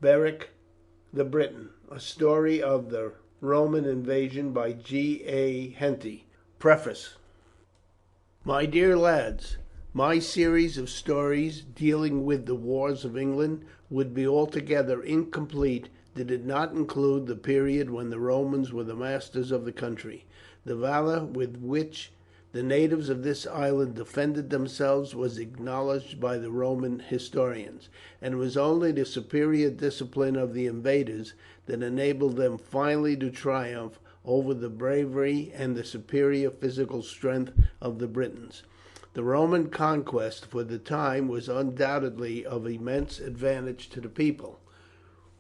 Beric the Briton, a story of the Roman invasion by G. A. Henty. Preface. My dear lads, my series of stories dealing with the wars of England would be altogether incomplete did it not include the period when the Romans were the masters of the country. The valour with which the natives of this island defended themselves was acknowledged by the Roman historians, and it was only the superior discipline of the invaders that enabled them finally to triumph over the bravery and the superior physical strength of the Britons. The Roman conquest for the time was undoubtedly of immense advantage to the people,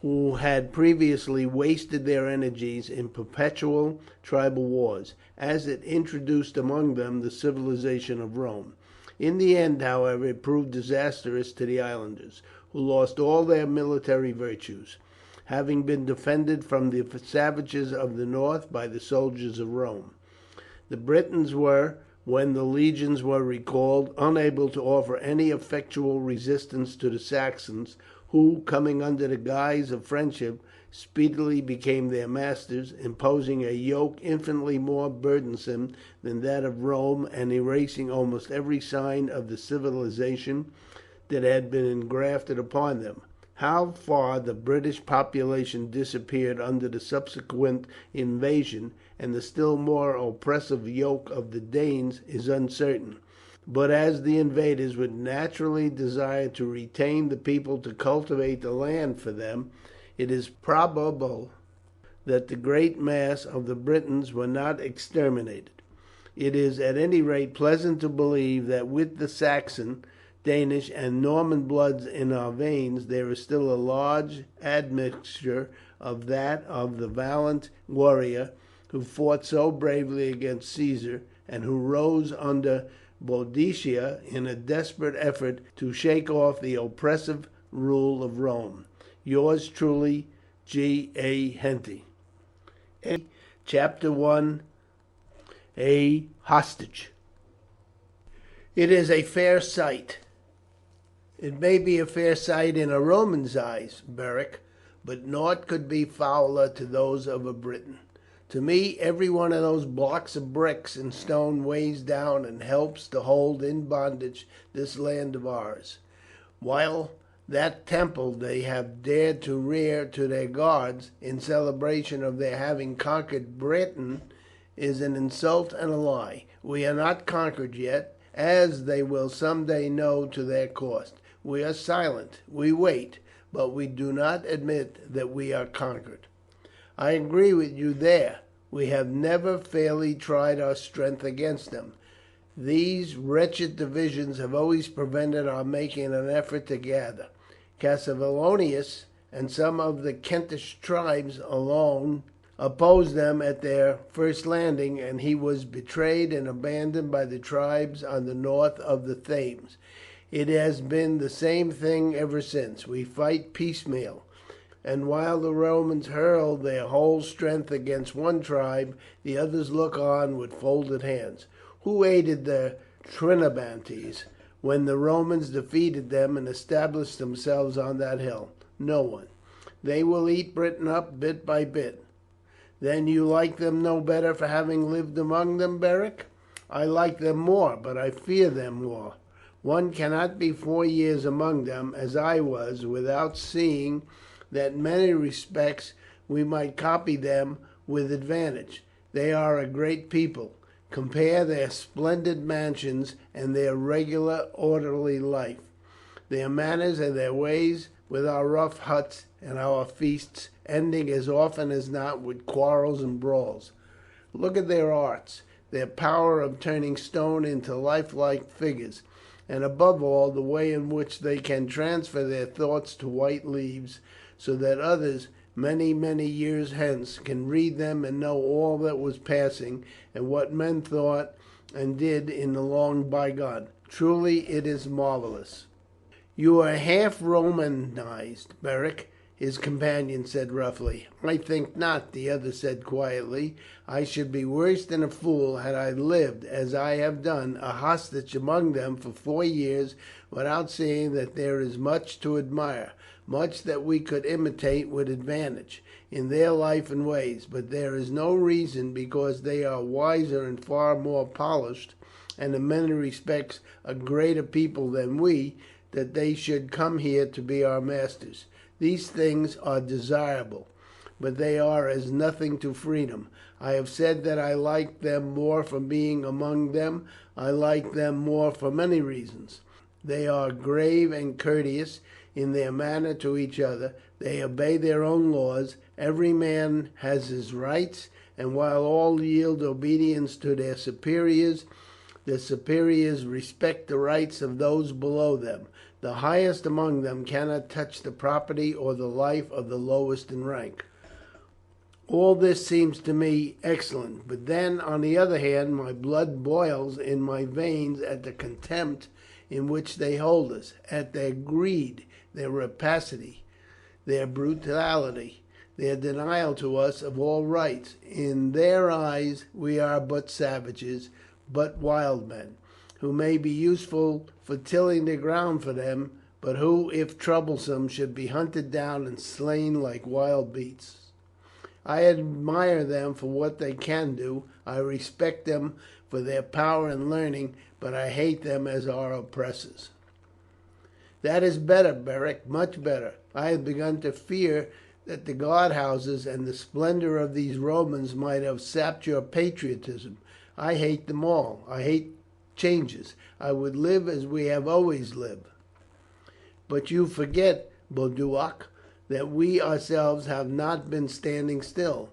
who had previously wasted their energies in perpetual tribal wars, as it introduced among them the civilization of Rome. In the end, however, it proved disastrous to the islanders, who lost all their military virtues, having been defended from the savages of the north by the soldiers of Rome. The Britons were, when the legions were recalled, unable to offer any effectual resistance to the Saxons, who, coming under the guise of friendship, speedily became their masters, imposing a yoke infinitely more burdensome than that of Rome, and erasing almost every sign of the civilization that had been engrafted upon them. How far the British population disappeared under the subsequent invasion, and the still more oppressive yoke of the Danes, is uncertain. But as the invaders would naturally desire to retain the people to cultivate the land for them, it is probable that the great mass of the Britons were not exterminated. It is at any rate pleasant to believe that with the Saxon, Danish, and Norman bloods in our veins, there is still a large admixture of that of the valiant warrior who fought so bravely against Caesar, and who rose under Boadicea in a desperate effort to shake off the oppressive rule of Rome. Yours truly, G. A. Henty. Chapter 1. A Hostage. It is a fair sight. It may be a fair sight in a Roman's eyes, Beric, but naught could be fouler to those of a Briton. To me, every one of those blocks of bricks and stone weighs down and helps to hold in bondage this land of ours, while that temple they have dared to rear to their gods in celebration of their having conquered Britain is an insult and a lie. We are not conquered yet, as they will some day know to their cost. We are silent, we wait, but we do not admit that we are conquered. I agree with you there. We have never fairly tried our strength against them. These wretched divisions have always prevented our making an effort to gather. Cassivelaunus and some of the Kentish tribes alone opposed them at their first landing, and he was betrayed and abandoned by the tribes on the north of the Thames. It has been the same thing ever since. We fight piecemeal, and while the Romans hurl their whole strength against one tribe, the others look on with folded hands. Who aided the Trinobantes when the Romans defeated them and established themselves on that hill? No one. They will eat Britain up bit by bit. Then you like them no better for having lived among them, Beric? I like them more, but I fear them more. One cannot be 4 years among them, as I was, without seeing that in many respects we might copy them with advantage. They are a great people. Compare their splendid mansions and their regular, orderly life, their manners and their ways, with our rough huts and our feasts, ending as often as not with quarrels and brawls. Look at their arts, their power of turning stone into lifelike figures, and above all, the way in which they can transfer their thoughts to white leaves, so that others, many, many years hence, can read them and know all that was passing, and what men thought and did in the long bygone. Truly it is marvellous. You are half Romanized, Beric, his companion said roughly. I think not, the other said quietly. I should be worse than a fool had I lived, as I have done, a hostage among them for 4 years without seeing that there is much to admire. much that we could imitate with advantage in their life and ways, but there is no reason, because they are wiser and far more polished, and in many respects a greater people than we, that they should come here to be our masters. These things are desirable, but they are as nothing to freedom. I have said that I like them more from being among them. I like them more for many reasons. They are grave and courteous in their manner to each other. They obey their own laws. Every man has his rights, and while all yield obedience to their superiors, the superiors respect the rights of those below them. The highest among them cannot touch the property or the life of the lowest in rank. All this seems to me excellent, but then, on the other hand, my blood boils in my veins at the contempt in which they hold us, at their greed, their rapacity, their brutality, their denial to us of all rights. In their eyes we are but savages, but wild men, who may be useful for tilling the ground for them, but who, if troublesome, should be hunted down and slain like wild beasts. I admire them for what they can do. I respect them for their power and learning, but I hate them as our oppressors. That is better, Beric, much better. I had begun to fear that the guardhouses and the splendour of these Romans might have sapped your patriotism. I hate them all. I hate changes. I would live as we have always lived. But you forget, Boduoc, that we ourselves have not been standing still.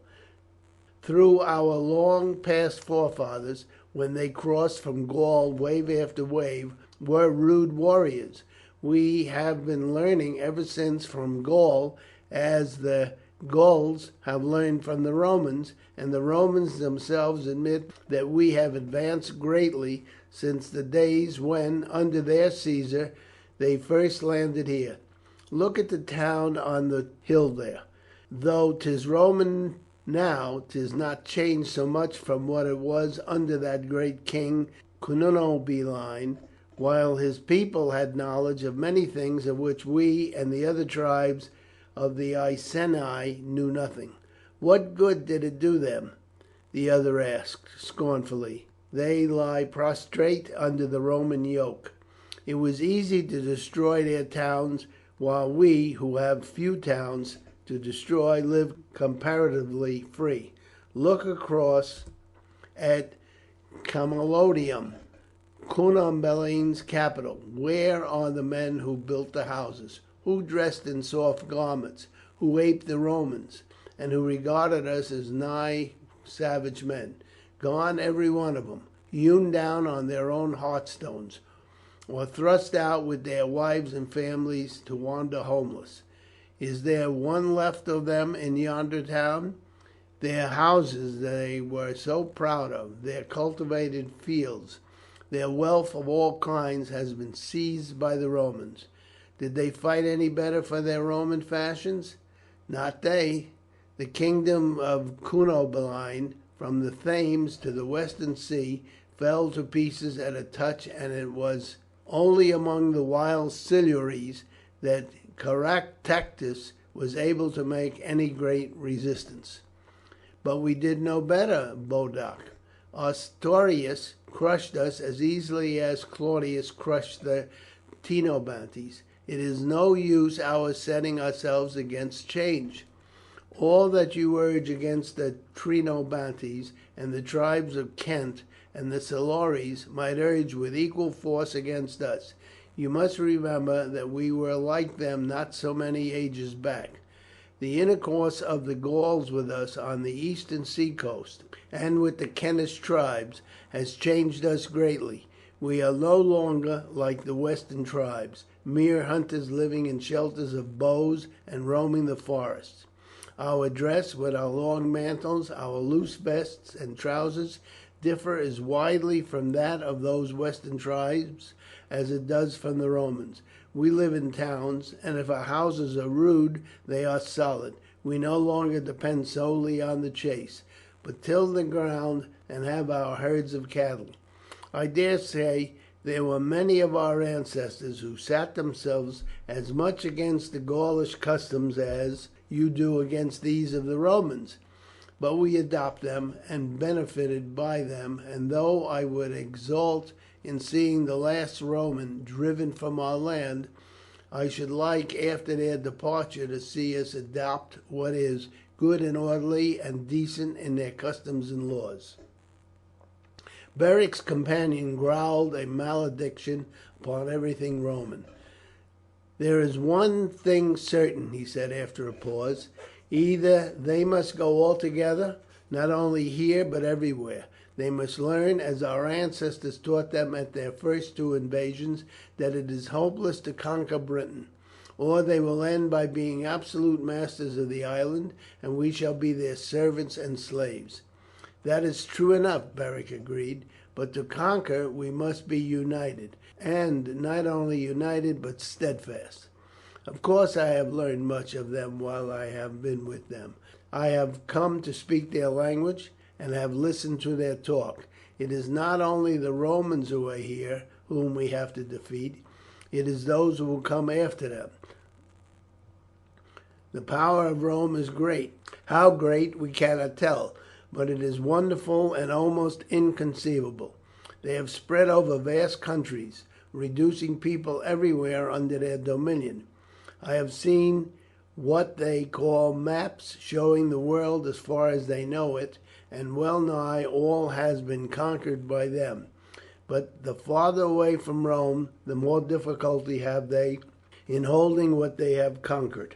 Through our long past forefathers, when they crossed from Gaul wave after wave, were rude warriors. We have been learning ever since from Gaul, as the Gauls have learned from the Romans, and the Romans themselves admit that we have advanced greatly since the days when, under their Caesar, they first landed here. Look at the town on the hill there. Though 'tis Roman now, 'tis not changed so much from what it was under that great king Cunobeline, while his people had knowledge of many things of which we and the other tribes of the Iceni knew nothing. What good did it do them? The other asked scornfully. They lie prostrate under the Roman yoke. It was easy to destroy their towns, while we, who have few towns to destroy, live comparatively free. Look across at Camalodunum, Cunobeline's capital. Where are the men who built the houses, who dressed in soft garments, who aped the Romans, and who regarded us as nigh savage men? Gone every one of them, hewn down on their own hearthstones, or thrust out with their wives and families to wander homeless. Is there one left of them in yonder town? Their houses they were so proud of, their cultivated fields, their wealth of all kinds has been seized by the Romans. Did they fight any better for their Roman fashions? Not they. The kingdom of Cunobeline, from the Thames to the Western Sea, fell to pieces at a touch, and it was only among the wild Silures that Caractacus was able to make any great resistance. But we did no better, Boduoc. Ostorius crushed us as easily as Claudius crushed the Trinobantes. It is no use our setting ourselves against change. All that you urge against the Trinobantes and the tribes of Kent and the Silures might urge with equal force against us. You must remember that we were like them not so many ages back. The intercourse of the Gauls with us on the eastern sea coast, and with the Kentish tribes, has changed us greatly. We are no longer like the western tribes, mere hunters living in shelters of boughs and roaming the forests. Our dress, with our long mantles, our loose vests and trousers, differ as widely from that of those western tribes as it does from the Romans. We live in towns, and if our houses are rude, they are solid. We no longer depend solely on the chase, but till the ground and have our herds of cattle. I dare say There were many of our ancestors who set themselves as much against the Gaulish customs as you do against these of the Romans, but we adopt them and benefited by them, and though I would exult in seeing the last Roman driven from our land, I should like after their departure to see us adopt what is good and orderly and decent in their customs and laws." Beric's companion growled a malediction upon everything Roman. "There is one thing certain," he said after a pause. "Either they must go altogether, not only here but everywhere. They must learn, as our ancestors taught them at their first two invasions, that it is hopeless to conquer Britain, or they will end by being absolute masters of the island, and we shall be their servants and slaves." "That is true enough," Beric agreed, "but to conquer we must be united, and not only united but steadfast. Of course I have learned much of them while I have been with them. I have come to speak their language, and have listened to their talk. It is not only the Romans who are here whom we have to defeat, it is those who will come after them. The power of Rome is great. How great we cannot tell, but it is wonderful and almost inconceivable. They have spread over vast countries, reducing people everywhere under their dominion. I have seen what they call maps showing the world as far as they know it, and well nigh all has been conquered by them. But the farther away from Rome, the more difficulty have they in holding what they have conquered.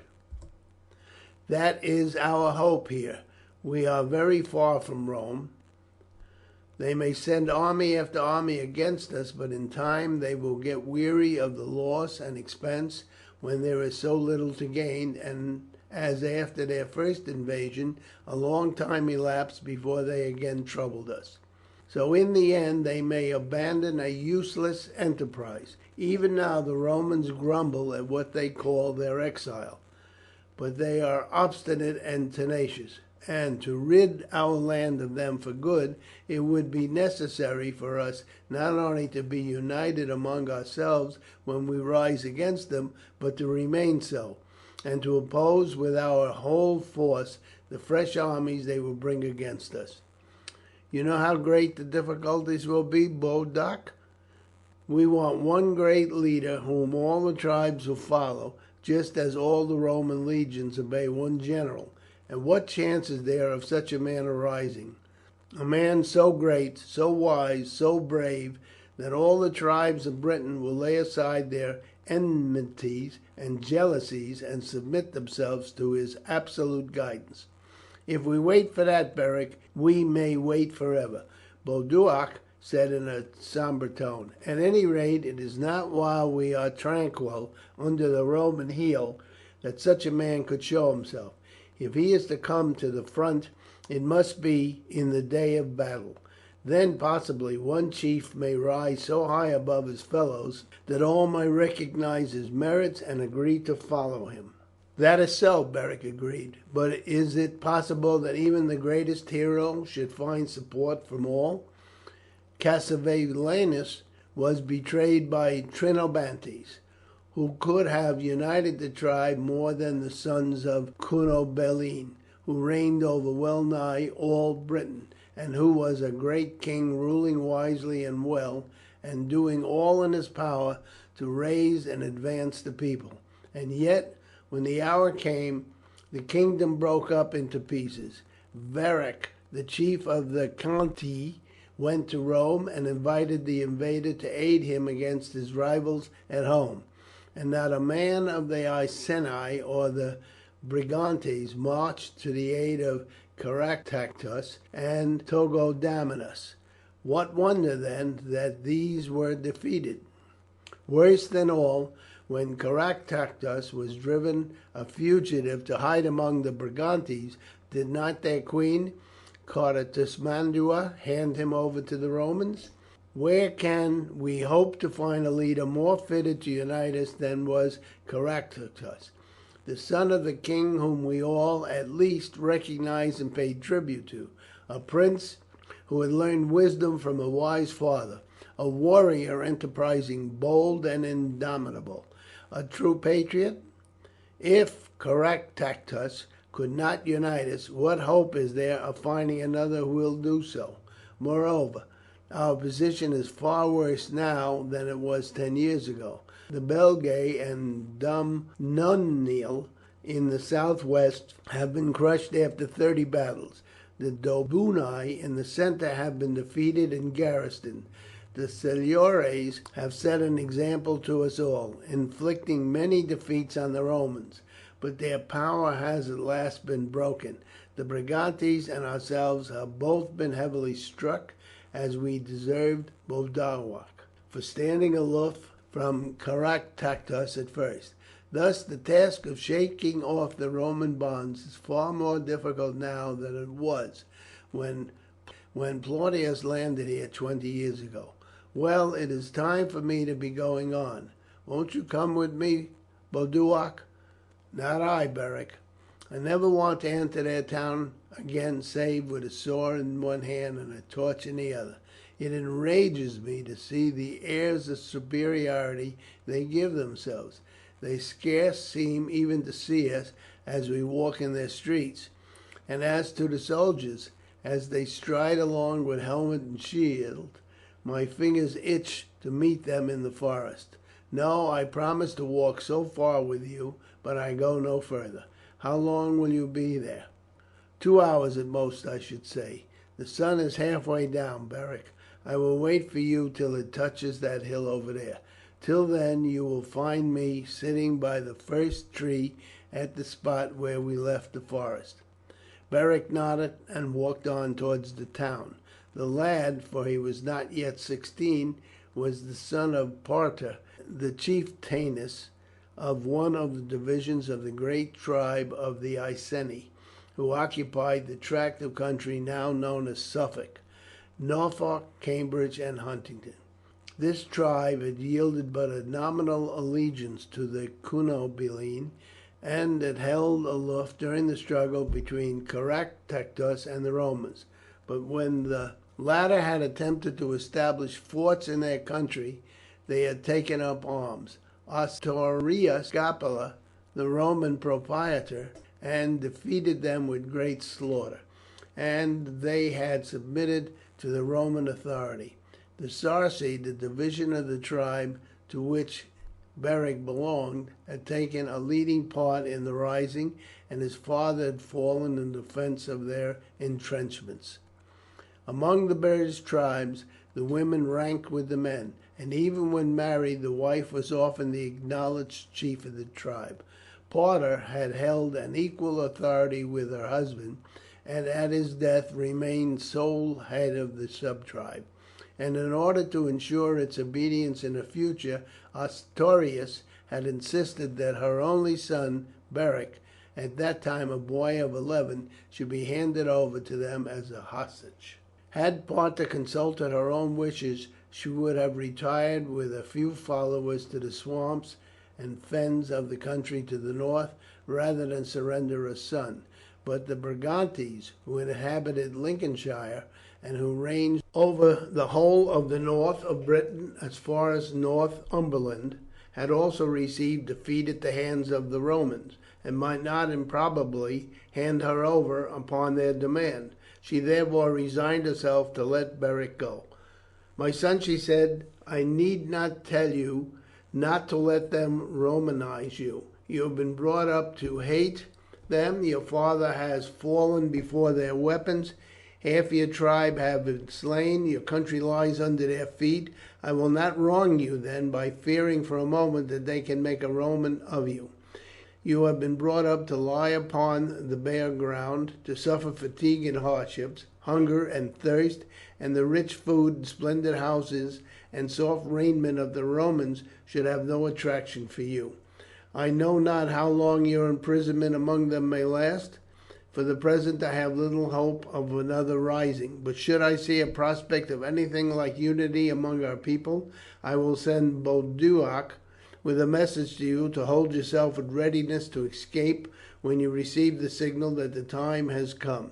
That is our hope here. We are very far from Rome. They may send army after army against us, but in time they will get weary of the loss and expense when there is so little to gain, and as after their first invasion a long time elapsed before they again troubled us. So in the end they may abandon a useless enterprise. Even now the Romans grumble at what they call their exile, but they are obstinate and tenacious, and to rid our land of them for good it would be necessary for us not only to be united among ourselves when we rise against them, but to remain so, and to oppose with our whole force the fresh armies they will bring against us. You know how great the difficulties will be, Boduoc. We want one great leader whom all the tribes will follow, just as all the Roman legions obey one general. And what chance is there of such a man arising? A man so great, so wise, so brave, that all the tribes of Britain will lay aside their enmities and jealousies and submit themselves to his absolute guidance. If we wait for that, Beric, we may wait forever," Boduoc said in a sombre tone. "At any rate, it is not while we are tranquil under the Roman heel that such a man could show himself. If he is to come to the front, it must be in the day of battle. Then possibly one chief may rise so high above his fellows that all may recognize his merits and agree to follow him." "That is so," Beric agreed, "but is it possible that even the greatest hero should find support from all? Cassivellaunus was betrayed by Trinobantes, who could have united the tribe more than the sons of Cunobeline, who reigned over well nigh all Britain, and who was a great king, ruling wisely and well, and doing all in his power to raise and advance the people. And yet, when the hour came, the kingdom broke up into pieces. Beric, the chief of the Henty, went to Rome and invited the invader to aid him against his rivals at home, and not a man of the Iceni or the Brigantes marched to the aid of Caractacus and Togodamnus. What wonder, then, that these were defeated? Worse than all, when Caractacus was driven a fugitive to hide among the Brigantes, did not their queen Cartismandua hand him over to the Romans? Where can we hope to find a leader more fitted to unite us than was Caractacus, the son of the king whom we all at least recognized and paid tribute to, a prince who had learned wisdom from a wise father, a warrior enterprising, bold, and indomitable, a true patriot? If Caractacus could not unite us, what hope is there of finding another who will do so? Moreover, our position is far worse now than it was 10 years ago. The Belgae and Dumnonil in the southwest have been crushed after 30 battles. The Dobunai in the centre have been defeated and garrisoned. The Silures have set an example to us all, inflicting many defeats on the Romans, but their power has at last been broken. The Brigantes and ourselves have both been heavily struck, as we deserved Boduoc for standing aloof from Caractacus at first. Thus the task of shaking off the Roman bonds is far more difficult now than it was when Plautius landed here 20 years ago. Well, it is time for me to be going on. Won't you come with me, Boduoc? Not I, Beric. I never want to enter their town again save with a sword in one hand and a torch in the other. It enrages me to see the airs of superiority they give themselves. They scarce seem even to see us as we walk in their streets. And as to the soldiers, as they stride along with helmet and shield, my fingers itch to meet them in the forest. No, I promised to walk so far with you, but I go no further. How long will you be there? 2 hours at most, I should say. The sun is halfway down, Beric. I will wait for you till it touches that hill over there. Till then you will find me sitting by the first tree at the spot where we left the forest." Beric nodded and walked on towards the town. The lad, for he was not yet 16, was the son of Parta, the chieftainess of one of the divisions of the great tribe of the Iceni, who occupied the tract of country now known as Suffolk, Norfolk, Cambridge, and Huntingdon. This tribe had yielded but a nominal allegiance to the Cunobeline, and had held aloof during the struggle between Caractacus and the Romans. But when the latter had attempted to establish forts in their country, they had taken up arms. Ostorius Scapula, the Roman propraetor, and defeated them with great slaughter, and they had submitted to the Roman authority. The Sarci, the division of the tribe to which Beric belonged, had taken a leading part in the rising, and his father had fallen in defence of their entrenchments. Among the British tribes the women ranked with the men, and even when married the wife was often the acknowledged chief of the tribe. Parta had held an equal authority with her husband, and at his death remained sole head of the subtribe, and in order to ensure its obedience in the future, Ostorius had insisted that her only son, Beric, at that time a boy of 11, should be handed over to them as a hostage. Had Parta consulted her own wishes, she would have retired with a few followers to the swamps and fens of the country to the north, rather than surrender her son. But the Brigantes, who inhabited Lincolnshire, and who ranged over the whole of the north of Britain as far as Northumberland, had also received defeat at the hands of the Romans, and might not improbably hand her over upon their demand. She therefore resigned herself to let Beric go. "My son," she said, "I need not tell you not to let them Romanize you. You have been brought up to hate them. Your father has fallen before their weapons. Half your tribe have been slain. Your country lies under their feet. I will not wrong you then by fearing for a moment that they can make a Roman of you. You have been brought up to lie upon the bare ground, to suffer fatigue and hardships, hunger and thirst, and the rich food and splendid houses and soft raiment of the Romans should have no attraction for you. I know not how long your imprisonment among them may last. For the present I have little hope of another rising, but should I see a prospect of anything like unity among our people, I will send Boduoc with a message to you to hold yourself in readiness to escape when you receive the signal that the time has come.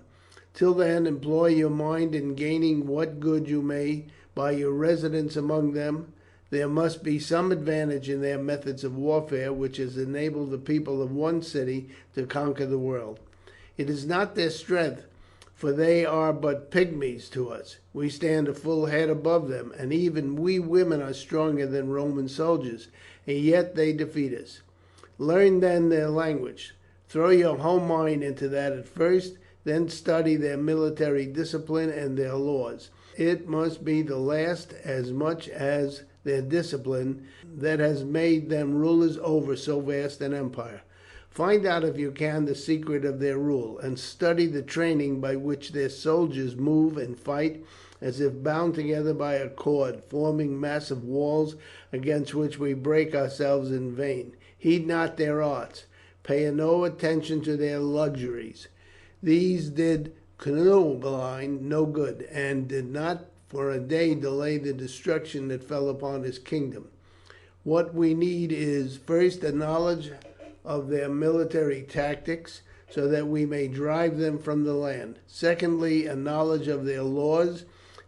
Till then employ your mind in gaining what good you may by your residence among them. There must be some advantage in their methods of warfare which has enabled the people of one city to conquer the world. It is not their strength, for they are but pygmies to us. We stand a full head above them, and even we women are stronger than Roman soldiers, and yet they defeat us. Learn then their language. Throw your whole mind into that at first, then study their military discipline and their laws. It must be the last as much as their discipline that has made them rulers over so vast an empire. Find out if you can the secret of their rule, and study the training by which their soldiers move and fight as if bound together by a cord, forming massive walls against which we break ourselves in vain. Heed not their arts. Pay no attention to their luxuries. These did Cunobeline no good, and did not for a day delay the destruction that fell upon his kingdom. What we need is, first, a knowledge of their military tactics, so that we may drive them from the land. Secondly, a knowledge of their laws,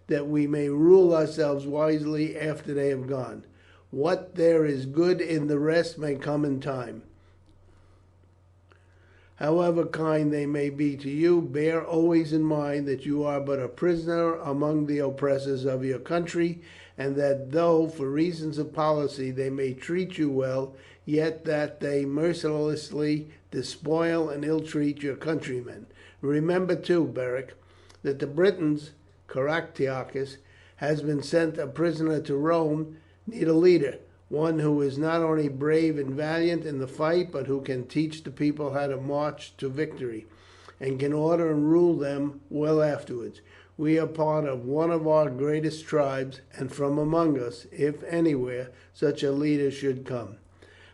that we may rule ourselves wisely after they have gone. What there is good in the rest may come in time. However kind they may be to you, bear always in mind that you are but a prisoner among the oppressors of your country, and that though, for reasons of policy, they may treat you well, yet that they mercilessly despoil and ill-treat your countrymen. Remember too, Beric, that the Britons, Caractacus, has been sent a prisoner to Rome, need a leader, one who is not only brave and valiant in the fight, but who can teach the people how to march to victory, and can order and rule them well afterwards. We are part of one of our greatest tribes, and from among us, if anywhere, such a leader should come.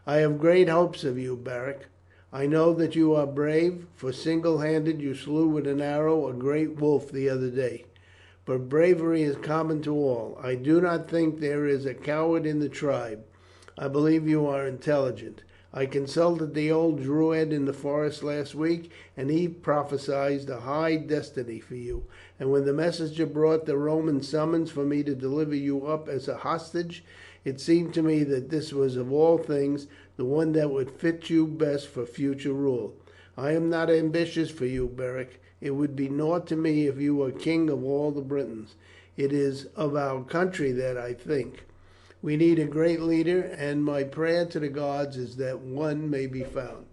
I have great hopes of you, Beric. I know that you are brave, for single-handed you slew with an arrow a great wolf the other day. But bravery is common to all. I do not think there is a coward in the tribe. I believe you are intelligent. I consulted the old Druid in the forest last week, and he prophesied a high destiny for you. And when the messenger brought the Roman summons for me to deliver you up as a hostage, it seemed to me that this was of all things the one that would fit you best for future rule. I am not ambitious for you, Beric. It would be naught to me if you were king of all the Britons. It is of our country that I think. We need a great leader, and my prayer to the gods is that one may be found.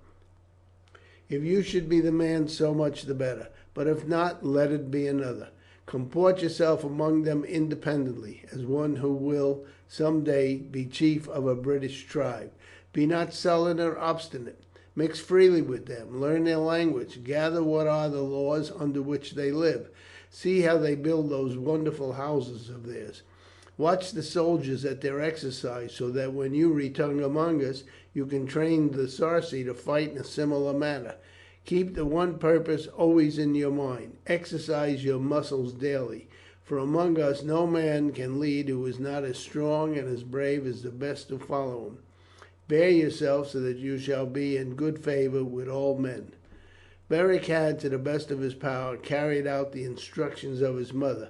If you should be the man, so much the better, but if not, let it be another. Comport yourself among them independently, as one who will some day be chief of a British tribe. Be not sullen or obstinate. Mix freely with them, learn their language, gather what are the laws under which they live. See how they build those wonderful houses of theirs. Watch the soldiers at their exercise, so that when you return among us, you can train the Sarci to fight in a similar manner. Keep the one purpose always in your mind. Exercise your muscles daily, for among us no man can lead who is not as strong and as brave as the best who follow him. Bear yourself so that you shall be in good favour with all men." Beric had, to the best of his power, carried out the instructions of his mother.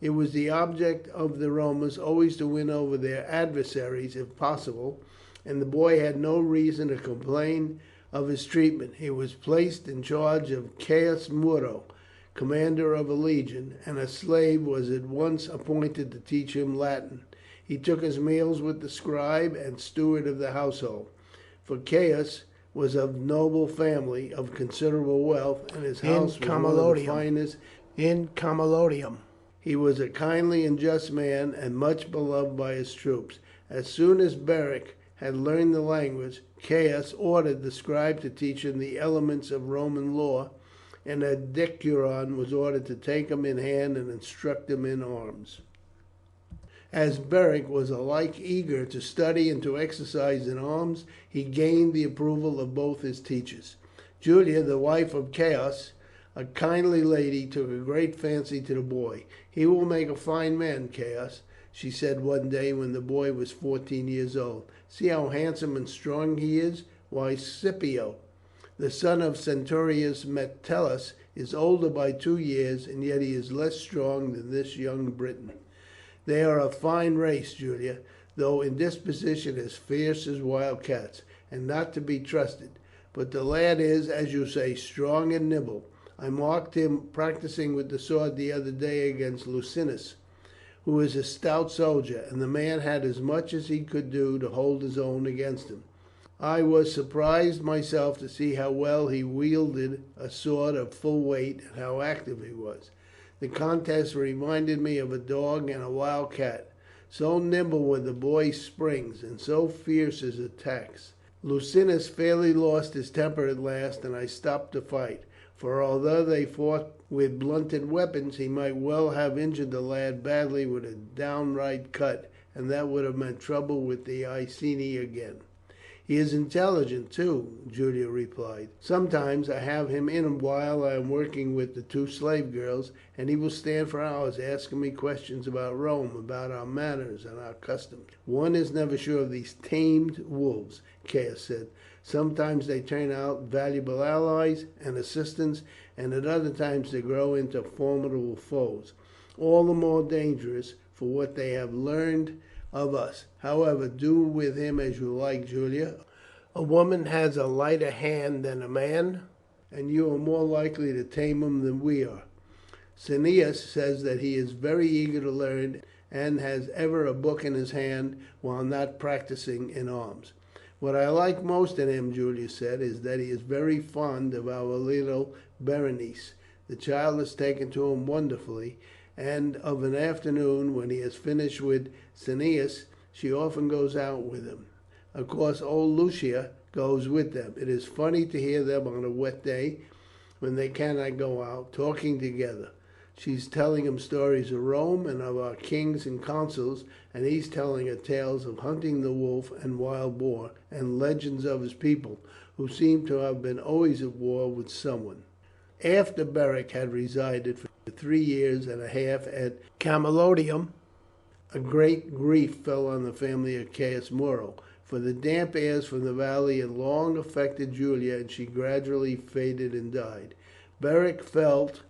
It was the object of the Romans always to win over their adversaries if possible, and the boy had no reason to complain of his treatment. He was placed in charge of Caius Muro, commander of a legion, and a slave was at once appointed to teach him Latin. He took his meals with the scribe and steward of the household, for Caius was of noble family, of considerable wealth, and his house was one of the finest in Camalodunum. He was a kindly and just man, and much beloved by his troops. As soon as Beric had learned the language, Caius ordered the scribe to teach him the elements of Roman law, and a decuron was ordered to take him in hand and instruct him in arms. As Beric was alike eager to study and to exercise in arms, he gained the approval of both his teachers. Julia, the wife of Caius, a kindly lady, took a great fancy to the boy. "He will make a fine man, Caius," she said one day when the boy was 14 years old. "See how handsome and strong he is. Why, Scipio, the son of Centurius Metellus, is older by 2 years, and yet he is less strong than this young Briton." They are a fine race, Julia, though in disposition as fierce as wild cats, and not to be trusted. But the lad is, as you say, strong and nimble. I marked him practising with the sword the other day against Lucinus, who is a stout soldier, and the man had as much as he could do to hold his own against him. I was surprised myself to see how well he wielded a sword of full weight, and how active he was. The contest reminded me of a dog and a wild cat. So nimble were the boy's springs, and so fierce his attacks. Lucinus fairly lost his temper at last, and I stopped the fight, for although they fought with blunted weapons, he might well have injured the lad badly with a downright cut, and that would have meant trouble with the Iceni again. "He is intelligent too," Julia replied. "Sometimes I have him in while I am working with the two slave girls, and he will stand for hours asking me questions about Rome, about our manners and our customs." "One is never sure of these tamed wolves," Caius said. "Sometimes they turn out valuable allies and assistants, and at other times they grow into formidable foes, all the more dangerous for what they have learned of us. However, do with him as you like, Julia. A woman has a lighter hand than a man, and you are more likely to tame him than we are. Cneius says that he is very eager to learn, and has ever a book in his hand while not practising in arms." "What I like most in him," Julia said, "is that he is very fond of our little Berenice. The child has taken to him wonderfully, and of an afternoon, when he has finished with Cneius, she often goes out with him. Of course old Lucia goes with them. It is funny to hear them on a wet day, when they cannot go out, talking together. She is telling him stories of Rome and of our kings and consuls, and he is telling her tales of hunting the wolf and wild boar, and legends of his people, who seem to have been always at war with someone." After Beric had resided for 3 years and a half at Camalodunum, a great grief fell on the family of Caius Muro, for the damp airs from the valley had long affected Julia, and she gradually faded and died. Beric felt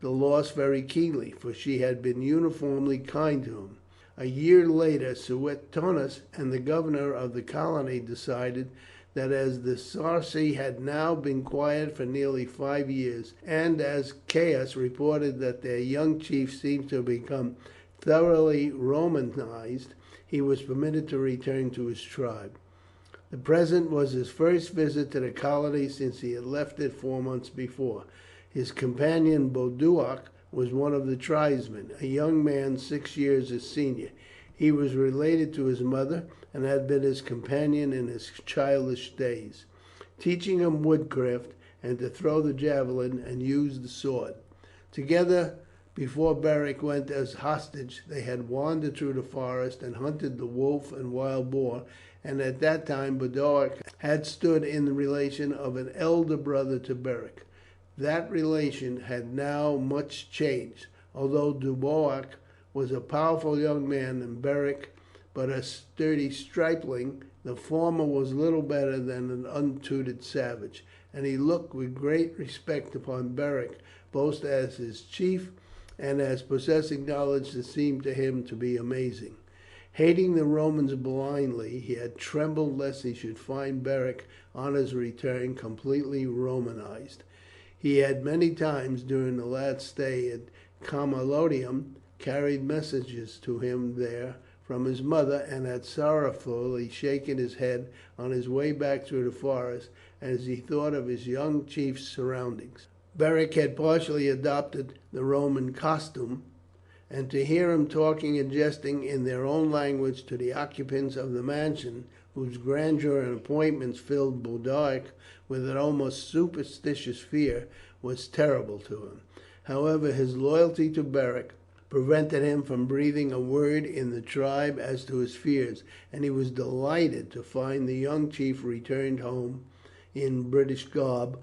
the loss very keenly, for she had been uniformly kind to him. A year later Suetonius and the governor of the colony decided that as the Sarci had now been quiet for nearly 5 years, and as Caius reported that their young chief seemed to have become thoroughly Romanized, he was permitted to return to his tribe. The present was his first visit to the colony since he had left it 4 months before. His companion Boduoc was one of the tribesmen, a young man 6 years his senior. He was related to his mother, and had been his companion in his childish days, teaching him woodcraft and to throw the javelin and use the sword. Together, before Beric went as hostage, they had wandered through the forest and hunted the wolf and wild boar, and at that time Boduoc had stood in the relation of an elder brother to Beric. That relation had now much changed. Although Boduoc was a powerful young man and Beric but a sturdy stripling, the former was little better than an untutored savage, and he looked with great respect upon Beric, both as his chief and as possessing knowledge that seemed to him to be amazing. Hating the Romans blindly, he had trembled lest he should find Beric on his return completely Romanized. He had many times during the lad's stay at Camalodunum carried messages to him there from his mother, and had sorrowfully shaken his head on his way back through the forest as he thought of his young chief's surroundings. Beric had partially adopted the Roman costume, and to hear him talking and jesting in their own language to the occupants of the mansion, whose grandeur and appointments filled Boduoc with an almost superstitious fear, was terrible to him. However, his loyalty to Beric prevented him from breathing a word in the tribe as to his fears, and he was delighted to find the young chief returned home in British garb,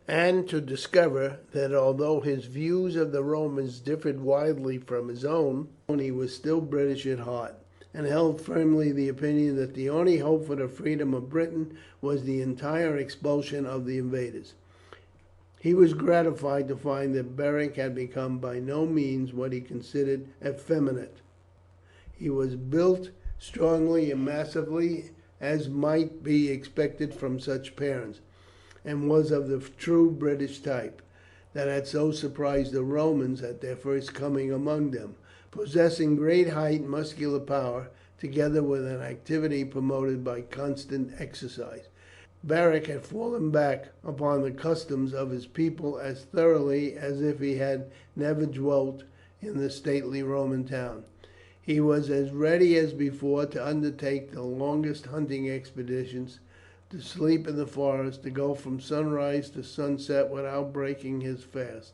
and to discover that although his views of the Romans differed widely from his own, he was still British at heart, and held firmly the opinion that the only hope for the freedom of Britain was the entire expulsion of the invaders. He was gratified to find that Beric had become by no means what he considered effeminate. He was built strongly and massively, as might be expected from such parents, and was of the true British type that had so surprised the Romans at their first coming among them, possessing great height and muscular power, together with an activity promoted by constant exercise. Beric had fallen back upon the customs of his people as thoroughly as if he had never dwelt in the stately Roman town. He was as ready as before to undertake the longest hunting expeditions, to sleep in the forest, to go from sunrise to sunset without breaking his fast.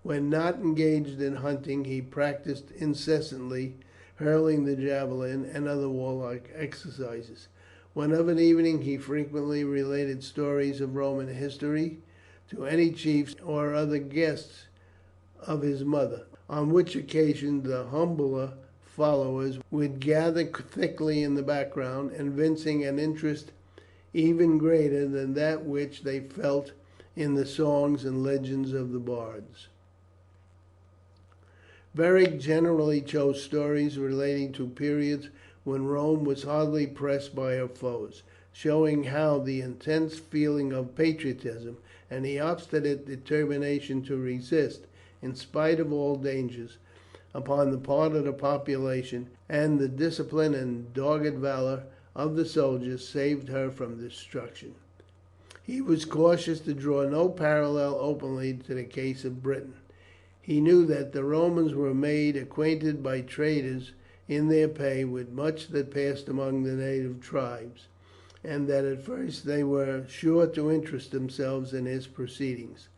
When not engaged in hunting, he practised incessantly hurling the javelin and other warlike exercises. When of an evening he frequently related stories of Roman history to any chiefs or other guests of his mother, on which occasion the humbler followers would gather thickly in the background, evincing an interest even greater than that which they felt in the songs and legends of the bards. Beric generally chose stories relating to periods when Rome was hardly pressed by her foes, showing how the intense feeling of patriotism and the obstinate determination to resist, in spite of all dangers, upon the part of the population, and the discipline and dogged valour of the soldiers saved her from destruction. He was cautious to draw no parallel openly to the case of Britain. He knew that the Romans were made acquainted by traders in their pay with much that passed among the native tribes, and that at first they were sure to interest themselves in his proceedings.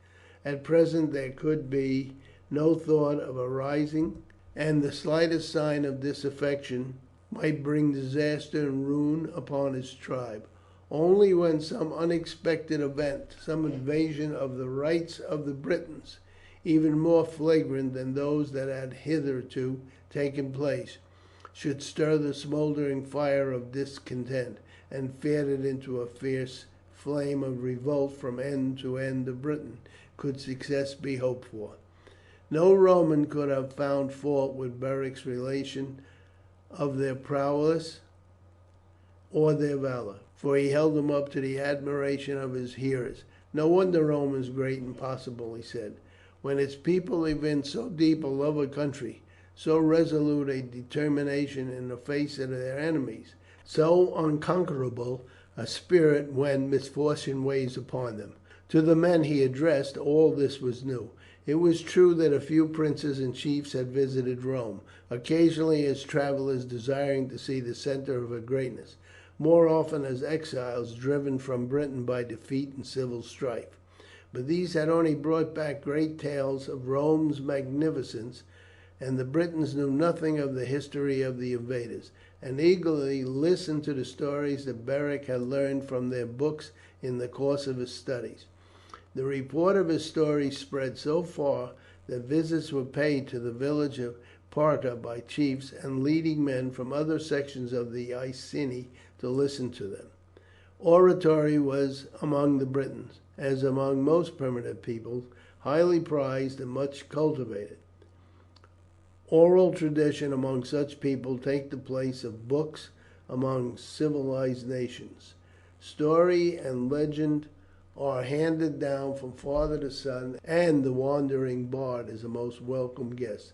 At present there could be no thought of a rising, and the slightest sign of disaffection might bring disaster and ruin upon his tribe. Only when some unexpected event, some invasion of the rights of the Britons, even more flagrant than those that had hitherto taken place, should stir the smouldering fire of discontent, and fan it into a fierce flame of revolt from end to end of Britain, could success be hoped for. No Roman could have found fault with Beric's relation of their prowess or their valour, for he held them up to the admiration of his hearers. No wonder Rome is great and possible, he said, when its people evince so deep a love of country, so resolute a determination in the face of their enemies, so unconquerable a spirit when misfortune weighs upon them. To the men he addressed all this was new. It was true that a few princes and chiefs had visited Rome, occasionally as travellers desiring to see the centre of her greatness, more often as exiles driven from Britain by defeat and civil strife. But these had only brought back great tales of Rome's magnificence, and the Britons knew nothing of the history of the invaders, and eagerly listened to the stories that Beric had learned from their books in the course of his studies. The report of his stories spread so far that visits were paid to the village of Parta by chiefs and leading men from other sections of the Iceni to listen to them. Oratory was among the Britons, as among most primitive peoples, highly prized and much cultivated. Oral tradition among such people take the place of books among civilized nations. Story and legend are handed down from father to son, and the wandering bard is a most welcome guest.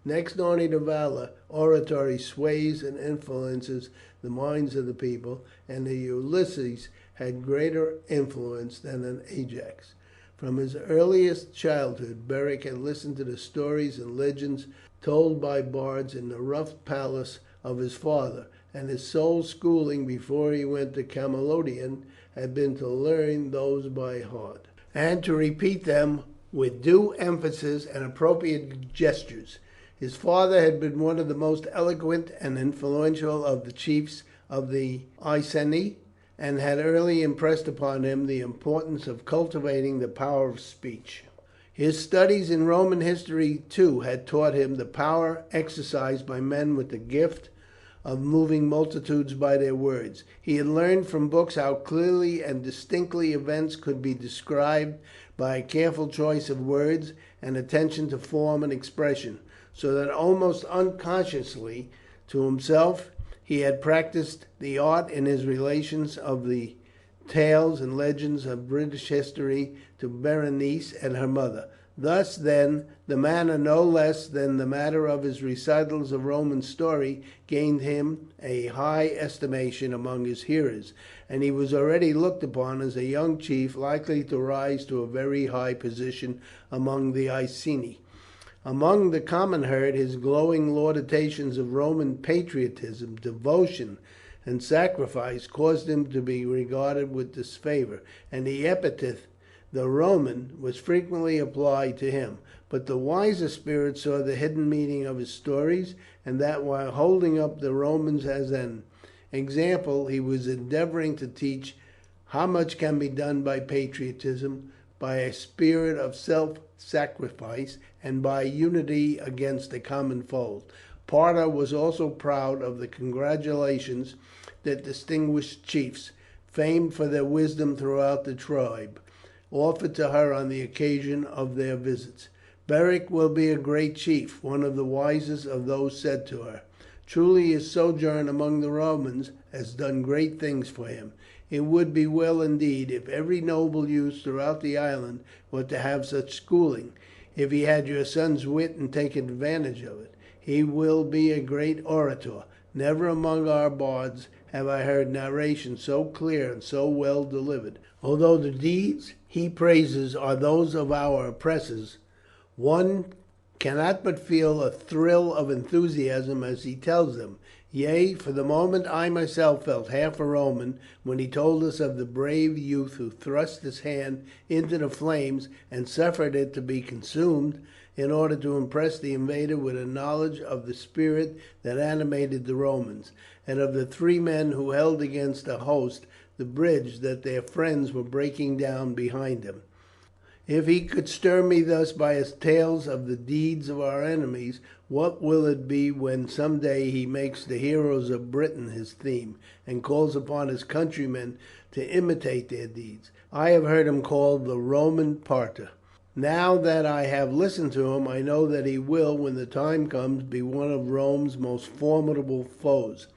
Next only to valour, oratory sways and influences the minds of the people, and the Ulysses had greater influence than an Ajax. From his earliest childhood Beric had listened to the stories and legends told by bards in the rough palace of his father, and his sole schooling before he went to Camalodunum had been to learn those by heart, and to repeat them with due emphasis and appropriate gestures. His father had been one of the most eloquent and influential of the chiefs of the Iceni, and had early impressed upon him the importance of cultivating the power of speech. His studies in Roman history, too, had taught him the power exercised by men with the gift of moving multitudes by their words. He had learned from books how clearly and distinctly events could be described by a careful choice of words and attention to form and expression, so that almost unconsciously To himself, he had practiced the art in his relations of the tales and legends of British history to Berenice and her mother. Thus, then, the manner no less than the matter of his recitals of Roman story gained him a high estimation among his hearers, and he was already looked upon as a young chief likely to rise to a very high position among the Iceni. Among the common herd his glowing laudations of Roman patriotism, devotion, and sacrifice caused him to be regarded with disfavour, and the epithet "the Roman" was frequently applied to him. But the wiser spirit saw the hidden meaning of his stories, and that while holding up the Romans as an example, he was endeavouring to teach how much can be done by patriotism, by a spirit of self-sacrifice, and by unity against a common foe. Parta was also proud of the congratulations that distinguished chiefs, famed for their wisdom throughout the tribe, offered to her on the occasion of their visits. "Beric will be a great chief," one of the wisest of those said to her. "Truly his sojourn among the Romans has done great things for him. It would be well indeed if every noble youth throughout the island were to have such schooling. If he had your son's wit and taken advantage of it, he will be a great orator. Never among our bards have I heard narration so clear and so well delivered. Although the deeds he praises are those of our oppressors, one cannot but feel a thrill of enthusiasm as he tells them. Yea, for the moment I myself felt half a Roman when he told us of the brave youth who thrust his hand into the flames and suffered it to be consumed, in order to impress the invader with a knowledge of the spirit that animated the Romans, and of the three men who held against a host the bridge that their friends were breaking down behind them. If he could stir me thus by his tales of the deeds of our enemies, what will it be when some day he makes the heroes of Britain his theme, and calls upon his countrymen to imitate their deeds? I have heard him called the Roman Parta. Now that I have listened to him, I know that he will, when the time comes, be one of Rome's most formidable foes.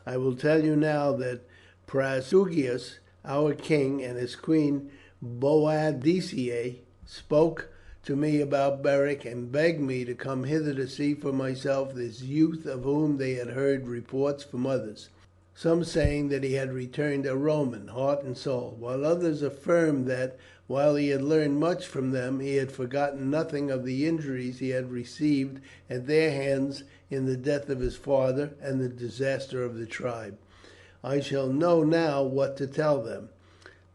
I will tell you now that Prasutagus, our king, and his queen Boadicea spoke to me about Beric, and begged me to come hither to see for myself this youth of whom they had heard reports from others, some saying that he had returned a Roman, heart and soul, while others affirmed that, while he had learned much from them, he had forgotten nothing of the injuries he had received at their hands in the death of his father and the disaster of the tribe. I shall know now what to tell them.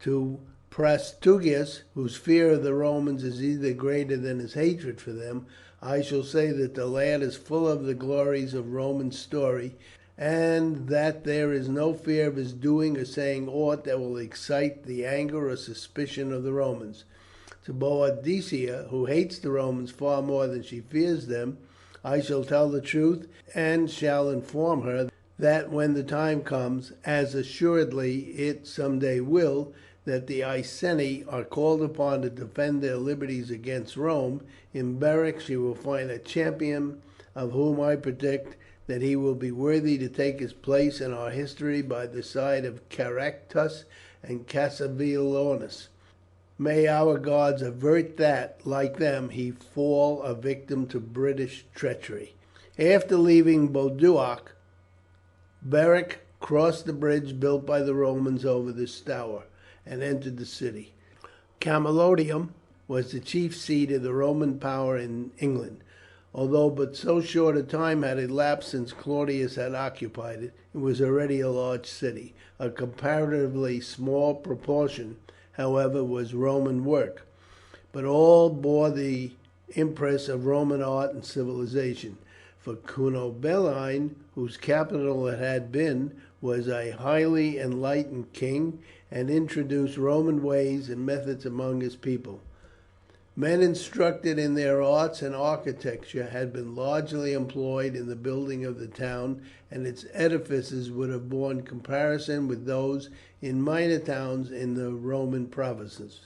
To Prasutagus, whose fear of the Romans is either greater than his hatred for them, I shall say that the lad is full of the glories of Roman story, and that there is no fear of his doing or saying aught that will excite the anger or suspicion of the Romans. To Boadicea, who hates the Romans far more than she fears them, I shall tell the truth, and shall inform her that when the time comes, as assuredly it some day will, that the Iceni are called upon to defend their liberties against Rome, in Beric she will find a champion of whom I predict that he will be worthy to take his place in our history by the side of Caractacus and Cassivellaunus. May our gods avert that, like them, he fall a victim to British treachery." After leaving Boduoc, Beric crossed the bridge built by the Romans over the Stour, and entered the city. Camalodunum was the chief seat of the Roman power in England. Although but so short a time had elapsed since Claudius had occupied it, it was already a large city. A comparatively small proportion, however, was Roman work, but all bore the impress of Roman art and civilization. For Cunobeline, whose capital it had been, was a highly enlightened king, and introduced Roman ways and methods among his people. Men instructed in their arts and architecture had been largely employed in the building of the town, and its edifices would have borne comparison with those in minor towns in the Roman provinces.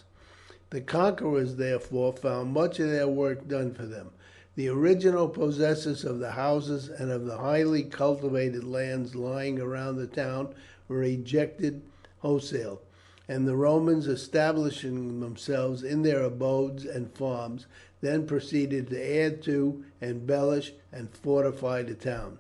The conquerors, therefore, found much of their work done for them. The original possessors of the houses and of the highly cultivated lands lying around the town were ejected wholesale, and the Romans, establishing themselves in their abodes and farms, then proceeded to add to, embellish, and fortify the town.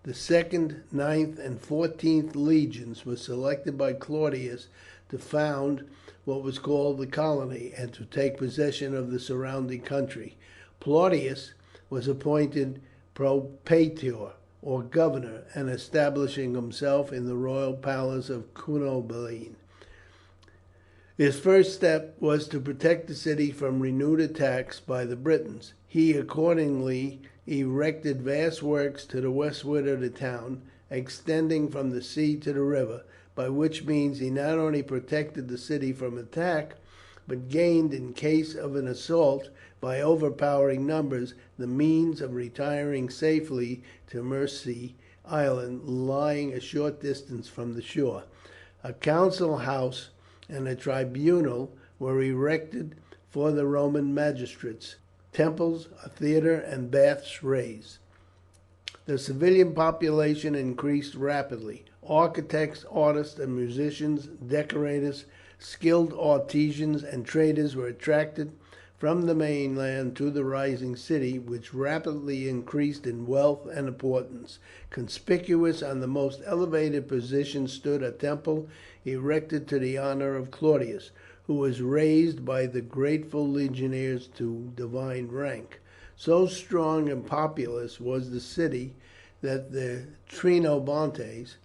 The 2nd, 9th, and 14th legions were selected by Claudius to found what was called the colony and to take possession of the surrounding country. Plautius was appointed propraetor, or governor, and establishing himself in the royal palace of Cunobeline. His first step was to protect the city from renewed attacks by the Britons. He accordingly erected vast works to the westward of the town, extending from the sea to the river, by which means he not only protected the city from attack, but gained, in case of an assault by overpowering numbers, the means of retiring safely to Immerse island, lying a short distance from the shore. A council house and a tribunal were erected for the Roman magistrates, temples, a theatre, and baths raised. The civilian population increased rapidly. Architects, artists, and musicians, decorators, skilled artisans, and traders were attracted from the mainland to the rising city, which rapidly increased in wealth and importance. Conspicuous on the most elevated position stood a temple erected to the honour of Claudius, who was raised by the grateful legionaries to divine rank. So strong and populous was the city that the Trinobantes,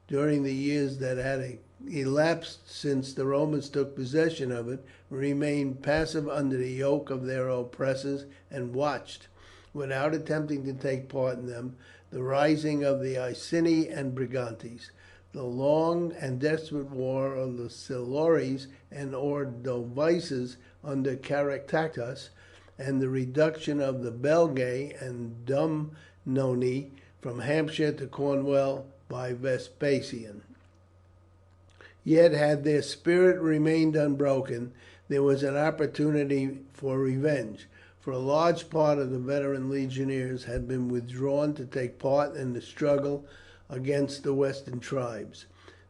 during the years that had elapsed since the Romans took possession of it, remained passive under the yoke of their oppressors, and watched, without attempting to take part in them, the rising of the Iceni and Brigantes, the long and desperate war of the Silures and Ordovices under Caractacus, and the reduction of the Belgae and Dumnoni from Hampshire to Cornwall by Vespasian. Yet had their spirit remained unbroken, there was an opportunity for revenge, for a large part of the veteran legionaries had been withdrawn to take part in the struggle against the western tribes.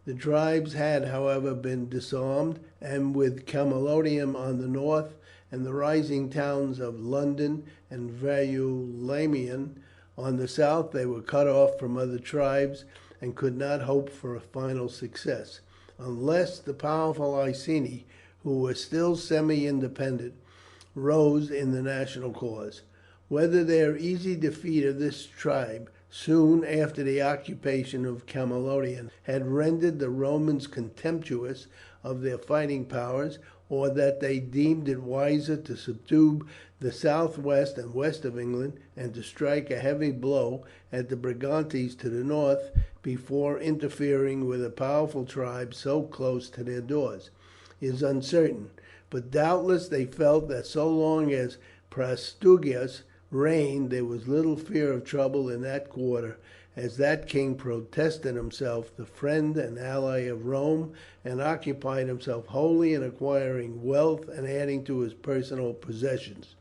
The tribes had, however, been disarmed, and with Camalodunum on the north and the rising towns of London and Verulamium on the south, they were cut off from other tribes and could not hope for a final success, unless the powerful Iceni, who were still semi-independent, rose in the national cause. Whether their easy defeat of this tribe, soon after the occupation of Camalodunum, had rendered the Romans contemptuous of their fighting powers, or that they deemed it wiser to subdue the southwest and west of England, and to strike a heavy blow at the Brigantes to the north before interfering with a powerful tribe so close to their doors, is uncertain. But doubtless they felt that so long as Prasutagus reigned there was little fear of trouble in that quarter, as that king protested himself the friend and ally of Rome, and occupied himself wholly in acquiring wealth and adding to his personal possessions.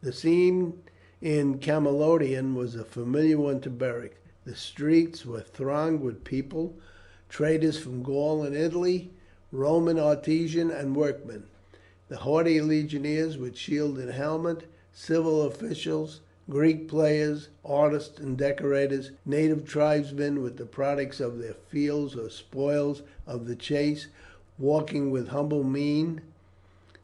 The scene in Camalodunum was a familiar one to Beric. The streets were thronged with people, traders from Gaul and Italy, Roman artisan and workmen, the haughty legionaries with shield and helmet, civil officials, Greek players, artists and decorators, native tribesmen with the products of their fields or spoils of the chase, walking with humble mien,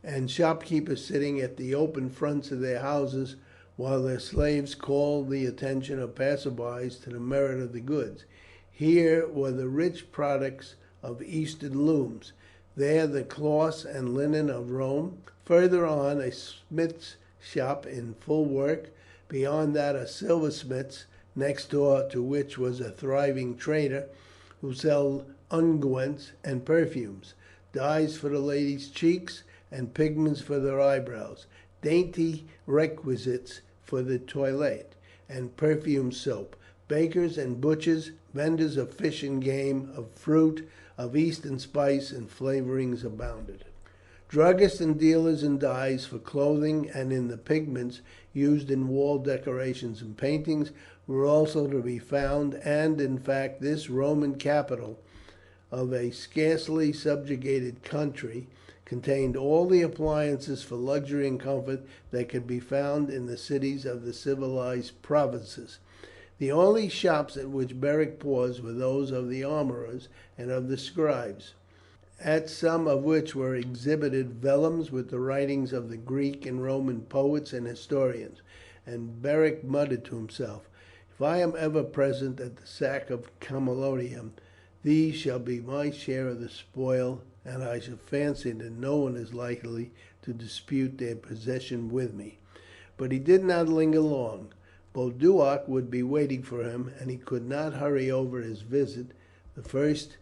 and shopkeepers sitting at the open fronts of their houses, while their slaves called the attention of passersby to the merit of the goods. Here were the rich products of eastern looms, there the cloths and linen of Rome. Further on a smith's shop in full work, beyond that a silversmith's, next door to which was a thriving trader who sold unguents and perfumes, dyes for the ladies' cheeks and pigments for their eyebrows, dainty requisites for the toilette, and perfumed soap. Bakers and butchers, vendors of fish and game, of fruit, of Eastern spice and flavourings abounded. Druggists and dealers in dyes for clothing and in the pigments used in wall decorations and paintings were also to be found, and in fact this Roman capital of a scarcely subjugated country contained all the appliances for luxury and comfort that could be found in the cities of the civilized provinces. The only shops at which Beric paused were those of the armourers and of the scribes, at some of which were exhibited vellums with the writings of the Greek and Roman poets and historians, and Beric muttered to himself, "If I am ever present at the sack of Camalodunum, these shall be my share of the spoil, and I should fancy that no one is likely to dispute their possession with me." But he did not linger long. Boduoc would be waiting for him, and he could not hurry over his visit, the first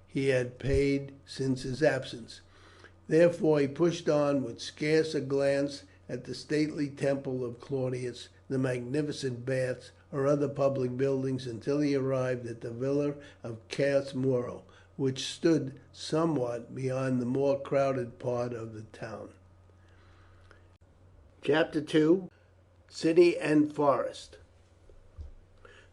he had paid since his absence. Therefore he pushed on with scarce a glance at the stately temple of Claudius, the magnificent baths, or other public buildings, until he arrived at the villa of Caius Muro, which stood somewhat beyond the more crowded part of the town. Chapter 2: City and Forest.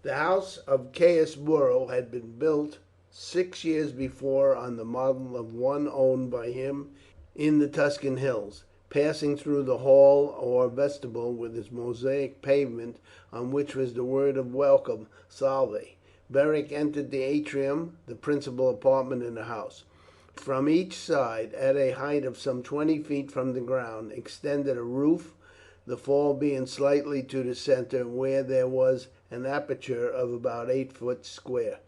The house of Caius Muro had been built 6 years before on the model of one owned by him in the Tuscan hills. Passing through the hall or vestibule with its mosaic pavement on which was the word of welcome, "Salve," Beric entered the atrium, the principal apartment in the house. From each side, at a height of some 20 feet from the ground, extended a roof, the fall being slightly to the centre, where there was an aperture of about 8 feet square.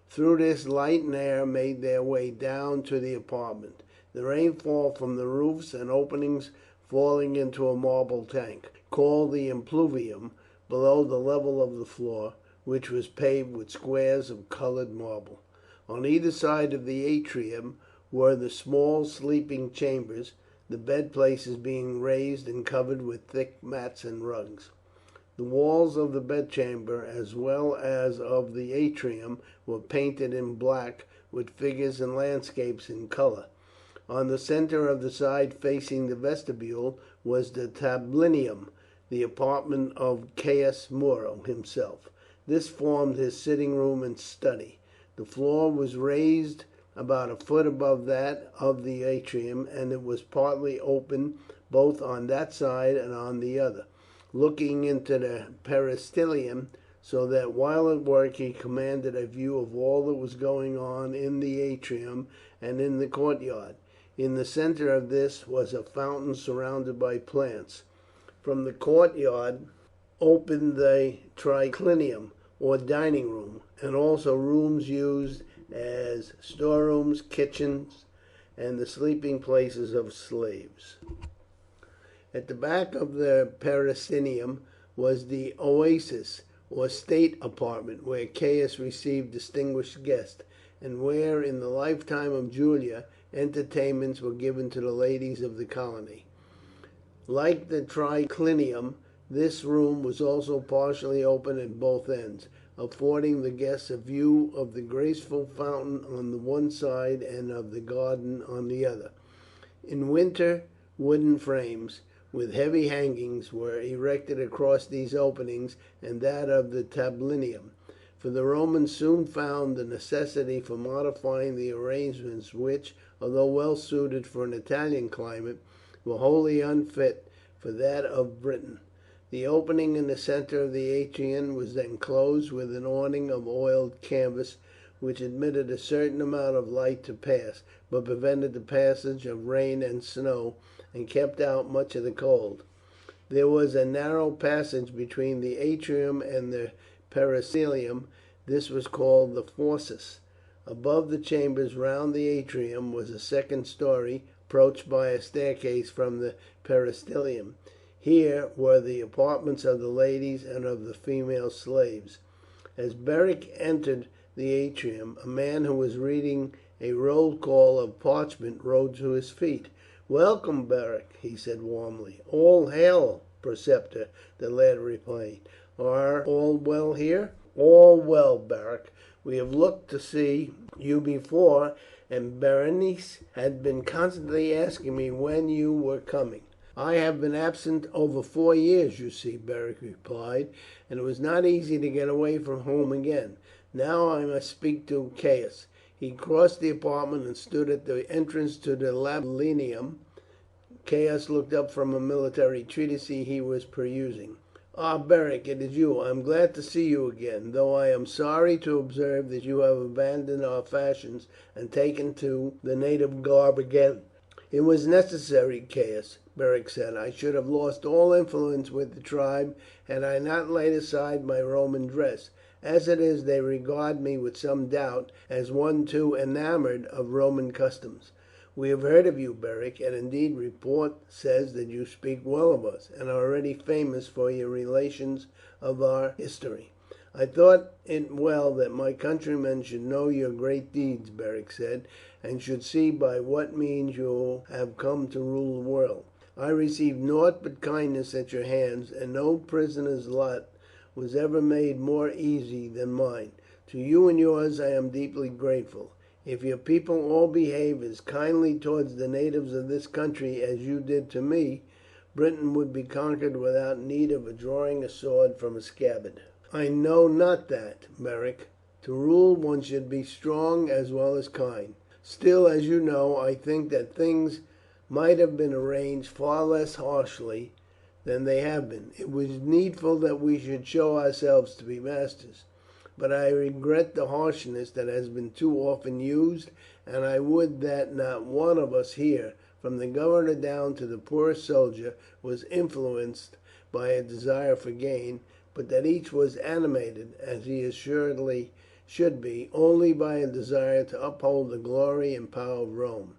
Through this light and air made their way down to the apartment, the rainfall from the roofs and openings falling into a marble tank, called the impluvium, below the level of the floor, which was paved with squares of coloured marble. On either side of the atrium were the small sleeping chambers, the bed places being raised and covered with thick mats and rugs. The walls of the bedchamber as well as of the atrium were painted in black, with figures and landscapes in colour. On the centre of the side facing the vestibule was the tablinum, the apartment of Caius Muro himself. This formed his sitting room and study. The floor was raised about a foot above that of the atrium, and it was partly open both on that side and on the other, looking into the peristylium, so that while at work he commanded a view of all that was going on in the atrium and in the courtyard. In the centre of this was a fountain surrounded by plants. From the courtyard opened the triclinium, or dining room, and also rooms used as storerooms, kitchens, and the sleeping places of slaves. At the back of the peristylium was the oasis, or state apartment, where Caius received distinguished guests, and where, in the lifetime of Julia, entertainments were given to the ladies of the colony. Like the triclinium, this room was also partially open at both ends, affording the guests a view of the graceful fountain on the one side and of the garden on the other. In winter, wooden frames with heavy hangings were erected across these openings and that of the tablinum, for the Romans soon found the necessity for modifying the arrangements which, although well suited for an Italian climate, were wholly unfit for that of Britain. The opening in the centre of the atrium was then closed with an awning of oiled canvas, which admitted a certain amount of light to pass, but prevented the passage of rain and snow, and kept out much of the cold. There was a narrow passage between the atrium and the peristylium. This was called the fauces. Above the chambers round the atrium was a second story, approached by a staircase from the peristylium. Here were the apartments of the ladies and of the female slaves. As Beric entered the atrium, a man who was reading a roll call of parchment rose to his feet. "Welcome, Beric," he said warmly. "All hail, preceptor," the lad replied. "Are all well here?" "All well, Beric. We have looked to see you before, and Berenice had been constantly asking me when you were coming." "I have been absent over 4 years, you see," Beric replied, "and it was not easy to get away from home again. Now I must speak to Caius." He crossed the apartment and stood at the entrance to the tablinum. Caius looked up from a military treatise he was perusing. "Ah, Beric, it is you. I am glad to see you again, though I am sorry to observe that you have abandoned our fashions and taken to the native garb again." "It was necessary, Caius," Beric said. "I should have lost all influence with the tribe had I not laid aside my Roman dress. As it is, they regard me with some doubt as one too enamoured of Roman customs." "We have heard of you, Beric, and indeed report says that you speak well of us, and are already famous for your relations of our history." "I thought it well that my countrymen should know your great deeds," Beric said, "and should see by what means you have come to rule the world. I received nought but kindness at your hands, and no prisoner's lot was ever made more easy than mine. To you and yours I am deeply grateful. If your people all behave as kindly towards the natives of this country as you did to me, Britain would be conquered without need of drawing a sword from a scabbard." "I know not that, Beric. To rule one should be strong as well as kind. Still, as you know, I think that things might have been arranged far less harshly than they have been. It was needful that we should show ourselves to be masters, but I regret the harshness that has been too often used, and I would that not one of us here, from the governor down to the poorest soldier, was influenced by a desire for gain, but that each was animated, as he assuredly should be, only by a desire to uphold the glory and power of Rome.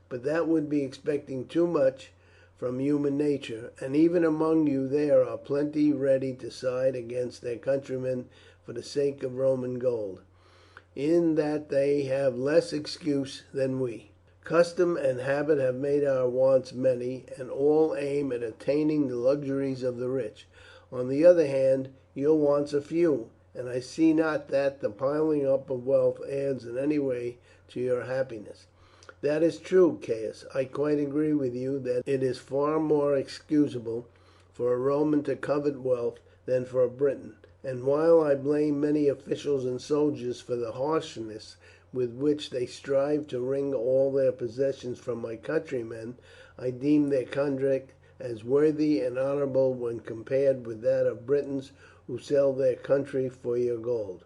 But that would be expecting too much from human nature, and even among you there are plenty ready to side against their countrymen for the sake of Roman gold. In that they have less excuse than we. Custom and habit have made our wants many, and all aim at attaining the luxuries of the rich. On the other hand, your wants are few, and I see not that the piling up of wealth adds in any way to your happiness." "That is true, Caius. I quite agree with you that it is far more excusable for a Roman to covet wealth than for a Briton, and while I blame many officials and soldiers for the harshness with which they strive to wring all their possessions from my countrymen, I deem their conduct as worthy and honourable when compared with that of Britons who sell their country for your gold.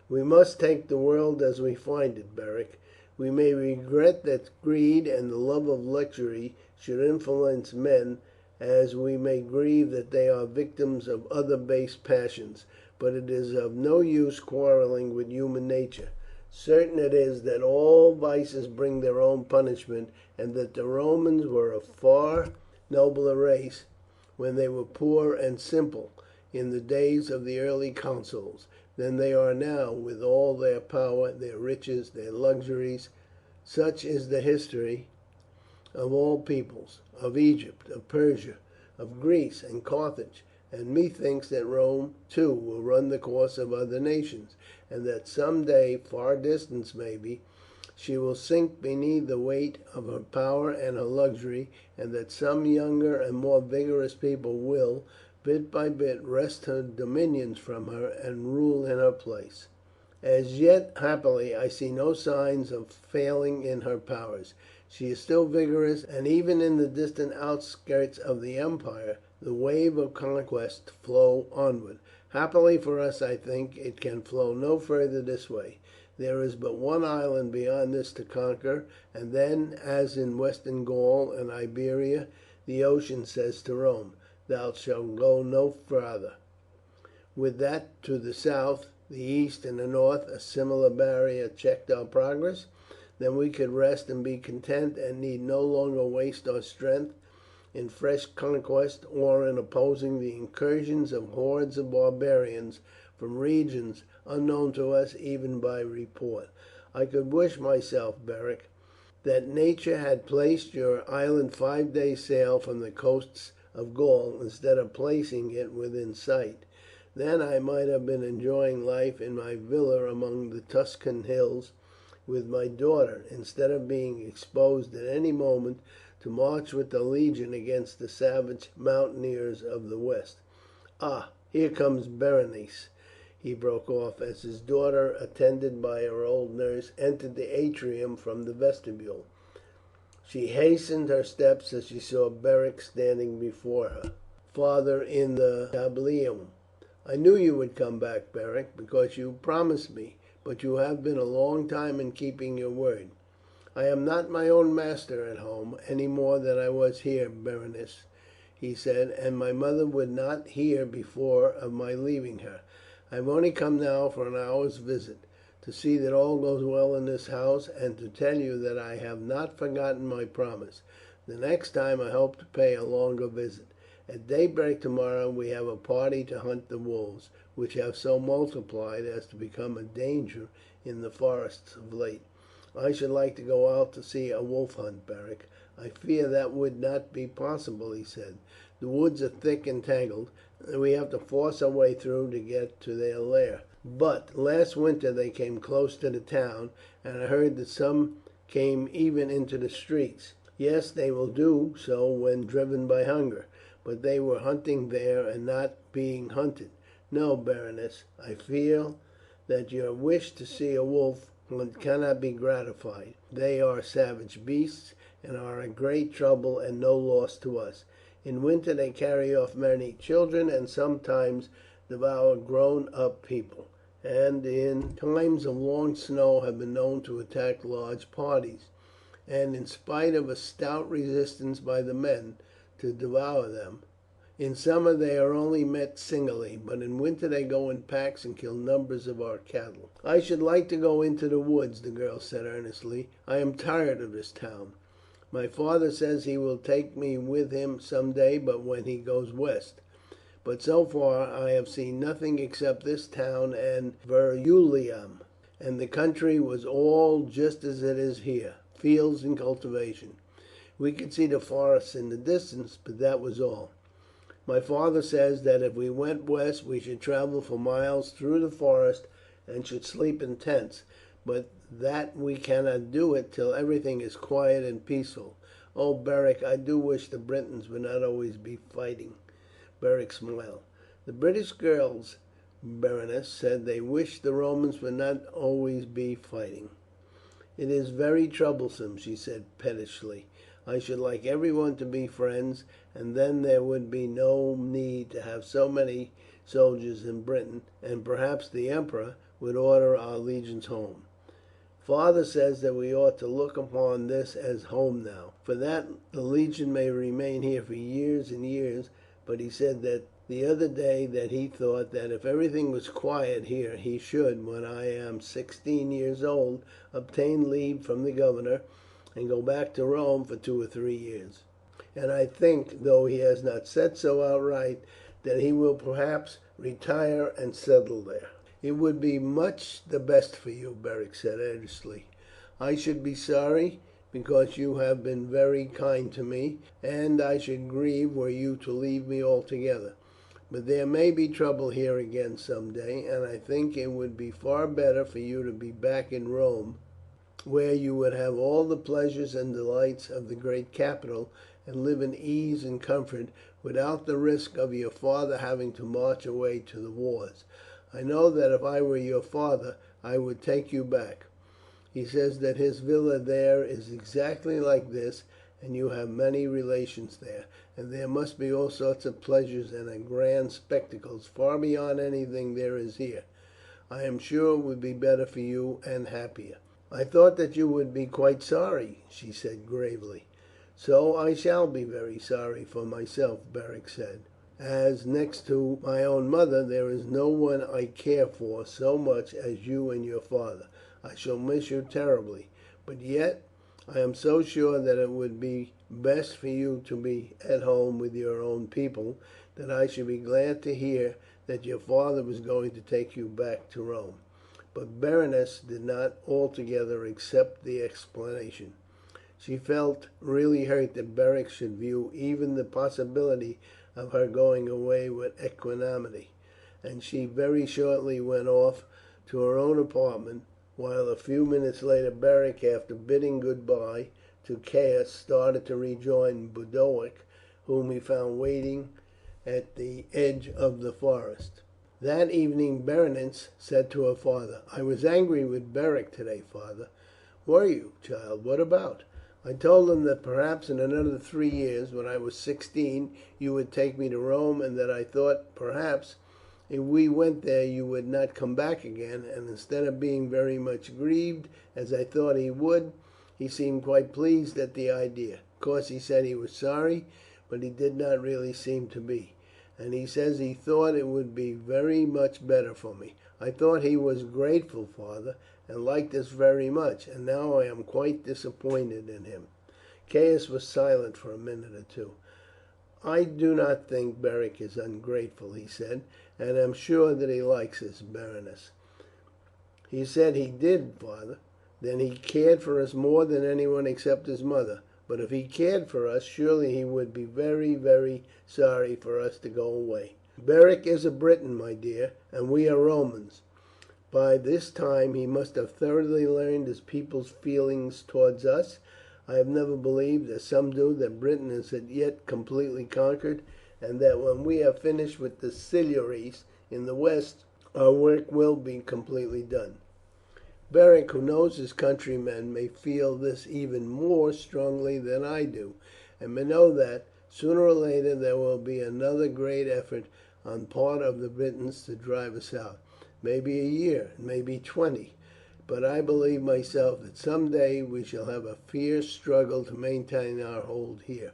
We must take the world as we find it, Beric. We may regret that greed and the love of luxury should influence men, as we may grieve that they are victims of other base passions, but it is of no use quarrelling with human nature. Certain it is that all vices bring their own punishment, and that the Romans were a far nobler race when they were poor and simple, in the days of the early consuls, than they are now with all their power, their riches, their luxuries. Such is the history of all peoples, of Egypt, of Persia, of Greece and Carthage, and methinks that Rome too will run the course of other nations, and that some day, far distant maybe, she will sink beneath the weight of her power and her luxury, and that some younger and more vigorous people will, bit by bit, wrest her dominions from her and rule in her place. As yet, happily, I see no signs of failing in her powers. She is still vigorous, and even in the distant outskirts of the empire the wave of conquest flows onward. Happily for us, I think, it can flow no further this way. There is but one island beyond this to conquer, and then, as in Western Gaul and Iberia, the ocean says to Rome, 'Thou shalt go no farther.' With that to the south, the east, and the north a similar barrier checked our progress, then we could rest and be content, and need no longer waste our strength in fresh conquest or in opposing the incursions of hordes of barbarians from regions unknown to us even by report. I could wish myself, Beric, that nature had placed your island 5 days' sail from the coasts of Gaul instead of placing it within sight. Then I might have been enjoying life in my villa among the Tuscan hills, with my daughter, instead of being exposed at any moment to march with the legion against the savage mountaineers of the west. Ah, here comes Berenice," he broke off, as his daughter, attended by her old nurse, entered the atrium from the vestibule. She hastened her steps as she saw Beric standing before her father in the tablinum. "I knew you would come back, Beric, because you promised me, but you have been a long time in keeping your word." "I am not my own master at home any more than I was here, Berenice," he said, "and my mother would not hear before of my leaving her. I have only come now for an hour's visit, to see that all goes well in this house, and to tell you that I have not forgotten my promise. The next time I hope to pay a longer visit. At daybreak tomorrow we have a party to hunt the wolves, which have so multiplied as to become a danger in the forests of late. I should like to go out to see a wolf hunt, Beric." "I fear that would not be possible," he said. "The woods are thick and tangled, and we have to force our way through to get to their lair. But last winter they came close to the town, and I heard that some came even into the streets." "Yes, they will do so when driven by hunger, but they were hunting there and not being hunted. No, Berenice, I feel that your wish to see a wolf hunt cannot be gratified. They are savage beasts, and are a great trouble and no loss to us. In winter they carry off many children, and sometimes devour grown up people, and in times of long snow have been known to attack large parties, and in spite of a stout resistance by the men, to devour them. In summer they are only met singly, but in winter they go in packs and kill numbers of our cattle." "I should like to go into the woods," the girl said earnestly. "I am tired of this town. My father says he will take me with him some day when he goes west, but so far I have seen nothing except this town and Verulamium, and the country was all just as it is here, fields and cultivation. We could see the forests in the distance, but that was all. My father says that if we went west we should travel for miles through the forest and should sleep in tents, but that we cannot do it till everything is quiet and peaceful. Oh, Beric, I do wish the Britons would not always be fighting." Beric smiled. "The British girls, Berenice, said they wished the Romans would not always be fighting." "It is very troublesome," she said pettishly. "I should like everyone to be friends, and then there would be no need to have so many soldiers in Britain, and perhaps the emperor would order our legions home. Father says that we ought to look upon this as home now, for that the legion may remain here for years and years, but he said that the other day that he thought that if everything was quiet here he should, when I am 16 years old, obtain leave from the governor and go back to Rome for 2 or 3 years. And I think, though he has not said so outright, that he will perhaps retire and settle there." "It would be much the best for you," Beric said earnestly. "I should be sorry, because you have been very kind to me, and I should grieve were you to leave me altogether. But there may be trouble here again some day, and I think it would be far better for you to be back in Rome, where you would have all the pleasures and delights of the great capital, and live in ease and comfort without the risk of your father having to march away to the wars. I know that if I were your father I would take you back. He says that his villa there is exactly like this, and you have many relations there, and there must be all sorts of pleasures and grand spectacles far beyond anything there is here. I am sure it would be better for you and happier." "I thought that you would be quite sorry," she said gravely. "So I shall be very sorry for myself," Beric said, "as next to my own mother there is no one I care for so much as you and your father. I shall miss you terribly, but yet I am so sure that it would be best for you to be at home with your own people, that I should be glad to hear that your father was going to take you back to Rome." But Berenice did not altogether accept the explanation. She felt really hurt that Beric should view even the possibility of her going away with equanimity, and she very shortly went off to her own apartment, while a few minutes later Beric, after bidding goodbye to Caius, started to rejoin Boduoc, whom he found waiting at the edge of the forest. That evening Berenice said to her father, "I was angry with Beric today, father." "Were you, child? What about?" "I told him that perhaps in another 3 years, when I was 16, you would take me to Rome, and that I thought perhaps if we went there you would not come back again, and instead of being very much grieved, as I thought he would, he seemed quite pleased at the idea. Of course he said he was sorry, but he did not really seem to be, and he says he thought it would be very much better for me. I thought he was grateful, father, and liked us very much, and now I am quite disappointed in him." Caius was silent for a minute or two. "I do not think Beric is ungrateful," he said, "and am sure that he likes us, Berenice." "He said he did, father." "Then he cared for us more than anyone except his mother. But if he cared for us, surely he would be very, very sorry for us to go away." "Beric is a Briton, my dear, and we are Romans. By this time he must have thoroughly learned his people's feelings towards us. I have never believed, as some do, that Britain is yet completely conquered, and that when we have finished with the Silures in the west our work will be completely done. Beric, who knows his countrymen, may feel this even more strongly than I do, and may know that, sooner or later, there will be another great effort on part of the Britons to drive us out. It may be a year, it may be 20, but I believe myself that some day we shall have a fierce struggle to maintain our hold here,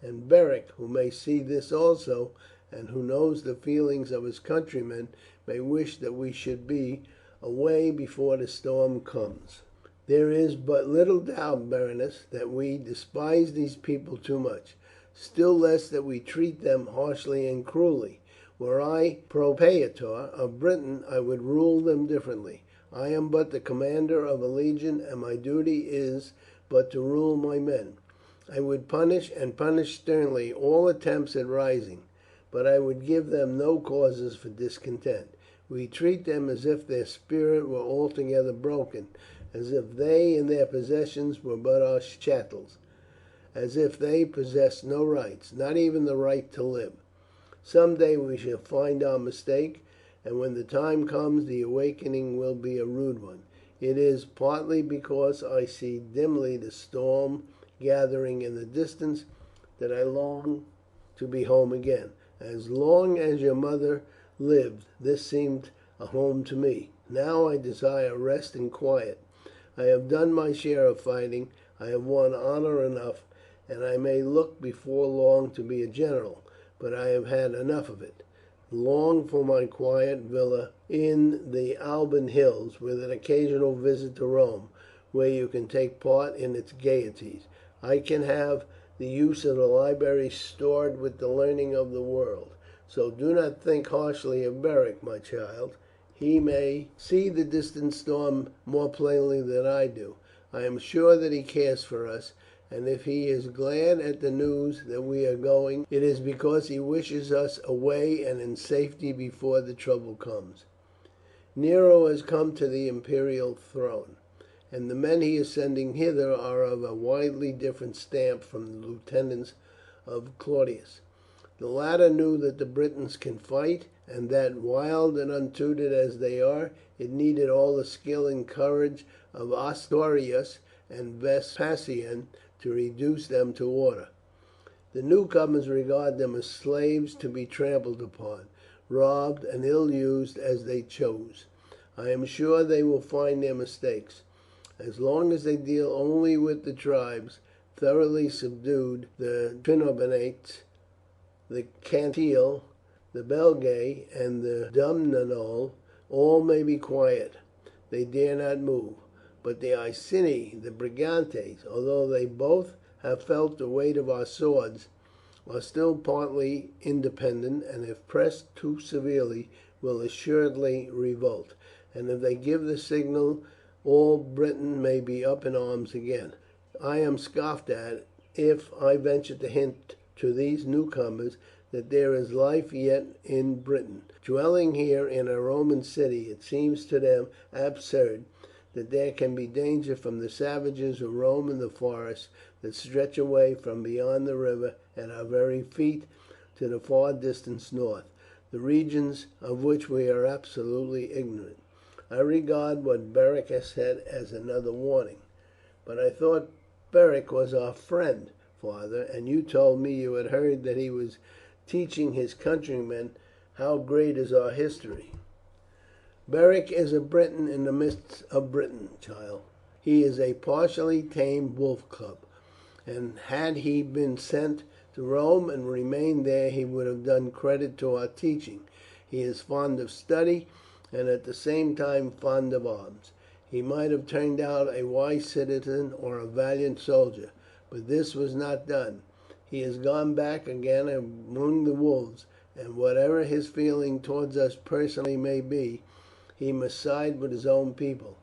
and Beric, who may see this also, and who knows the feelings of his countrymen, may wish that we should be away before the storm comes. There is but little doubt, Berenice, that we despise these people too much, still less that we treat them harshly and cruelly. Were I propraetor of Britain I would rule them differently. I am but the commander of a legion, and my duty is but to rule my men. I would punish, and punish sternly, all attempts at rising, but I would give them no causes for discontent. We treat them as if their spirit were altogether broken, as if they and their possessions were but our chattels, as if they possessed no rights, not even the right to live. Some day we shall find our mistake, and when the time comes the awakening will be a rude one. It is partly because I see dimly the storm gathering in the distance that I long to be home again. As long as your mother lived this seemed a home to me. Now I desire rest and quiet. I have done my share of fighting, I have won honour enough, and I may look before long to be a general, but I have had enough of it. Long for my quiet villa in the Alban hills, with an occasional visit to Rome, where you can take part in its gaieties. I can have the use of the library stored with the learning of the world. So do not think harshly of Beric, my child. He may see the distant storm more plainly than I do. I am sure that he cares for us, and if he is glad at the news that we are going, it is because he wishes us away and in safety before the trouble comes. Nero has come to the imperial throne, and the men he is sending hither are of a widely different stamp from the lieutenants of Claudius. The latter knew that the Britons can fight, and that, wild and untutored as they are, it needed all the skill and courage of Ostorius and Vespasian to reduce them to order. The newcomers regard them as slaves to be trampled upon, robbed, and ill used as they chose. I am sure they will find their mistakes. As long as they deal only with the tribes thoroughly subdued, the Trinobantes, the Cantil, the Belgae, and the Dumnonol, all may be quiet. They dare not move. But the Iceni, the Brigantes, although they both have felt the weight of our swords, are still partly independent, and if pressed too severely will assuredly revolt, and if they give the signal all Britain may be up in arms again. I am scoffed at if I venture to hint to these newcomers that there is life yet in Britain. Dwelling here in a Roman city, it seems to them absurd that there can be danger from the savages who roam in the forests that stretch away from beyond the river at our very feet to the far distance north, the regions of which we are absolutely ignorant. I regard what Beric has said as another warning." "But I thought Beric was our friend, father, and you told me you had heard that he was teaching his countrymen how great is our history." "Beric is a Briton in the midst of Britain, child. He is a partially tamed wolf cub, and had he been sent to Rome and remained there he would have done credit to our teaching. He is fond of study, and at the same time fond of arms. He might have turned out a wise citizen or a valiant soldier, but this was not done. He has gone back again among the wolves, and whatever his feeling towards us personally may be, he must side with his own people.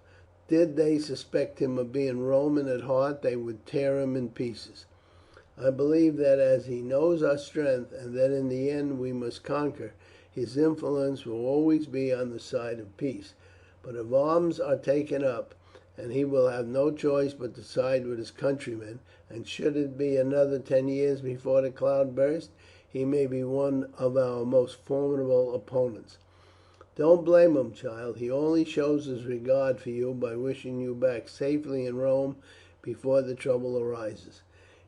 Did they suspect him of being Roman at heart they would tear him in pieces. I believe that as he knows our strength, and that in the end we must conquer, his influence will always be on the side of peace. But if arms are taken up, and he will have no choice but to side with his countrymen, and should it be another 10 years before the cloud bursts, he may be one of our most formidable opponents. Don't blame him, child. He only shows his regard for you by wishing you back safely in Rome before the trouble arises."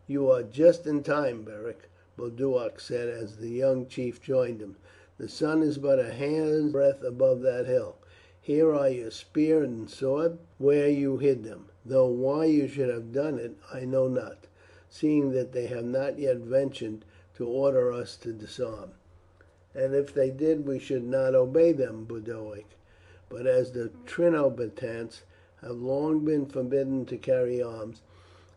"You are just in time, Beric," Boduoc said as the young chief joined him. "The sun is but a hand's breadth above that hill. Here are your spear and sword where you hid them, though why you should have done it I know not, seeing that they have not yet ventured to order us to disarm." "And if they did we should not obey them, Boduoc. But as the Trinobantes have long been forbidden to carry arms,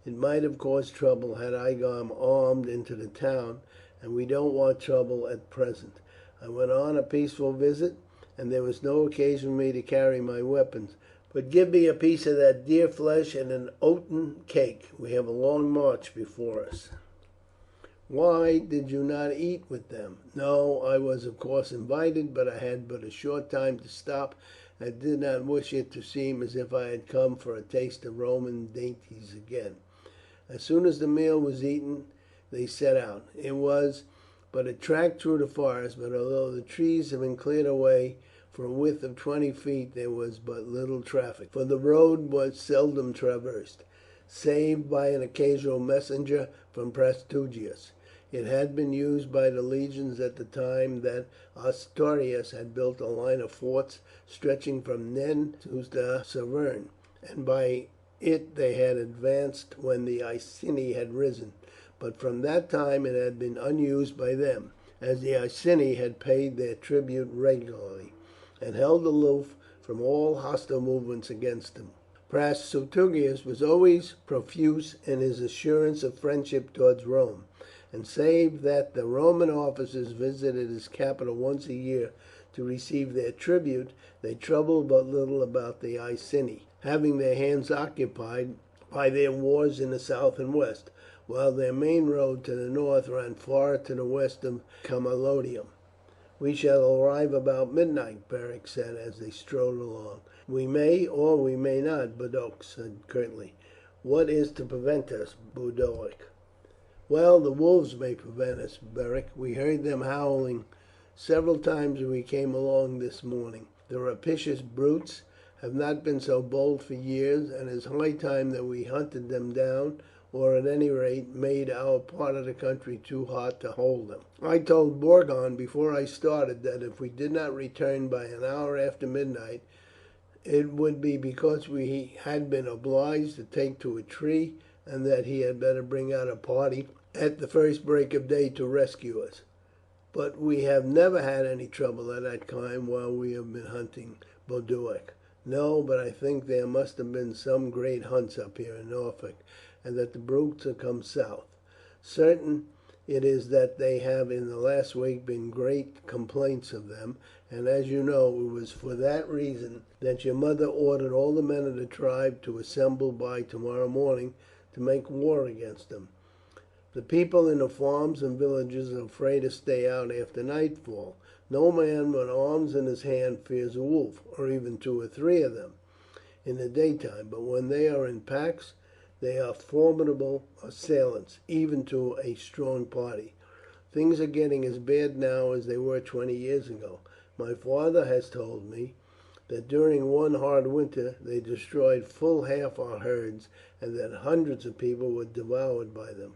it might have caused trouble had I gone armed into the town, and we don't want trouble at present. I went on a peaceful visit, and there was no occasion for me to carry my weapons. But give me a piece of that deer flesh and an oaten cake. We have a long march before us." "Why did you not eat with them?" "No, I was of course invited, but I had but a short time to stop. I did not wish it to seem as if I had come for a taste of Roman dainties again." As soon as the meal was eaten they set out. It was but a track through the forest, but although the trees had been cleared away for a width of 20 feet there was but little traffic, for the road was seldom traversed, save by an occasional messenger from Prasutagus. It had been used by the legions at the time that Ostorius had built a line of forts stretching from Nen to the Severn, and by it they had advanced when the Iceni had risen, but from that time it had been unused by them, as the Iceni had paid their tribute regularly, and held aloof from all hostile movements against them. Prasutagus was always profuse in his assurance of friendship towards Rome, and save that the Roman officers visited his capital once a year to receive their tribute, they troubled but little about the Iceni, having their hands occupied by their wars in the south and west, while their main road to the north ran far to the west of Camalodunum. "We shall arrive about midnight," Beric said as they strode along. "We may or we may not," Boduoc said curtly. "What is to prevent us, Boduoc?" "Well, the wolves may prevent us, Beric. We heard them howling several times as we came along this morning. The rapacious brutes have not been so bold for years, and it is high time that we hunted them down, or at any rate made our part of the country too hot to hold them. I told Borgon before I started that if we did not return by an hour after midnight it would be because we had been obliged to take to a tree, and that he had better bring out a party at the first break of day to rescue us. But we have never had any trouble of that kind while we have been hunting, Boduoc." "No, but I think there must have been some great hunts up here in Norfolk, and that the brutes have come south. Certain it is that there have in the last week been great complaints of them, and as you know it was for that reason that your mother ordered all the men of the tribe to assemble by tomorrow morning to make war against them. The people in the farms and villages are afraid to stay out after nightfall. No man with arms in his hand fears a wolf, or even two or three of them. in the daytime, but when they are in packs they are formidable assailants, even to a strong party. Things are getting as bad now as they were 20 years ago. My father has told me that during one hard winter they destroyed full half our herds, and that hundreds of people were devoured by them.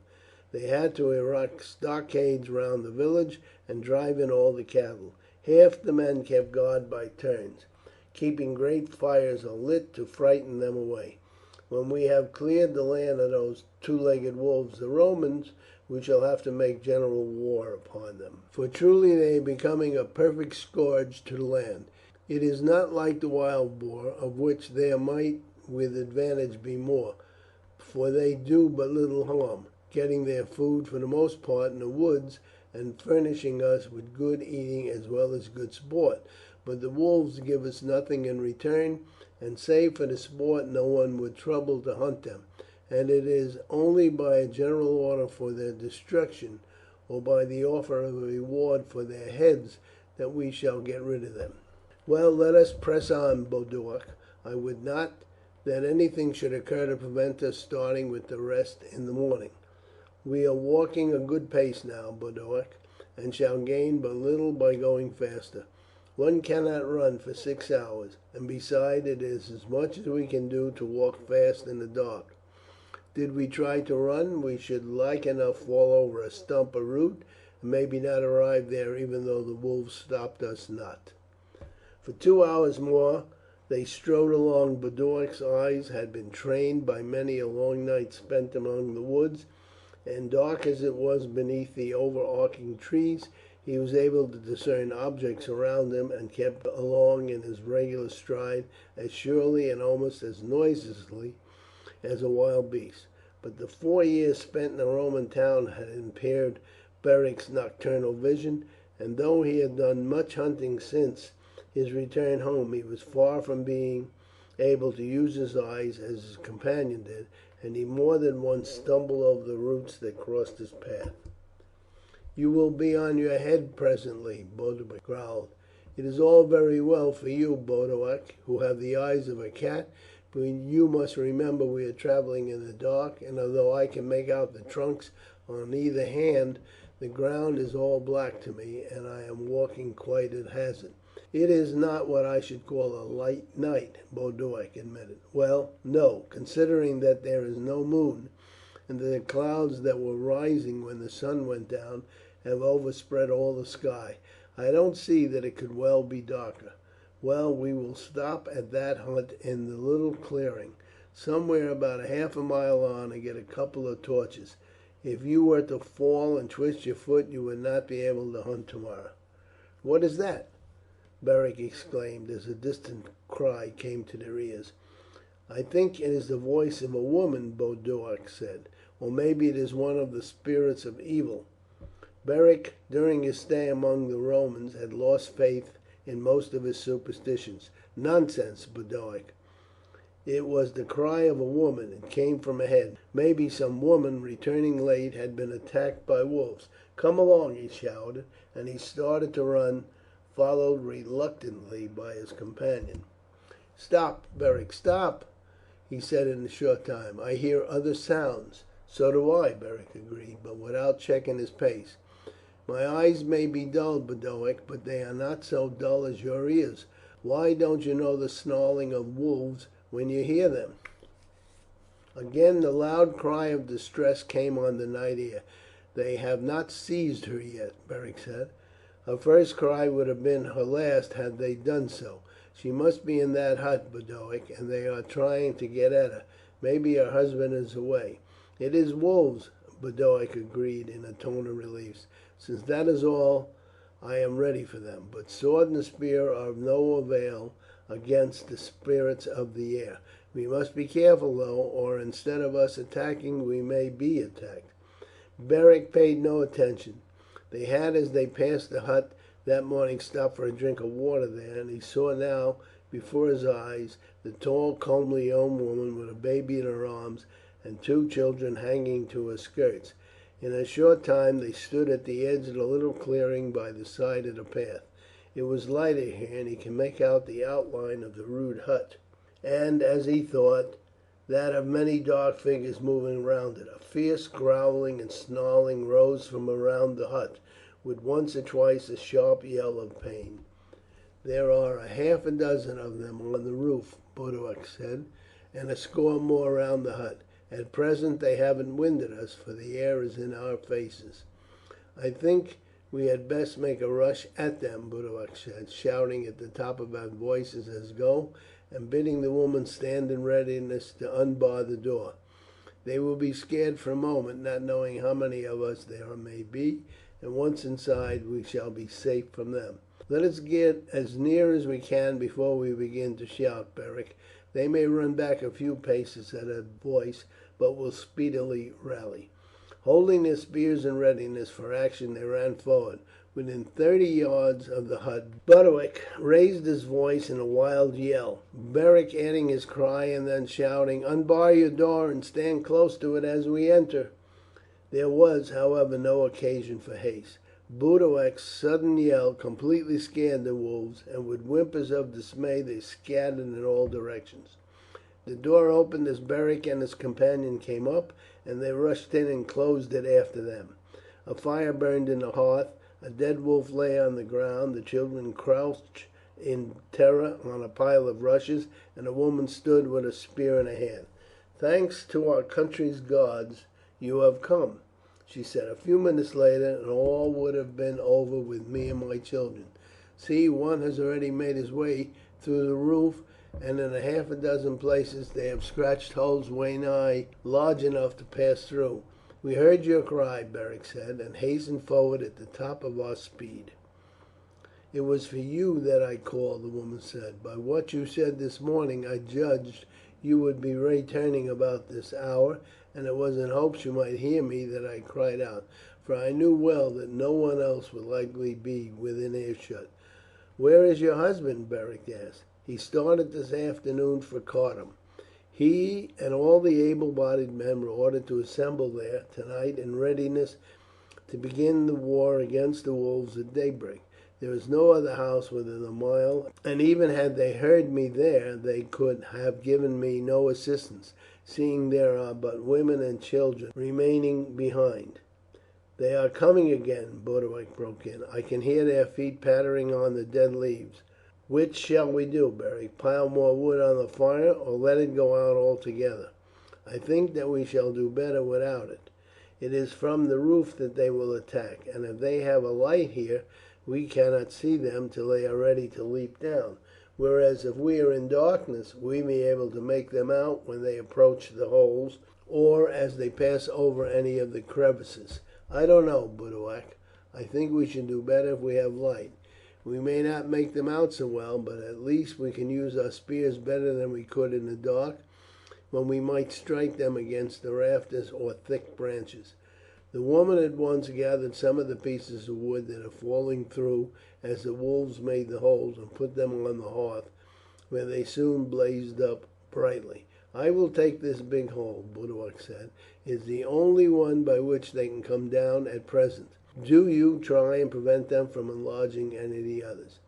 They had to erect stockades round the village and drive in all the cattle. Half the men kept guard by turns, keeping great fires lit to frighten them away. When we have cleared the land of those two-legged wolves, the Romans, we shall have to make general war upon them, for truly they are becoming a perfect scourge to the land. It is not like the wild boar, of which there might with advantage be more, for they do but little harm, getting their food for the most part in the woods, and furnishing us with good eating as well as good sport. But the wolves give us nothing in return, and save for the sport no one would trouble to hunt them, and it is only by a general order for their destruction, or by the offer of a reward for their heads, that we shall get rid of them. Well, let us press on, Boduoc. I would not that anything should occur to prevent us starting with the rest in the morning. We are walking a good pace now, Boduoc, and shall gain but little by going faster. One cannot run for 6 hours, and besides it is as much as we can do to walk fast in the dark. Did we try to run, we should like enough fall over a stump or root, and maybe not arrive there even though the wolves stopped us not. For 2 hours more they strode along. Boduoc's eyes had been trained by many a long night spent among the woods, and dark as it was beneath the overarching trees, he was able to discern objects around him, and kept along in his regular stride as surely and almost as noiselessly as a wild beast. But the 4 years spent in a Roman town had impaired Beric's nocturnal vision, and though he had done much hunting since his return home, he was far from being able to use his eyes as his companion did, and he more than once stumbled over the roots that crossed his path. "You will be on your head presently," Boduoc growled. "It is all very well for you, Boduoc, who have the eyes of a cat, but you must remember we are travelling in the dark, and although I can make out the trunks on either hand, the ground is all black to me, and I am walking quite at hazard." "It is not what I should call a light night," Boduoc admitted. "Well, no, considering that there is no moon, and that the clouds that were rising when the sun went down have overspread all the sky, I don't see that it could well be darker. Well, we will stop at that hut in the little clearing, somewhere about half a mile on, and get a couple of torches. If you were to fall and twist your foot, you would not be able to hunt tomorrow." "What is that?" Beric exclaimed as a distant cry came to their ears. "I think it is the voice of a woman," Boduoc said, "or maybe it is one of the spirits of evil." Beric, during his stay among the Romans, had lost faith in most of his superstitions. "Nonsense, Boduoc. It was the cry of a woman. It came from ahead. Maybe some woman returning late had been attacked by wolves. Come along," he shouted, and he started to run, followed reluctantly by his companion. "Stop, Beric, stop," he said in a short time. "I hear other sounds." "So do I," Beric agreed, but without checking his pace. "My eyes may be dull, Boduoc, but they are not so dull as your ears. Why, don't you know the snarling of wolves when you hear them?" Again the loud cry of distress came on the night air. "They have not seized her yet," Beric said. "Her first cry would have been her last had they done so. She must be in that hut, Boduoc, and they are trying to get at her. Maybe her husband is away." "It is wolves," Boduoc agreed in a tone of relief. "Since that is all, I am ready for them. But sword and spear are of no avail against the spirits of the air. We must be careful though, or instead of us attacking we may be attacked." Beric paid no attention. They had, as they passed the hut that morning, stopped for a drink of water there, and he saw now before his eyes the tall, comely young woman with a baby in her arms and 2 children hanging to her skirts. In a short time they stood at the edge of the little clearing by the side of the path. It was lighter here, and he could make out the outline of the rude hut. and, as he thought, that of many dark figures moving round it. A fierce growling and snarling rose from around the hut, with once or twice a sharp yell of pain. "There are half a dozen of them on the roof," Boduoc said, "and a score more round the hut. At present they haven't winded us, for the air is in our faces." "I think we had best make a rush at them," Boduoc said, shouting at the top of our voices as go, and bidding the woman stand in readiness to unbar the door. "They will be scared for a moment, not knowing how many of us there may be, and once inside we shall be safe from them." "Let us get as near as we can before we begin to shout, Beric. They may run back a few paces at a voice, but will speedily rally." Holding their spears in readiness for action, they ran forward. Within 30 yards of the hut Boduoc raised his voice in a wild yell, Beric adding his cry, and then shouting, "Unbar your door and stand close to it as we enter." There was, however, no occasion for haste. Boduoc's sudden yell completely scared the wolves, and with whimpers of dismay they scattered in all directions. The door opened as Beric and his companion came up, and they rushed in and closed it after them. A fire burned in the hearth. A dead wolf lay on the ground. The children crouched in terror on a pile of rushes, and a woman stood with a spear in her hand. "Thanks to our country's gods you have come," she said. "A few minutes later and all would have been over with me and my children. See, one has already made his way through the roof, and in half a dozen places they have scratched holes well nigh large enough to pass through." "We heard your cry," Beric said, "and hastened forward at the top of our speed." "It was for you that I called," the woman said. "By what you said this morning I judged you would be returning about this hour, and it was in hopes you might hear me that I cried out, for I knew well that no one else would likely be within earshot." "Where is your husband?" Beric asked. "He started this afternoon for Cardun. He and all the able-bodied men were ordered to assemble there tonight in readiness to begin the war against the wolves at daybreak. There is no other house within a mile, and even had they heard me there they could have given me no assistance, seeing there are but women and children remaining behind." "They are coming again," Boduoc broke in. "I can hear their feet pattering on the dead leaves. Which shall we do, Beric? Pile more wood on the fire, or let it go out altogether?" "I think that we shall do better without it. It is from the roof that they will attack, and if they have a light here we cannot see them till they are ready to leap down, whereas if we are in darkness we may be able to make them out when they approach the holes, or as they pass over any of the crevices." "I don't know, Boduoc. I think we should do better if we have light. We may not make them out so well, but at least we can use our spears better than we could in the dark, when we might strike them against the rafters or thick branches." The woman at once gathered some of the pieces of wood that had fallen through as the wolves made the holes, and put them on the hearth, where they soon blazed up brightly. "I will take this big hole," Boduoc said. "It is the only one by which they can come down at present. Do you try and prevent them from enlarging any of the others."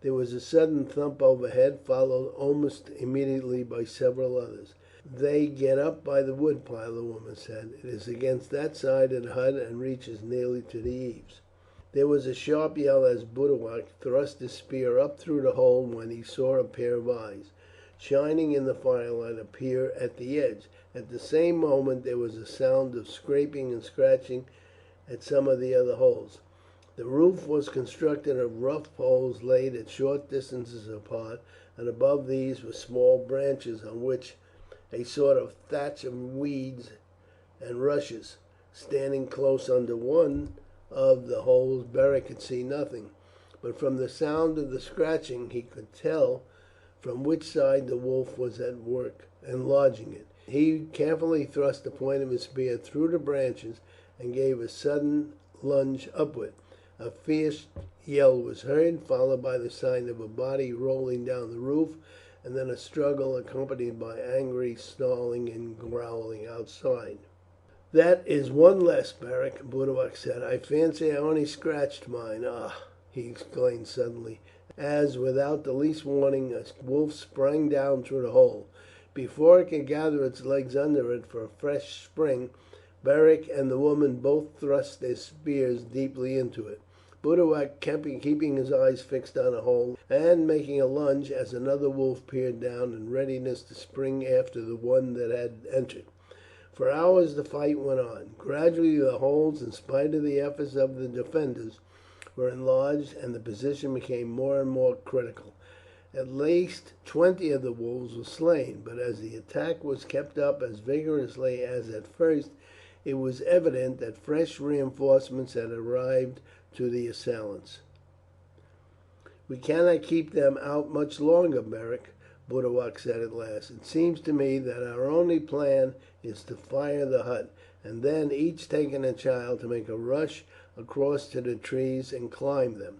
There was a sudden thump overhead, followed almost immediately by several others. "They get up by the wood pile," the woman said. "It is against that side of the hut, and reaches nearly to the eaves." There was a sharp yell as Boduoc thrust his spear up through the hole, when he saw a pair of eyes shining in the firelight appear at the edge. At the same moment there was a sound of scraping and scratching at some of the other holes. The roof was constructed of rough poles laid at short distances apart, and above these were small branches on which a sort of thatch of weeds and rushes. Standing close under one of the holes Beric could see nothing, but from the sound of the scratching he could tell from which side the wolf was at work enlarging it. He carefully thrust the point of his spear through the branches and gave a sudden lunge upward. A fierce yell was heard, followed by the sound of a body rolling down the roof, and then a struggle accompanied by angry snarling and growling outside. "That is one less, Beric," Boduoc said. "I fancy I only scratched mine. Ah!" he exclaimed suddenly, as, without the least warning, a wolf sprang down through the hole. Before it could gather its legs under it for a fresh spring, Beric and the woman both thrust their spears deeply into it. Boduoc kept keeping his eyes fixed on the hole, and making a lunge as another wolf peered down in readiness to spring after the one that had entered. For hours the fight went on. Gradually the holes, in spite of the efforts of the defenders, were enlarged, and the position became more and more critical. At least 20 of the wolves were slain, but as the attack was kept up as vigorously as at first, it was evident that fresh reinforcements had arrived to the assailants. "We cannot keep them out much longer, Beric," Boduoc said at last. "It seems to me that our only plan is to fire the hut, and then, each taking a child, to make a rush across to the trees and climb them.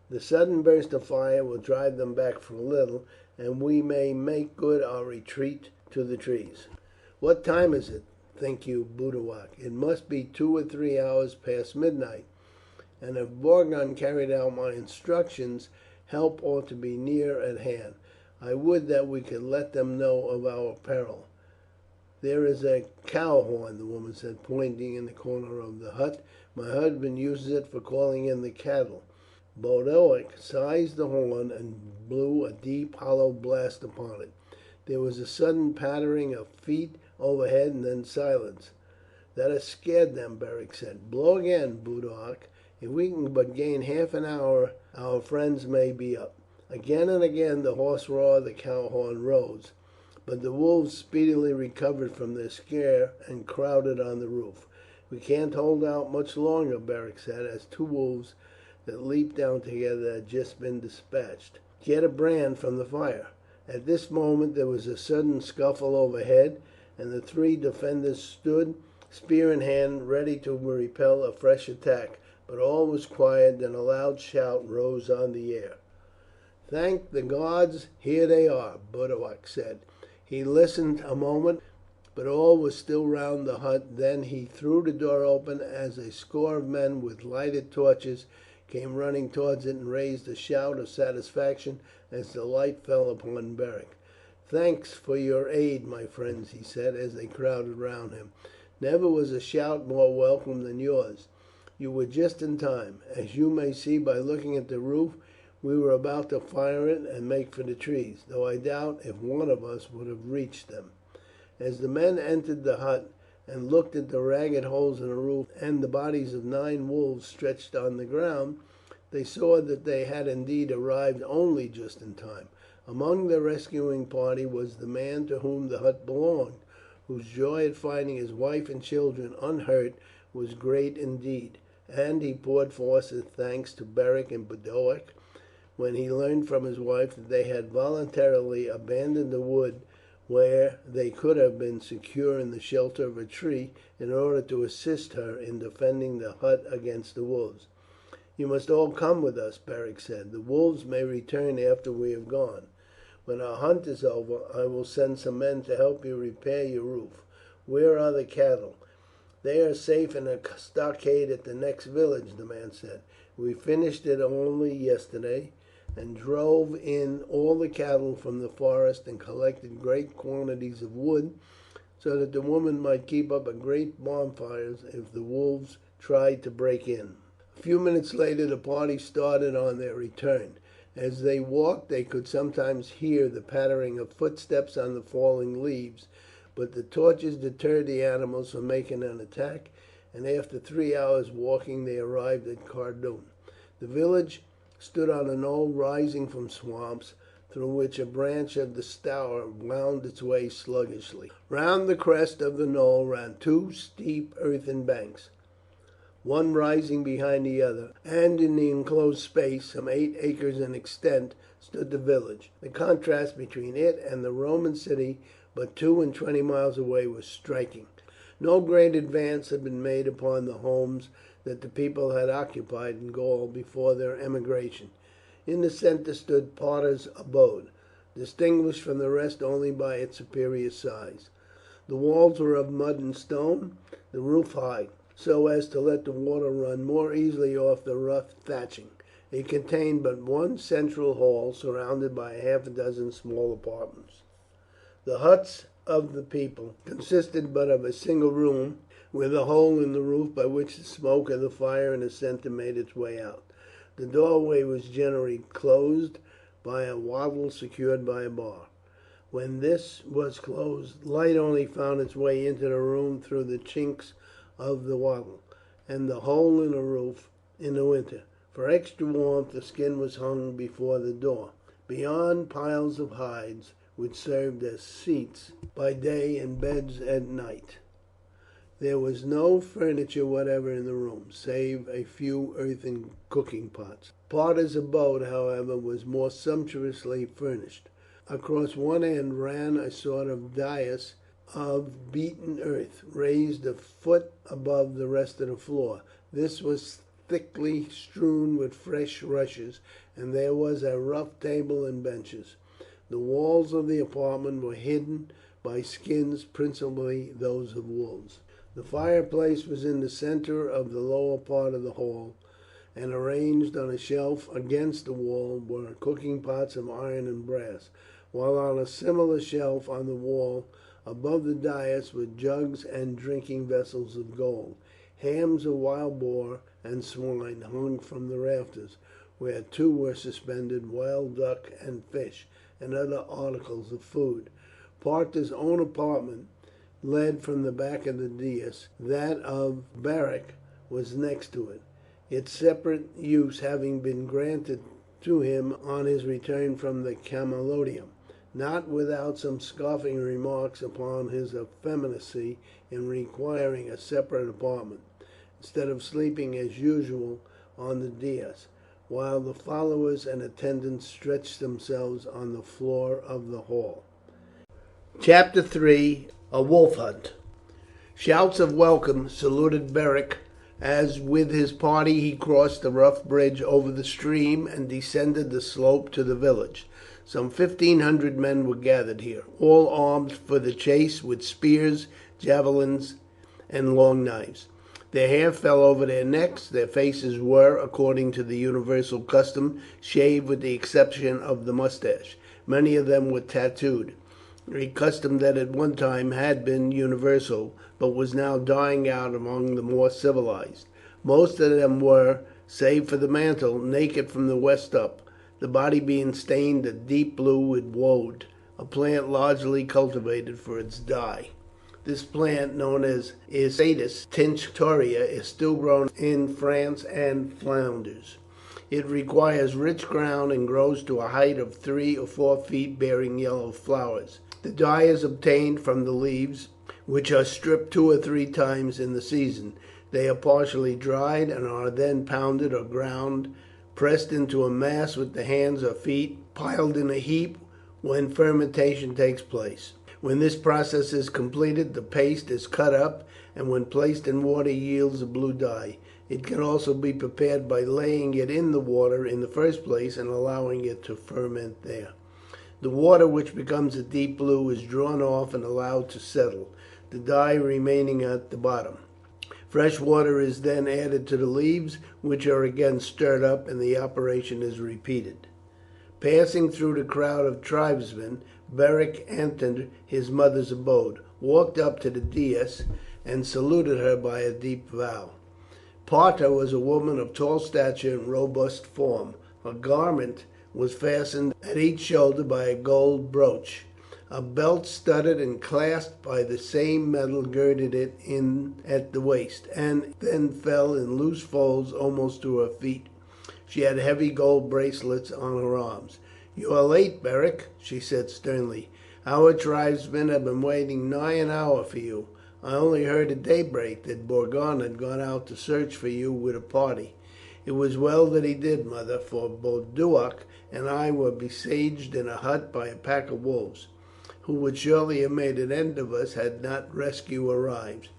The sudden burst of fire will drive them back for a little, and we may make good our retreat to the trees." "What time is it, think you, Boduoc?" "It must be 2 or 3 hours past midnight, and if Borgon carried out my instructions, help ought to be near at hand. I would that we could let them know of our peril." "There is a cow horn," the woman said, pointing in the corner of the hut. "My husband uses it for calling in the cattle." Boduoc seized the horn and blew a deep hollow blast upon it. There was a sudden pattering of feet overhead, and then silence. "That has scared them," Beric said. "Blow again, Boduoc. If we can but gain half an hour our friends may be up." Again and again the hoarse roar of the cow horn rose, but the wolves speedily recovered from their scare and crowded on the roof. "We can't hold out much longer," Beric said, as 2 wolves that leaped down together had just been dispatched. "Get a brand from the fire." At this moment there was a sudden scuffle overhead, and the 3 defenders stood, spear in hand, ready to repel a fresh attack, but all was quiet. Then a loud shout rose on the air. "Thank the gods, here they are," Boduoc said. He listened a moment, but all was still round the hut. Then he threw the door open as a score of men with lighted torches came running towards it, and raised a shout of satisfaction as the light fell upon Beric. "Thanks for your aid, my friends," he said as they crowded round him. "Never was a shout more welcome than yours. You were just in time. As you may see by looking at the roof, we were about to fire it and make for the trees, though I doubt if one of us would have reached them." As the men entered the hut and looked at the ragged holes in the roof and the bodies of 9 wolves stretched on the ground, they saw that they had indeed arrived only just in time. Among the rescuing party was the man to whom the hut belonged, whose joy at finding his wife and children unhurt was great indeed, and he poured forth his thanks to Beric and Boduoc when he learned from his wife that they had voluntarily abandoned the wood where they could have been secure in the shelter of a tree, in order to assist her in defending the hut against the wolves. "You must all come with us," Beric said. "The wolves may return after we have gone. When our hunt is over I will send some men to help you repair your roof. Where are the cattle?" "They are safe in a stockade at the next village," the man said. "We finished it only yesterday, and drove in all the cattle from the forest, and collected great quantities of wood, so that the women might keep up a great bonfire if the wolves tried to break in." A few minutes later the party started on their return. As they walked they could sometimes hear the pattering of footsteps on the falling leaves, but the torches deterred the animals from making an attack, and after 3 hours' walking they arrived at Cardun. The village stood on a knoll rising from swamps, through which a branch of the Stour wound its way sluggishly. Round the crest of the knoll ran 2 steep earthen banks, one rising behind the other, and in the enclosed space, some 8 acres in extent, stood the village. The contrast between it and the Roman city, but 22 miles away, was striking. No great advance had been made upon the homes that the people had occupied in Gaul before their emigration. In the centre stood Parta's abode, distinguished from the rest only by its superior size. The walls were of mud and stone, the roof high, so as to let the water run more easily off the rough thatching, It contained but one central hall, surrounded by half a dozen small apartments. The huts of the people consisted but of a single room, with a hole in the roof by which the smoke of the fire in the centre made its way out. The doorway was generally closed by a wattle secured by a bar. When this was closed, light only found its way into the room through the chinks of the wattle, and the hole in the roof in the winter. For extra warmth the skin was hung before the door. Beyond, piles of hides, which served as seats by day and beds at night. There was no furniture whatever in the room, save a few earthen cooking pots. Parta's abode, however, was more sumptuously furnished. Across one end ran a sort of dais of beaten earth, raised a foot above the rest of the floor. This was thickly strewn with fresh rushes, and there was a rough table and benches. The walls of the apartment were hidden by skins, principally those of wolves. The fireplace was in the centre of the lower part of the hall, and arranged on a shelf against the wall were cooking pots of iron and brass, while on a similar shelf on the wall above the dais were jugs and drinking vessels of gold. Hams of wild boar and swine hung from the rafters, where too were suspended wild duck and fish, and other articles of food. Parta's own apartment led from the back of the dais. That of Beric was next to it, its separate use having been granted to him on his return from the Camalodunum, not without some scoffing remarks upon his effeminacy in requiring a separate apartment, instead of sleeping as usual on the dais, while the followers and attendants stretched themselves on the floor of the hall. Chapter 3: A Wolf Hunt. Shouts of welcome saluted Beric as with his party he crossed the rough bridge over the stream and descended the slope to the village. Some 1,500 men were gathered here, all armed for the chase with spears, javelins, and long knives. Their hair fell over their necks. Their faces were, according to the universal custom, shaved with the exception of the moustache. Many of them were tattooed, a custom that at one time had been universal, but was now dying out among the more civilized. Most of them were, save for the mantle, naked from the waist up, the body being stained a deep blue with woad, a plant largely cultivated for its dye. This plant, known as Isatis tinctoria, is still grown in France and Flanders. It requires rich ground and grows to a height of 3 or 4 feet, bearing yellow flowers. The dye is obtained from the leaves, which are stripped 2 or 3 times in the season. They are partially dried and are then pounded or ground, pressed into a mass with the hands or feet, piled in a heap when fermentation takes place. When this process is completed, the paste is cut up, and when placed in water yields a blue dye. It can also be prepared by laying it in the water in the first place and allowing it to ferment there. The water, which becomes a deep blue, is drawn off and allowed to settle, the dye remaining at the bottom. Fresh water is then added to the leaves, which are again stirred up, and the operation is repeated. Passing through the crowd of tribesmen, Beric entered his mother's abode, walked up to the dais, and saluted her by a deep bow. Parta was a woman of tall stature and robust form. Her garment was fastened at each shoulder by a gold brooch. A belt studded and clasped by the same metal girded it in at the waist, and then fell in loose folds almost to her feet. She had heavy gold bracelets on her arms. "You are late, Beric," she said sternly. "Our tribesmen have been waiting nigh an hour for you. I only heard at daybreak that Borgon had gone out to search for you with a party. It was well that he did, mother, for Boduoc and I were besieged in a hut by a pack of wolves, who would surely have made an end of us had not rescue arrived."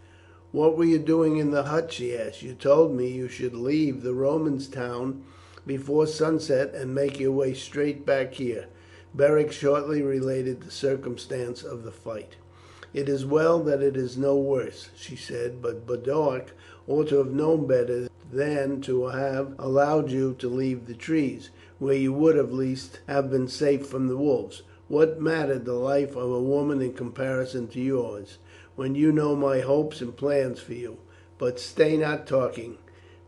"What were you doing in the hut?" she asked. "You told me you should leave the Romans' town before sunset and make your way straight back here." Beric shortly related the circumstance of the fight. "It is well that it is no worse," she said, "but Boduoc ought to have known better than to have allowed you to leave the trees, where you would at least have been safe from the wolves. What mattered the life of a woman in comparison to yours, when you know my hopes and plans for you? But stay not talking.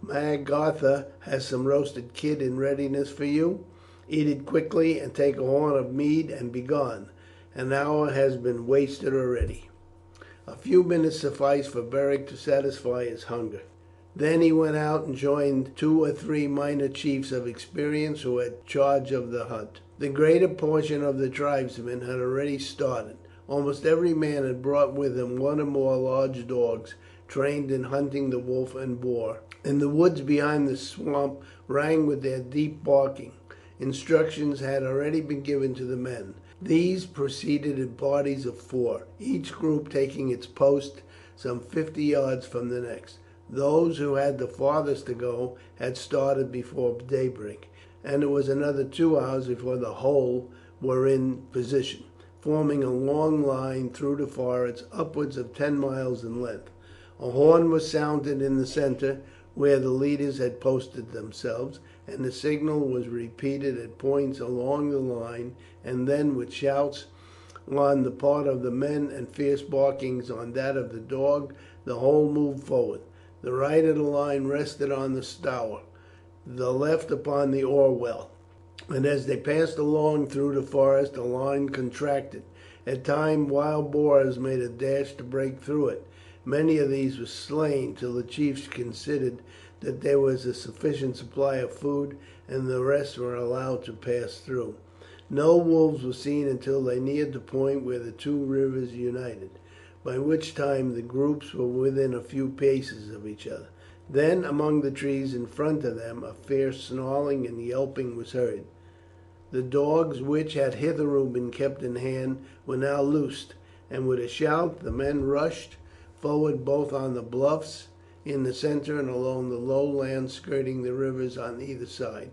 Magartha has some roasted kid in readiness for you. Eat it quickly, and take a horn of mead and be gone. An hour has been wasted already." A few minutes sufficed for Beric to satisfy his hunger. Then he went out and joined 2 or 3 minor chiefs of experience who had charge of the hunt. The greater portion of the tribesmen had already started. Almost every man had brought with him one or more large dogs trained in hunting the wolf and boar, and the woods behind the swamp rang with their deep barking. Instructions had already been given to the men. These proceeded in parties of 4, each group taking its post some 50 yards from the next. Those who had the farthest to go had started before daybreak, and it was another 2 hours before the whole were in position, forming a long line through the forest upwards of 10 miles in length. A horn was sounded in the centre, where the leaders had posted themselves, and the signal was repeated at points along the line, and then with shouts on the part of the men and fierce barkings on that of the dog, the whole moved forward. The right of the line rested on the Stour, the left upon the Orwell, and as they passed along through the forest the line contracted. At times wild boars made a dash to break through it. Many of these were slain till the chiefs considered that there was a sufficient supply of food, and the rest were allowed to pass through. No wolves were seen until they neared the point where the 2 rivers united, by which time the groups were within a few paces of each other. Then among the trees in front of them a fierce snarling and yelping was heard. The dogs, which had hitherto been kept in hand, were now loosed, and with a shout the men rushed forward both on the bluffs in the centre and along the low land skirting the rivers on either side.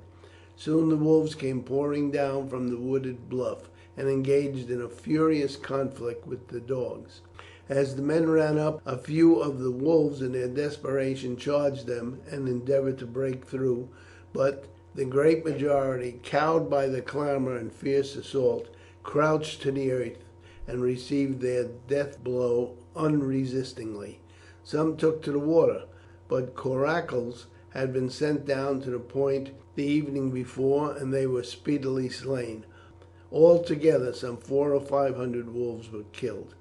Soon the wolves came pouring down from the wooded bluff, and engaged in a furious conflict with the dogs. As the men ran up, a few of the wolves in their desperation charged them and endeavoured to break through, but the great majority, cowed by the clamour and fierce assault, crouched to the earth and received their death blow unresistingly. Some took to the water, but coracles had been sent down to the point the evening before, and they were speedily slain. Altogether some 400 or 500 wolves were killed.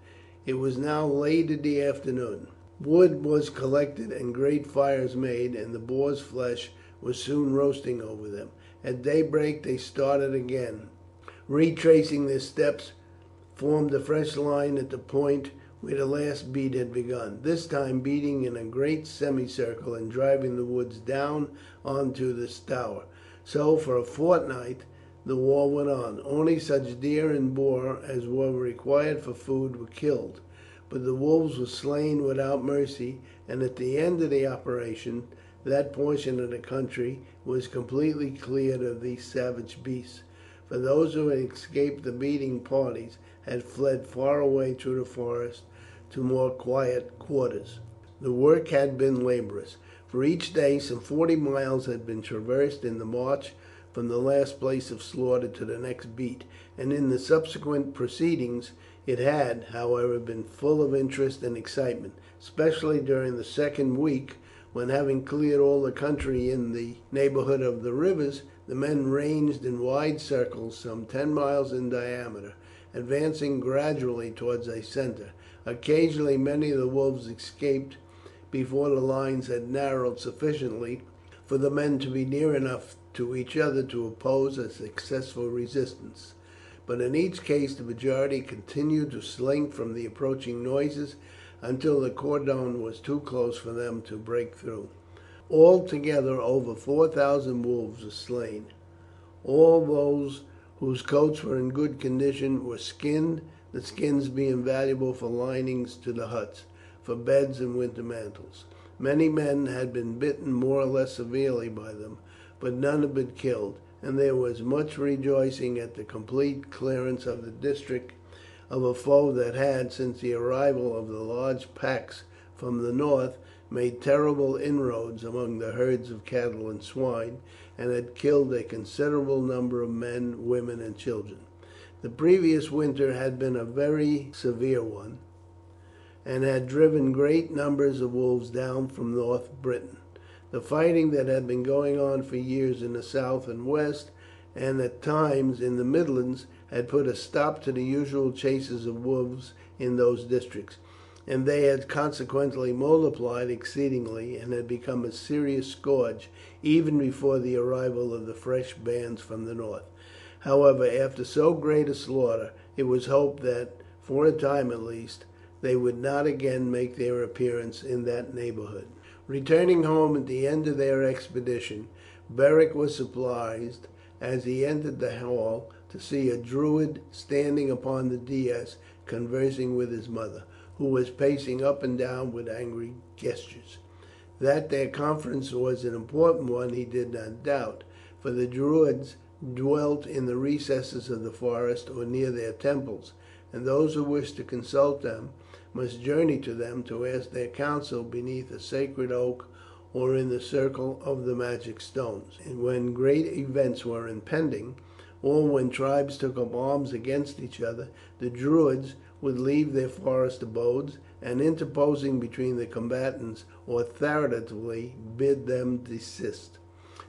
It was now late in the afternoon. Wood was collected and great fires made, and the boar's flesh was soon roasting over them. At daybreak they started again, retracing their steps, formed a fresh line at the point where the last beat had begun, this time beating in a great semicircle and driving the woods down onto the Stour. So for a fortnight the war went on. Only such deer and boar as were required for food were killed, but the wolves were slain without mercy, and at the end of the operation that portion of the country was completely cleared of these savage beasts, for those who had escaped the beating parties had fled far away through the forest to more quiet quarters. The work had been laborious, for each day some 40 miles had been traversed in the march from the last place of slaughter to the next beat, and in the subsequent proceedings it had, however, been full of interest and excitement, especially during the second week, when, having cleared all the country in the neighbourhood of the rivers, the men ranged in wide circles some 10 miles in diameter, advancing gradually towards a centre. Occasionally many of the wolves escaped before the lines had narrowed sufficiently for the men to be near enough to each other to oppose a successful resistance, but in each case the majority continued to slink from the approaching noises until the cordon was too close for them to break through. Altogether over 4,000 wolves were slain. All those whose coats were in good condition were skinned, the skins being valuable for linings to the huts, for beds and winter mantles. Many men had been bitten more or less severely by them, but none had been killed, and there was much rejoicing at the complete clearance of the district of a foe that had, since the arrival of the large packs from the north, made terrible inroads among the herds of cattle and swine, and had killed a considerable number of men, women, and children. The previous winter had been a very severe one, and had driven great numbers of wolves down from North Britain. The fighting that had been going on for years in the south and west, and at times in the Midlands, had put a stop to the usual chases of wolves in those districts, and they had consequently multiplied exceedingly, and had become a serious scourge even before the arrival of the fresh bands from the north. However, after so great a slaughter, it was hoped that, for a time at least, they would not again make their appearance in that neighbourhood. Returning home at the end of their expedition, Beric was surprised, as he entered the hall, to see a Druid standing upon the dais conversing with his mother, who was pacing up and down with angry gestures. That their conference was an important one he did not doubt, for the Druids dwelt in the recesses of the forest or near their temples, and those who wished to consult them must journey to them to ask their counsel beneath a sacred oak or in the circle of the magic stones. And when great events were impending, or when tribes took up arms against each other, the Druids would leave their forest abodes, and interposing between the combatants, authoritatively bid them desist.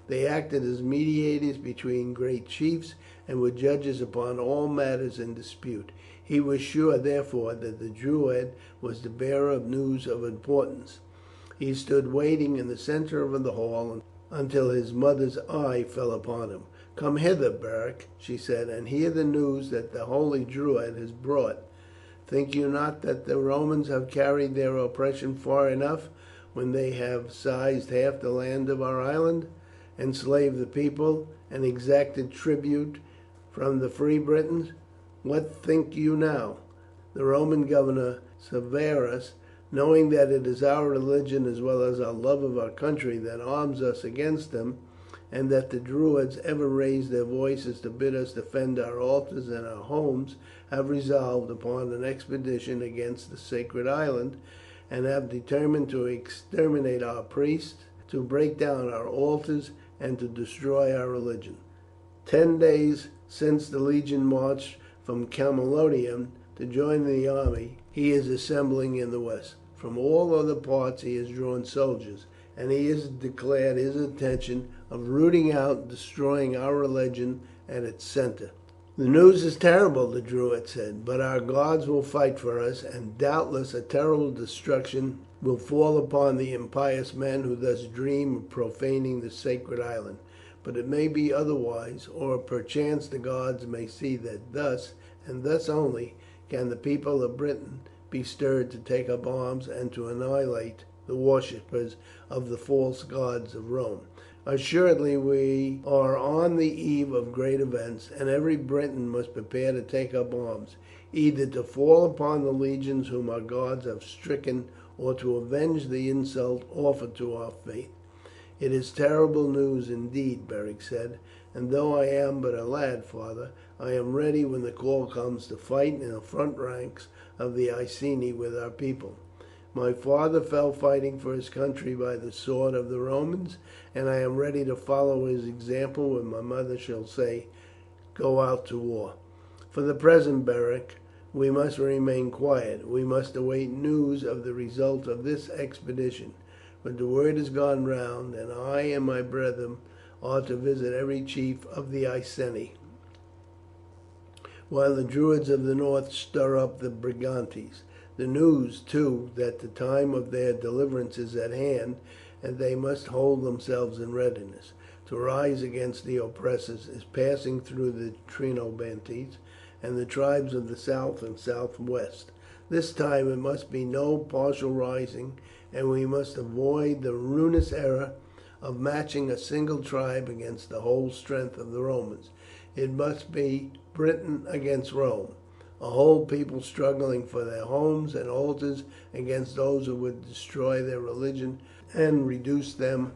They acted as mediators between great chiefs, and were judges upon all matters in dispute. He was sure, therefore, that the Druid was the bearer of news of importance. He stood waiting in the centre of the hall until his mother's eye fell upon him. "Come hither, Beric," she said, "and hear the news that the holy Druid has brought. Think you not that the Romans have carried their oppression far enough when they have seized half the land of our island, enslaved the people, and exacted tribute from the free Britons? What think you now? The Roman governor Severus, knowing that it is our religion as well as our love of our country that arms us against them, and that the Druids ever raise their voices to bid us defend our altars and our homes, have resolved upon an expedition against the sacred island, and have determined to exterminate our priests, to break down our altars, and to destroy our religion. 10 days since the legion marched from Camalodunum to join the army he is assembling in the west. From all other parts he has drawn soldiers, and he has declared his intention of rooting out and destroying our religion at its centre." "The news is terrible," the Druid said, "but our gods will fight for us, and doubtless a terrible destruction will fall upon the impious men who thus dream of profaning the sacred island. But it may be otherwise, or perchance the gods may see that thus, and thus only, can the people of Britain be stirred to take up arms and to annihilate the worshippers of the false gods of Rome. Assuredly we are on the eve of great events, and every Briton must prepare to take up arms, either to fall upon the legions whom our gods have stricken, or to avenge the insult offered to our faith." "It is terrible news indeed," Beric said, "and though I am but a lad, father, I am ready when the call comes to fight in the front ranks of the Iceni with our people. My father fell fighting for his country by the sword of the Romans, and I am ready to follow his example when my mother shall say, 'Go out to war.' For the present, Beric, we must remain quiet. We must await news of the result of this expedition. But the word has gone round, and I and my brethren are to visit every chief of the Iceni, while the Druids of the north stir up the Brigantes. The news, too, that the time of their deliverance is at hand, and they must hold themselves in readiness to rise against the oppressors, is passing through the Trinobantes and the tribes of the south and southwest. This time it must be no partial rising, and we must avoid the ruinous error of matching a single tribe against the whole strength of the Romans. It must be Britain against Rome, a whole people struggling for their homes and altars against those who would destroy their religion and reduce them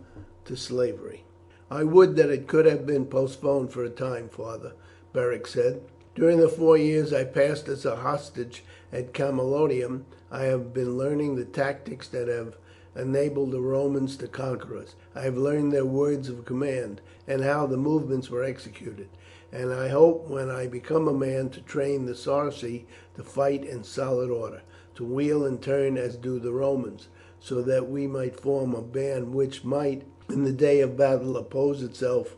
to slavery." "I would that it could have been postponed for a time, father," Beric said. "During the 4 years I passed as a hostage at Camalodunum I have been learning the tactics that have enabled the Romans to conquer us. I have learned their words of command, and how the movements were executed, and I hope when I become a man to train the Sarci to fight in solid order, to wheel and turn as do the Romans, so that we might form a band which might, in the day of battle, oppose itself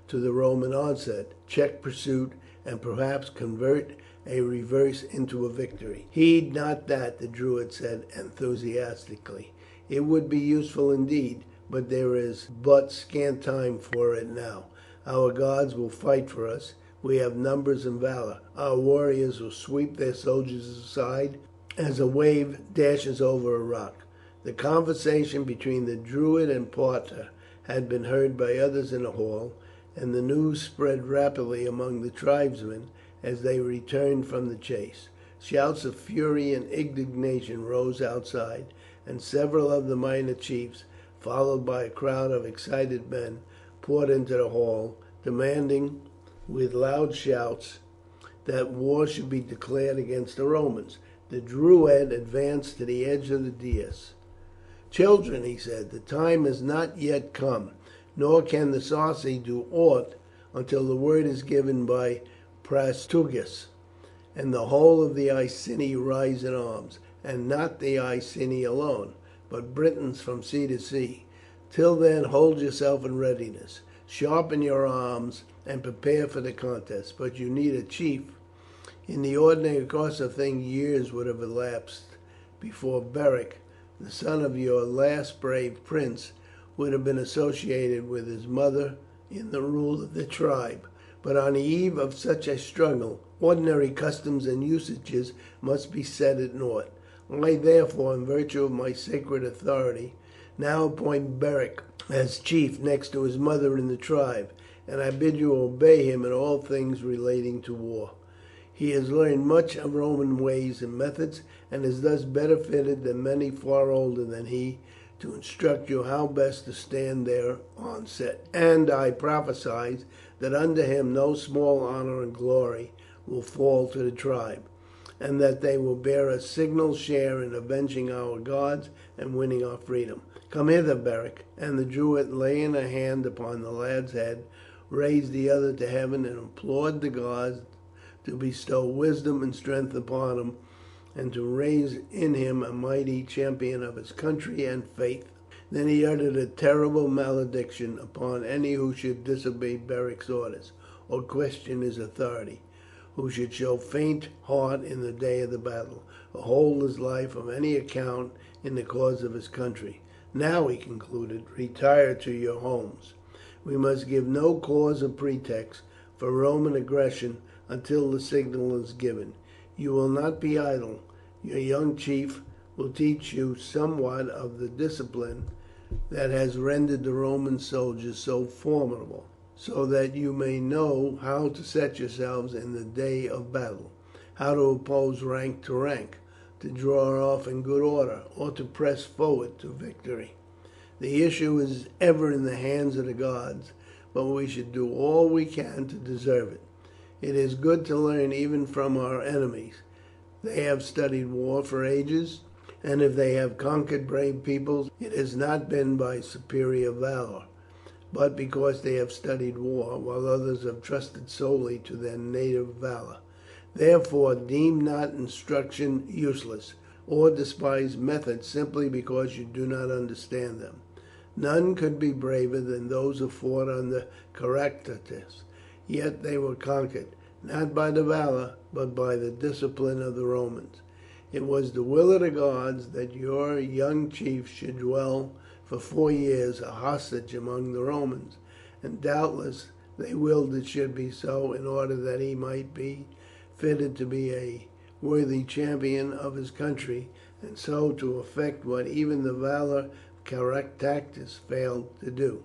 to the Roman onset, check pursuit, and perhaps convert a reverse into a victory." "Heed not that," the Druid said enthusiastically. "It would be useful indeed, but there is but scant time for it now. Our gods will fight for us. We have numbers and valour. Our warriors will sweep their soldiers aside as a wave dashes over a rock." The conversation between the Druid and Parta had been heard by others in the hall, and the news spread rapidly among the tribesmen as they returned from the chase. Shouts of fury and indignation rose outside, and several of the minor chiefs, followed by a crowd of excited men, poured into the hall, demanding with loud shouts that war should be declared against the Romans. The Druid advanced to the edge of the dais. "Children," he said, "the time has not yet come, nor can the Sarci do aught until the word is given by Prasutagus, and the whole of the Iceni rise in arms, and not the Iceni alone, but Britons from sea to sea. Till then hold yourself in readiness, sharpen your arms, and prepare for the contest. But you need a chief. In the ordinary course of things years would have elapsed before Beric, the son of your last brave prince, would have been associated with his mother in the rule of the tribe. But on the eve of such a struggle, ordinary customs and usages must be set at naught. I therefore, in virtue of my sacred authority, now appoint Beric as chief next to his mother in the tribe, and I bid you obey him in all things relating to war. He has learned much of Roman ways and methods, and is thus better fitted than many far older than he to instruct you how best to stand their onset. And I prophesy that under him no small honour and glory will fall to the tribe, and that they will bear a signal share in avenging our gods and winning our freedom. Come hither, Beric." And the Druid, laying a hand upon the lad's head, raised the other to heaven and implored the gods to bestow wisdom and strength upon him, and to raise in him a mighty champion of his country and faith. Then he uttered a terrible malediction upon any who should disobey Beric's orders, or question his authority, who should show faint heart in the day of the battle, or hold his life of any account in the cause of his country. "Now," he concluded, "retire to your homes. We must give no cause or pretext for Roman aggression until the signal is given. You will not be idle. Your young chief will teach you somewhat of the discipline that has rendered the Roman soldiers so formidable, so that you may know how to set yourselves in the day of battle, how to oppose rank to rank, to draw off in good order, or to press forward to victory. The issue is ever in the hands of the gods, but we should do all we can to deserve it. It is good to learn even from our enemies. They have studied war for ages, and if they have conquered brave peoples, it has not been by superior valour, but because they have studied war, while others have trusted solely to their native valour. Therefore deem not instruction useless, or despise methods simply because you do not understand them. None could be braver than those who fought under Caractacus, yet they were conquered, not by the valour, but by the discipline of the Romans. It was the will of the gods that your young chief should dwell for 4 years a hostage among the Romans, and doubtless they willed it should be so in order that he might be fitted to be a worthy champion of his country, and so to effect what even the valour of Caractacus failed to do.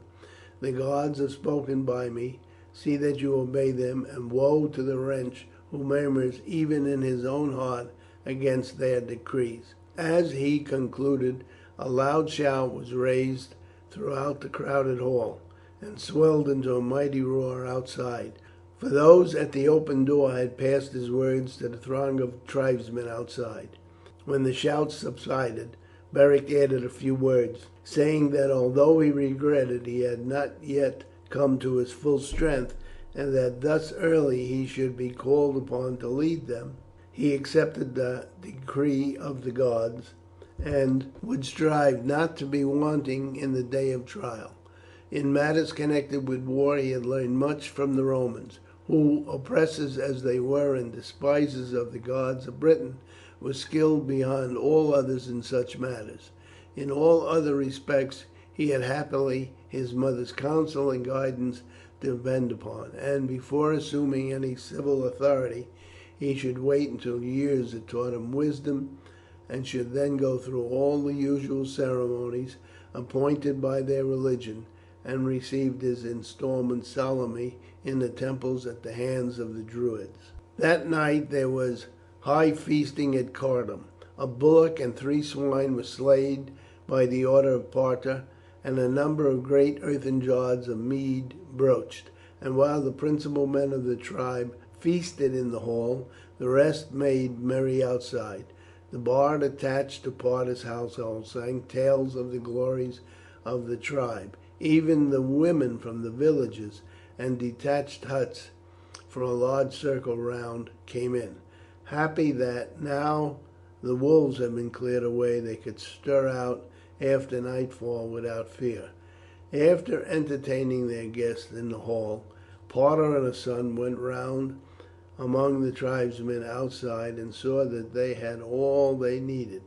The gods have spoken by me. See that you obey them, and woe to the wretch who murmurs even in his own heart against their decrees." As he concluded, a loud shout was raised throughout the crowded hall, and swelled into a mighty roar outside, for those at the open door had passed his words to the throng of tribesmen outside. When the shouts subsided, Beric added a few words, saying that although he regretted he had not yet come to his full strength, and that thus early he should be called upon to lead them, he accepted the decree of the gods, and would strive not to be wanting in the day of trial. In matters connected with war he had learned much from the Romans, who, oppressors as they were and despisers of the gods of Britain, were skilled beyond all others in such matters. In all other respects he had happily his mother's counsel and guidance to depend upon, and before assuming any civil authority he should wait until years had taught him wisdom, and should then go through all the usual ceremonies appointed by their religion, and receive his instalment solemnly in the temples at the hands of the Druids. That night there was high feasting at Cardum. A bullock and 3 swine were slain by the order of Parta, and a number of great earthen jars of mead broached, and while the principal men of the tribe feasted in the hall, the rest made merry outside. The bard attached to Parta's household sang tales of the glories of the tribe. Even the women from the villages and detached huts for a large circle round came in, happy that now the wolves had been cleared away they could stir out after nightfall without fear. After entertaining their guests in the hall, Parta and his son went round among the tribesmen outside and saw that they had all they needed,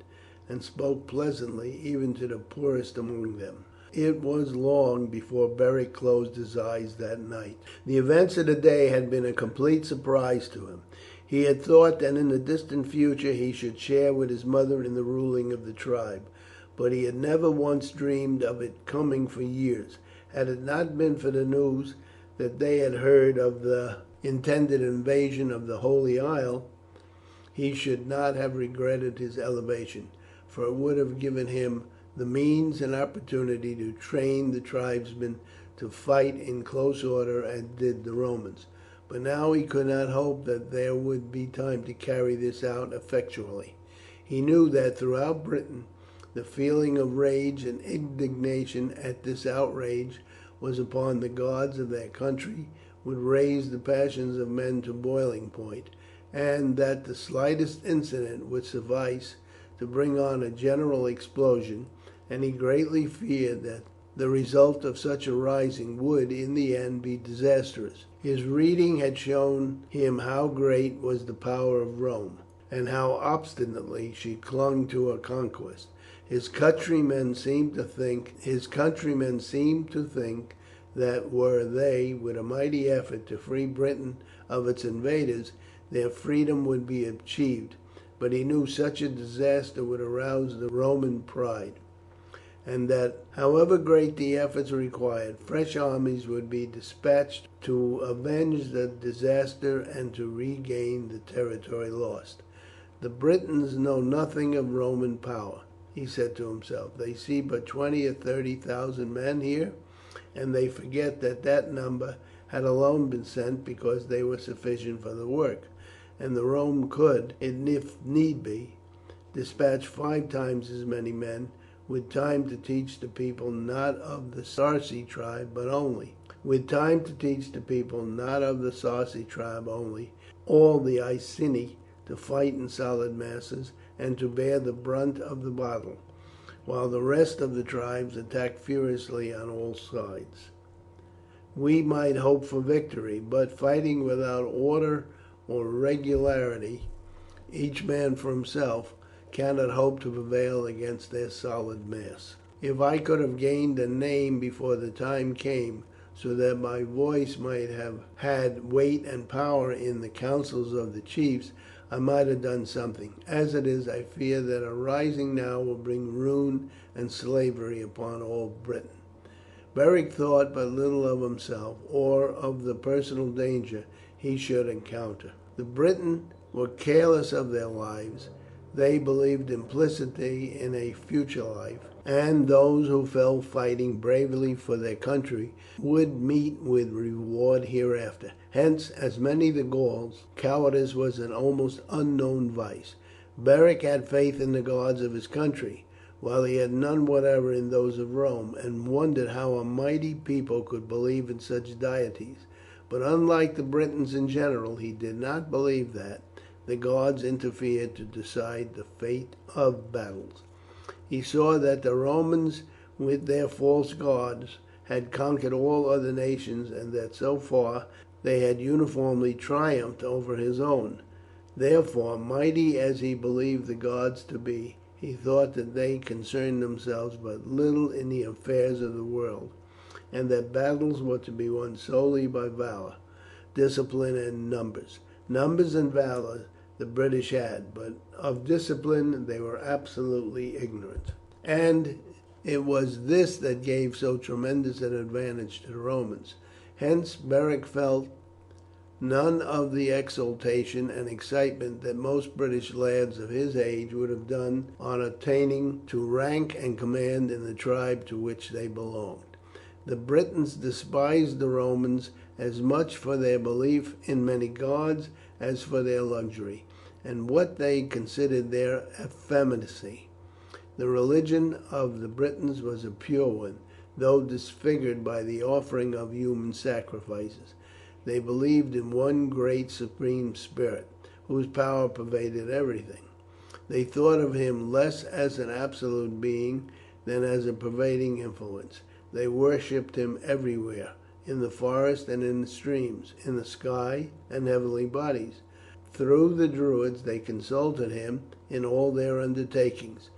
and spoke pleasantly even to the poorest among them. It was long before Beric closed his eyes that night. The events of the day had been a complete surprise to him. He had thought that in the distant future he should share with his mother in the ruling of the tribe, but he had never once dreamed of it coming for years. Had it not been for the news that they had heard of the intended invasion of the Holy Isle, he should not have regretted his elevation, for it would have given him the means and opportunity to train the tribesmen to fight in close order as did the Romans. But now he could not hope that there would be time to carry this out effectually. He knew that throughout Britain the feeling of rage and indignation at this outrage was upon the gods of their country would raise the passions of men to boiling point, and that the slightest incident would suffice to bring on a general explosion, and he greatly feared that the result of such a rising would in the end be disastrous. His reading had shown him how great was the power of Rome, and how obstinately she clung to her conquest. His countrymen seemed to think that were they, with a mighty effort, to free Britain of its invaders, their freedom would be achieved. But he knew such a disaster would arouse the Roman pride, and that however great the efforts required, fresh armies would be dispatched to avenge the disaster and to regain the territory lost. The Britons know nothing of Roman power, he said to himself. They see but 20,000 or 30,000 men here, and they forget that that number had alone been sent because they were sufficient for the work, and the Rome could, if need be, dispatch 5 times as many men, with time to teach the people not of the Sarci tribe but only, all the Iceni to fight in solid masses and to bear the brunt of the battle, while the rest of the tribes attacked furiously on all sides. We might hope for victory, but fighting without order or regularity, each man for himself, cannot hope to prevail against their solid mass. If I could have gained a name before the time came, so that my voice might have had weight and power in the councils of the chiefs, I might have done something. As it is, I fear that a rising now will bring ruin and slavery upon all Britain. Beric thought but little of himself, or of the personal danger he should encounter. The Britons were careless of their lives. They believed implicitly in a future life, and those who fell fighting bravely for their country would meet with reward hereafter. Hence, as many the Gauls, cowardice was an almost unknown vice. Beric had faith in the gods of his country, while he had none whatever in those of Rome, and wondered how a mighty people could believe in such deities. But unlike the Britons in general, he did not believe that the gods interfered to decide the fate of battles. He saw that the Romans, with their false gods, had conquered all other nations, and that so far they had uniformly triumphed over his own. Therefore, mighty as he believed the gods to be, he thought that they concerned themselves but little in the affairs of the world, and that battles were to be won solely by valour, discipline, and numbers. Numbers and valour the British had, but of discipline they were absolutely ignorant. And it was this that gave so tremendous an advantage to the Romans. Hence Beric felt none of the exultation and excitement that most British lads of his age would have done on attaining to rank and command in the tribe to which they belonged. The Britons despised the Romans as much for their belief in many gods as for their luxury, and what they considered their effeminacy. The religion of the Britons was a pure one, though disfigured by the offering of human sacrifices. They believed in one great supreme spirit, whose power pervaded everything. They thought of him less as an absolute being than as a pervading influence. They worshipped him everywhere, in the forest and in the streams, in the sky and heavenly bodies. Through the Druids they consulted him in all their undertakings.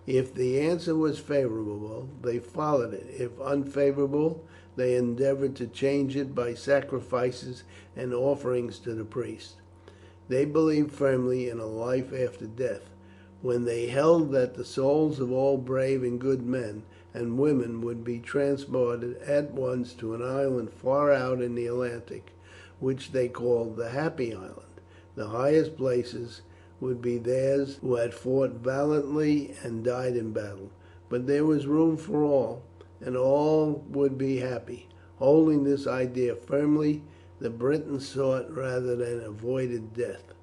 If the answer was favourable, they followed it. If unfavourable, they endeavoured to change it by sacrifices and offerings to the priests. They believed firmly in a life after death, when they held that the souls of all brave and good men and women would be transported at once to an island far out in the Atlantic, which they called the Happy Island. The highest places would be theirs who had fought valiantly and died in battle, but there was room for all, and all would be happy. Holding this idea firmly, the Britons sought rather than avoided death.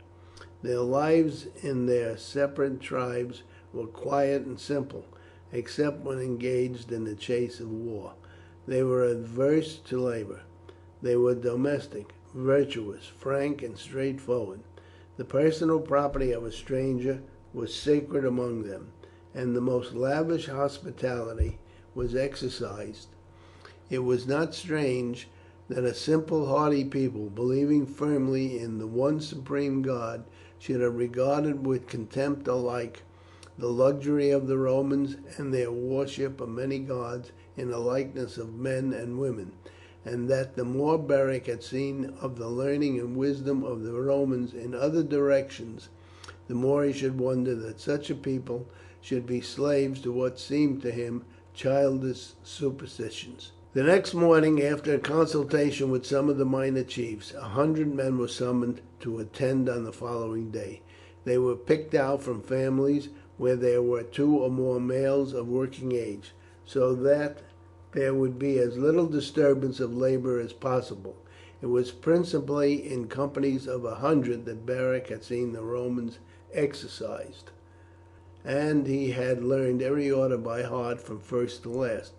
Their lives in their separate tribes were quiet and simple, except when engaged in the chase of war. They were averse to labour. They were domestic, virtuous, frank, and straightforward. The personal property of a stranger was sacred among them, and the most lavish hospitality was exercised. It was not strange that a simple, hardy people, believing firmly in the one supreme God, should have regarded with contempt alike the luxury of the Romans and their worship of many gods in the likeness of men and women, and that the more Beric had seen of the learning and wisdom of the Romans in other directions, the more he should wonder that such a people should be slaves to what seemed to him childish superstitions. The next morning, after a consultation with some of the minor chiefs, 100 men were summoned to attend on the following day. They were picked out from families where there were 2 or more males of working age, so that there would be as little disturbance of labour as possible. It was principally in companies of 100 that Beric had seen the Romans exercised, and he had learned every order by heart from first to last.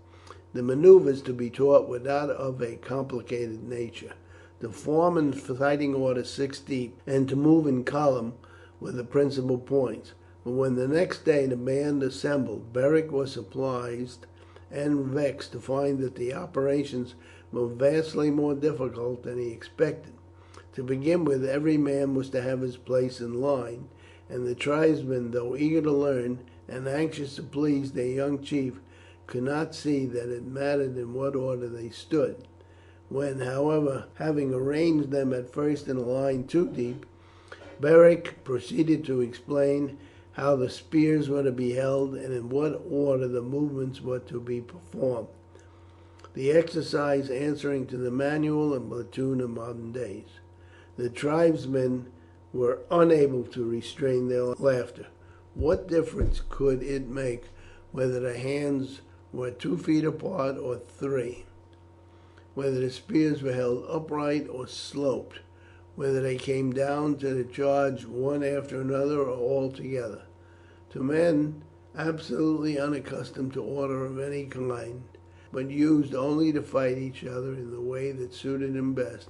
The manoeuvres to be taught were not of a complicated nature. To form in fighting order 6 deep, and to move in column, were the principal points. But when the next day the band assembled, Beric was surprised and vexed to find that the operations were vastly more difficult than he expected. To begin with, every man was to have his place in line, and the tribesmen, though eager to learn and anxious to please their young chief, could not see that it mattered in what order they stood. When, however, having arranged them at first in a line 2 deep, Beric proceeded to explain how the spears were to be held and in what order the movements were to be performed, the exercise answering to the manual and platoon of modern days. The tribesmen were unable to restrain their laughter. What difference could it make whether the hands were 2 feet apart or 3, whether the spears were held upright or sloped, whether they came down to the charge one after another or all together? To men absolutely unaccustomed to order of any kind, but used only to fight each other in the way that suited him best.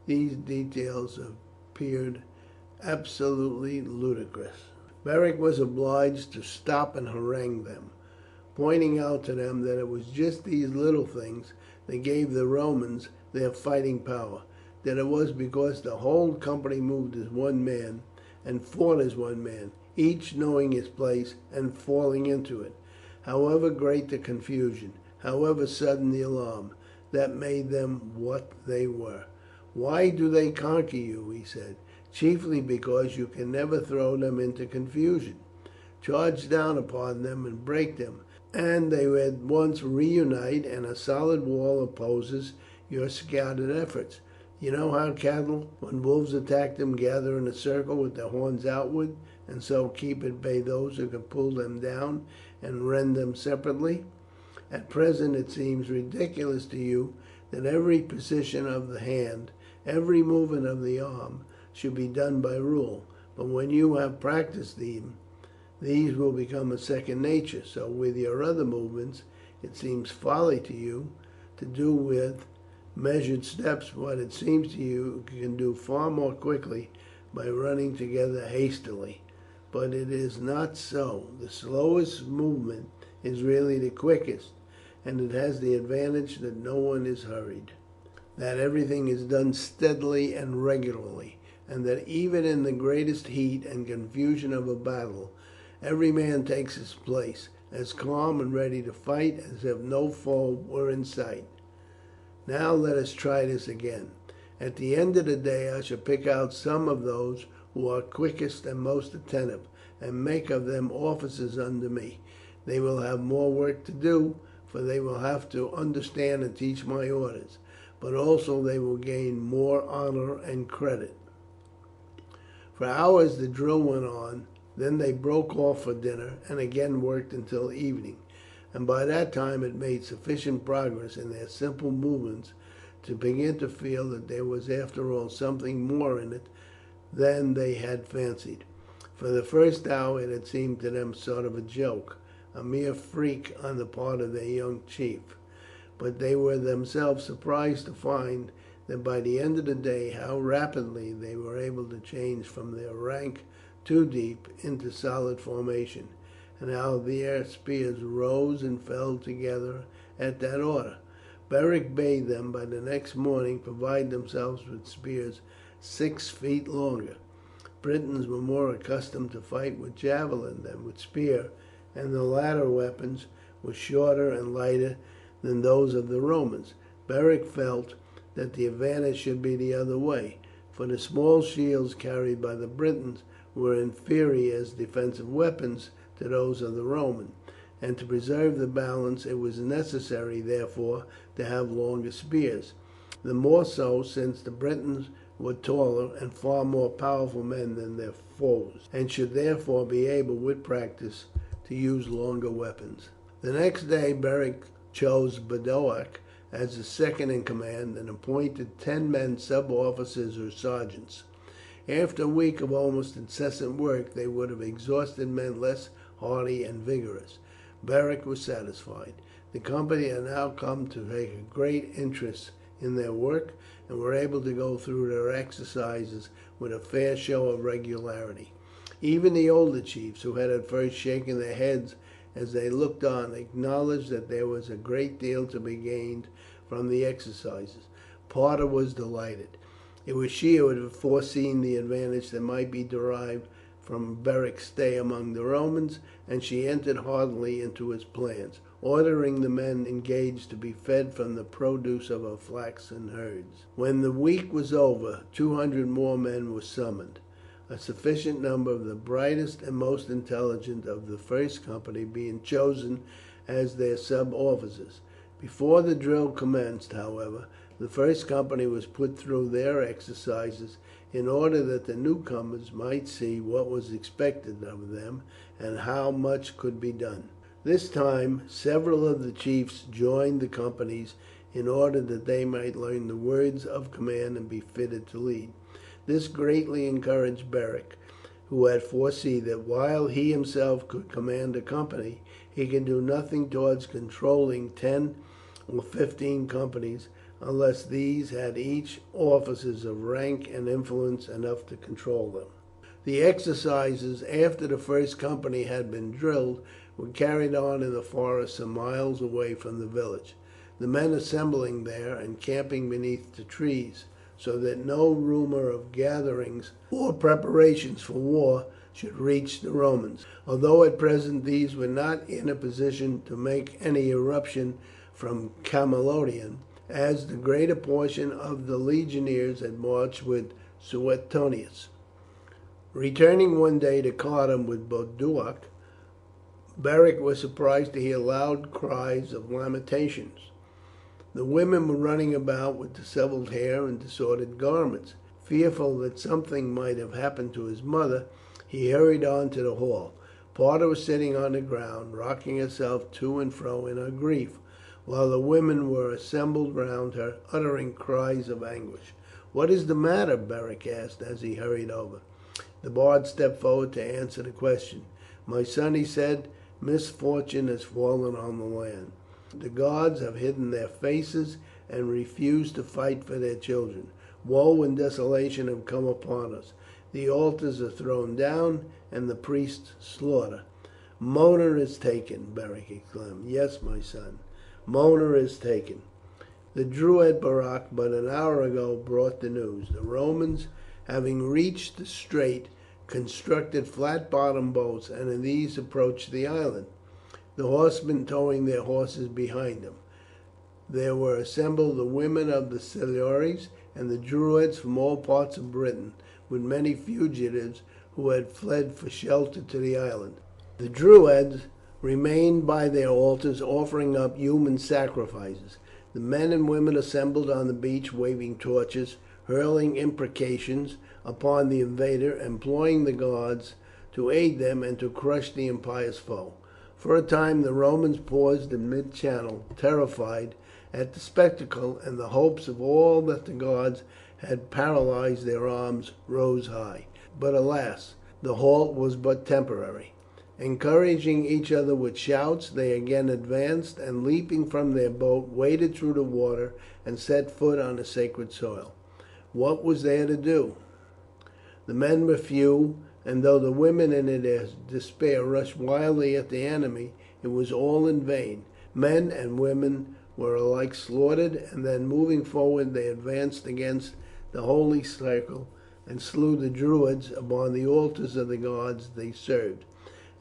These details appeared absolutely ludicrous. Beric was obliged to stop and harangue them, pointing out to them that it was just these little things that gave the Romans their fighting power, that it was because the whole company moved as one man and fought as one man, each knowing his place and falling into it. However great the confusion, however sudden the alarm, that made them what they were. "Why do they conquer you?" he said. "Chiefly because you can never throw them into confusion. Charge down upon them and break them, and they at once reunite, and a solid wall opposes your scattered efforts. You know how cattle, when wolves attack them, gather in a circle with their horns outward, and so keep at bay those who can pull them down and rend them separately. At present it seems ridiculous to you that every position of the hand, every movement of the arm, should be done by rule, but when you have practiced them, these will become a second nature. So with your other movements it seems folly to you to do with measured steps what it seems to you can do far more quickly by running together hastily. But it is not so. The slowest movement is really the quickest, and it has the advantage that no one is hurried, that everything is done steadily and regularly, and that even in the greatest heat and confusion of a battle every man takes his place, as calm and ready to fight as if no foe were in sight. Now let us try this again. At the end of the day I shall pick out some of those who are quickest and most attentive, and make of them officers under me. They will have more work to do, for they will have to understand and teach my orders, but also they will gain more honour and credit." For hours the drill went on, then they broke off for dinner and again worked until evening, and by that time had made sufficient progress in their simple movements to begin to feel that there was after all something more in it than they had fancied. For the first hour it had seemed to them sort of a joke, a mere freak on the part of their young chief, but they were themselves surprised to find that by the end of the day how rapidly they were able to change from their rank too deep into solid formation, and how their spears rose and fell together at that order. Beric bade them by the next morning provide themselves with spears 6 feet longer. Britons were more accustomed to fight with javelin than with spear, and the latter weapons were shorter and lighter than those of the Romans. Beric felt that the advantage should be the other way, for the small shields carried by the Britons were inferior as defensive weapons to those of the Roman, and to preserve the balance it was necessary therefore to have longer spears, the more so since the Britons were taller and far more powerful men than their foes, and should therefore be able with practice to use longer weapons. The next day Beric chose Boduoc as his second in command, and appointed 10 men sub-officers or sergeants. After a week of almost incessant work they would have exhausted men less hardy and vigorous. Beric was satisfied. The company had now come to take a great interest in their work, and were able to go through their exercises with a fair show of regularity. Even the older chiefs, who had at first shaken their heads as they looked on, acknowledged that there was a great deal to be gained from the exercises. Parta was delighted. It was she who had foreseen the advantage that might be derived from Beric's stay among the Romans, and she entered heartily into his plans, ordering the men engaged to be fed from the produce of her flaxen herds. When the week was over 200 more men were summoned, a sufficient number of the brightest and most intelligent of the first company being chosen as their sub-officers. Before the drill commenced, however, the first company was put through their exercises in order that the newcomers might see what was expected of them and how much could be done. This time several of the chiefs joined the companies in order that they might learn the words of command and be fitted to lead. This greatly encouraged Beric, who had foreseen that while he himself could command a company, he could do nothing towards controlling 10 or 15 companies unless these had each officers of rank and influence enough to control them. The exercises after the first company had been drilled were carried on in the forest some miles away from the village, the men assembling there and camping beneath the trees, so that no rumour of gatherings or preparations for war should reach the Romans, although at present these were not in a position to make any eruption from Camalodunum, as the greater portion of the legionaries had marched with Suetonius. Returning one day to Cardun with Boduoc, Beric was surprised to hear loud cries of lamentations. The women were running about with dishevelled hair and disordered garments. Fearful that something might have happened to his mother, he hurried on to the hall. Parta was sitting on the ground, rocking herself to and fro in her grief, while the women were assembled round her, uttering cries of anguish. "What is the matter?" Beric asked as he hurried over. The bard stepped forward to answer the question. "My son," he said, "misfortune has fallen on the land. The gods have hidden their faces and refused to fight for their children. Woe and desolation have come upon us. The altars are thrown down and the priests slaughtered." "Mona is taken!" Beric exclaimed. "Yes, my son, Mona is taken." The Druid Beric but an hour ago brought the news. The Romans, having reached the strait, constructed flat-bottomed boats, and in these approached the island, the horsemen towing their horses behind them. There were assembled the women of the Silures and the Druids from all parts of Britain, with many fugitives who had fled for shelter to the island. The Druids remained by their altars, offering up human sacrifices. The men and women assembled on the beach, waving torches, hurling imprecations upon the invader, imploring the gods to aid them and to crush the impious foe. For a time the Romans paused in mid-channel, terrified at the spectacle, and the hopes of all that the gods had paralyzed their arms rose high. But alas, the halt was but temporary. Encouraging each other with shouts, they again advanced, and leaping from their boat, waded through the water and set foot on the sacred soil. What was there to do? The men were few, and though the women in their despair rushed wildly at the enemy, it was all in vain. Men and women were alike slaughtered, and then moving forward they advanced against the holy circle and slew the Druids upon the altars of the gods they served.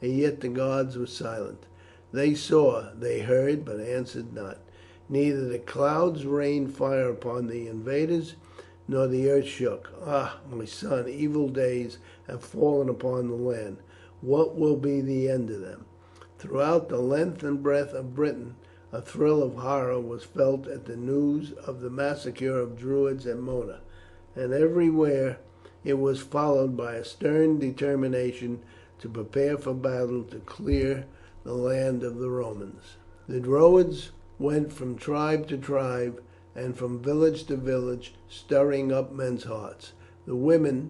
And yet the gods were silent. They saw, they heard, but answered not. Neither the clouds rained fire upon the invaders, nor the earth shook. Ah, my son, evil days have fallen upon the land. What will be the end of them? Throughout the length and breadth of Britain a thrill of horror was felt at the news of the massacre of Druids at Mona, and everywhere it was followed by a stern determination to prepare for battle to clear the land of the Romans. The Druids went from tribe to tribe and from village to village, stirring up men's hearts. The women,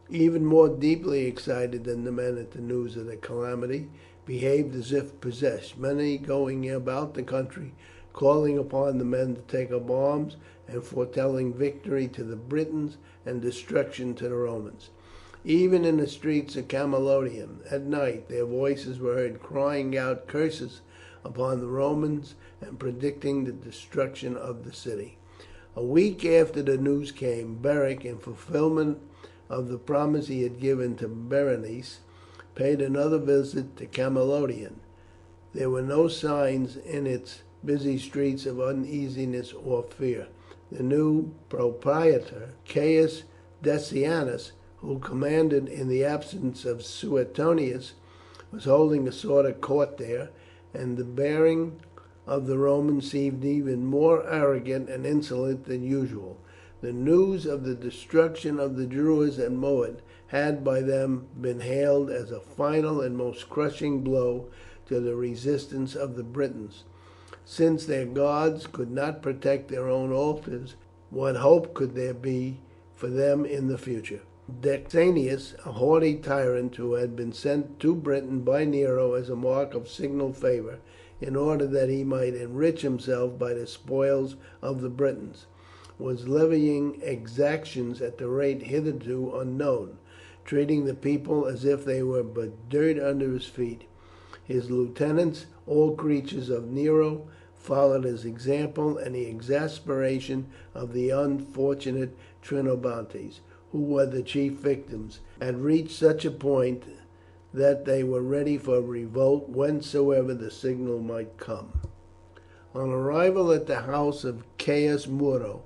even more deeply excited than the men at the news of the calamity, behaved as if possessed, many going about the country calling upon the men to take up arms and foretelling victory to the Britons and destruction to the Romans. Even in the streets of Camalodunum at night their voices were heard crying out curses upon the Romans and predicting the destruction of the city. A week after the news came, Beric, in fulfilment of the promise he had given to Berenice, paid another visit to Camalodunum. There were no signs in its busy streets of uneasiness or fear. The new propraetor, Caius Decianus, who commanded in the absence of Suetonius, was holding a sort of court there, and the bearing of the Romans seemed even more arrogant and insolent than usual. The news of the destruction of the Druids at Moed had by them been hailed as a final and most crushing blow to the resistance of the Britons. Since their gods could not protect their own altars, what hope could there be for them in the future? Decianus, a haughty tyrant who had been sent to Britain by Nero as a mark of signal favour, in order that he might enrich himself by the spoils of the Britons, was levying exactions at the rate hitherto unknown, treating the people as if they were but dirt under his feet. His lieutenants, all creatures of Nero, followed his example, and the exasperation of the unfortunate Trinobantes, who were the chief victims, had reached such a point that they were ready for revolt whensoever the signal might come. On arrival at the house of Caius Muro,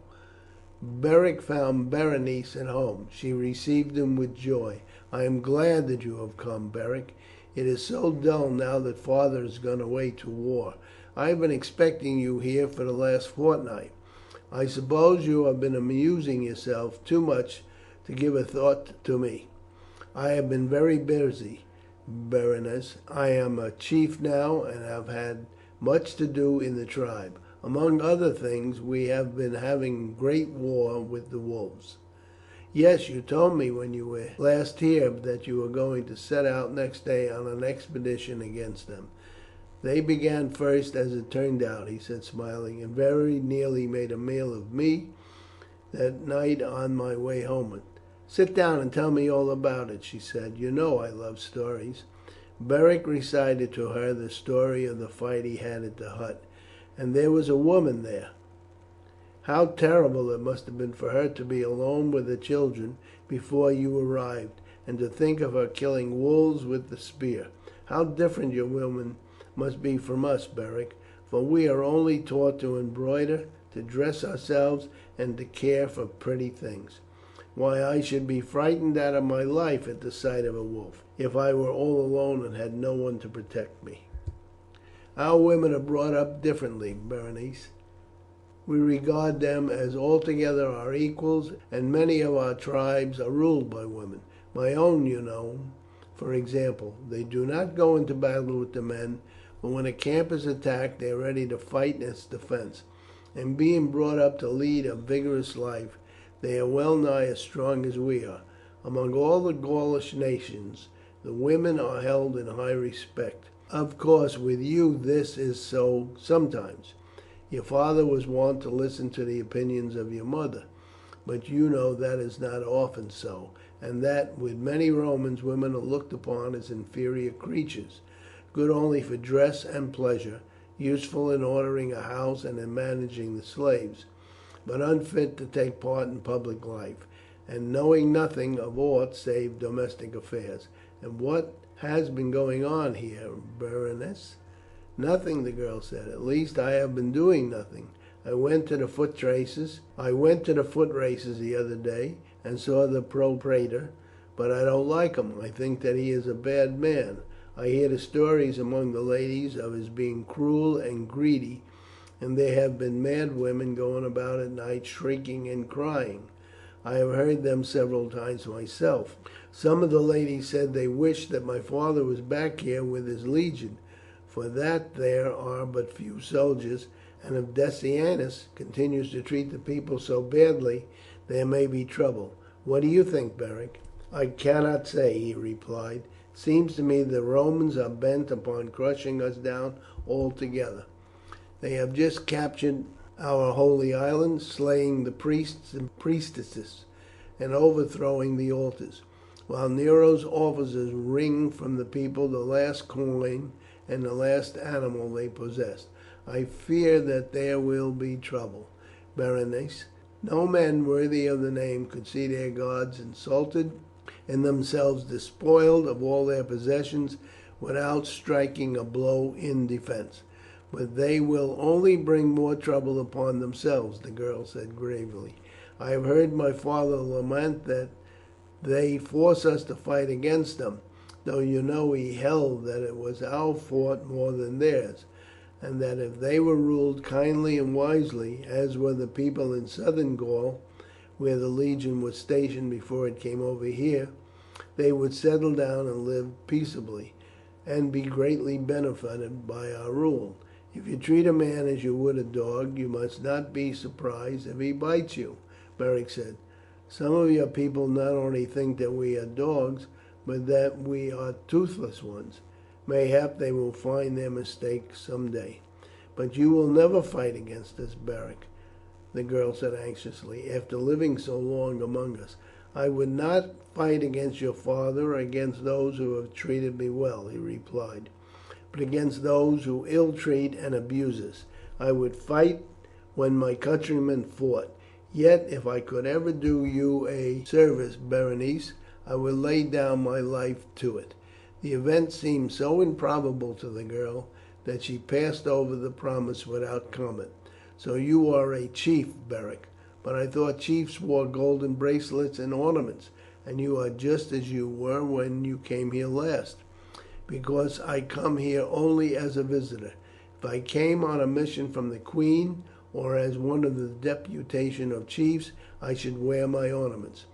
Beric found Berenice at home. She received him with joy. "I am glad that you have come, Beric. It is so dull now that father has gone away to war. I have been expecting you here for the last fortnight. I suppose you have been amusing yourself too much to give a thought to me." "I have been very busy, Berenice. I am a chief now, and have had much to do in the tribe. Among other things, we have been having great war with the wolves." "Yes, you told me when you were last here that you were going to set out next day on an expedition against them." "They began first, as it turned out," he said smiling, "and very nearly made a meal of me that night on my way homeward." "Sit down and tell me all about it," she said. "You know I love stories." Beric recited to her the story of the fight he had at the hut. "And there was a woman there. How terrible it must have been for her to be alone with the children before you arrived, and to think of her killing wolves with the spear. How different your women must be from us, Beric, for we are only taught to embroider, to dress ourselves, and to care for pretty things. Why, I should be frightened out of my life at the sight of a wolf, if I were all alone and had no one to protect me." "Our women are brought up differently, Berenice. We regard them as altogether our equals, and many of our tribes are ruled by women. My own, you know, for example. They do not go into battle with the men, but when a camp is attacked they are ready to fight in its defence, and being brought up to lead a vigorous life, they are well nigh as strong as we are. Among all the Gaulish nations the women are held in high respect. Of course with you this is so sometimes. Your father was wont to listen to the opinions of your mother, but you know that is not often so, and that with many Romans women are looked upon as inferior creatures, good only for dress and pleasure, useful in ordering a house and in managing the slaves, but unfit to take part in public life, and knowing nothing of aught save domestic affairs. And what has been going on here, Berenice?" "Nothing," the girl said. "At least I have been doing nothing. I went to the foot races the other day, and saw the propraetor, but I don't like him. I think that he is a bad man. I hear the stories among the ladies of his being cruel and greedy, and there have been mad women going about at night shrieking and crying. I have heard them several times myself. Some of the ladies said they wished that my father was back here with his legion, for that there are but few soldiers, and if Decianus continues to treat the people so badly there may be trouble. What do you think, Beric?" "I cannot say," he replied. "It seems to me the Romans are bent upon crushing us down altogether. They have just captured our holy island, slaying the priests and priestesses, and overthrowing the altars, while Nero's officers wring from the people the last coin and the last animal they possessed. I fear that there will be trouble, Berenice. No men worthy of the name could see their gods insulted and themselves despoiled of all their possessions without striking a blow in defence. But they will only bring more trouble upon themselves," the girl said gravely. "I have heard my father lament that they force us to fight against them, though you know he held that it was our fault more than theirs, and that if they were ruled kindly and wisely, as were the people in southern Gaul, where the legion was stationed before it came over here, they would settle down and live peaceably, and be greatly benefited by our rule. If you treat a man as you would a dog, you must not be surprised if he bites you," Beric said. Some of your people not only think that we are dogs, but that we are toothless ones. Mayhap they will find their mistake some day." "But you will never fight against us, Beric," the girl said anxiously, "after living so long among us." "I would not fight against your father or against those who have treated me well," he replied, "but against those who ill treat and abuse us. I would fight when my countrymen fought. Yet if I could ever do you a service, Berenice, I would lay down my life to it." The event seemed so improbable to the girl that she passed over the promise without comment. "So you are a chief, Beric? But I thought chiefs wore golden bracelets and ornaments, and you are just as you were when you came here last." "Because I come here only as a visitor. If I came on a mission from the queen, or as one of the deputation of chiefs, I should wear my ornaments.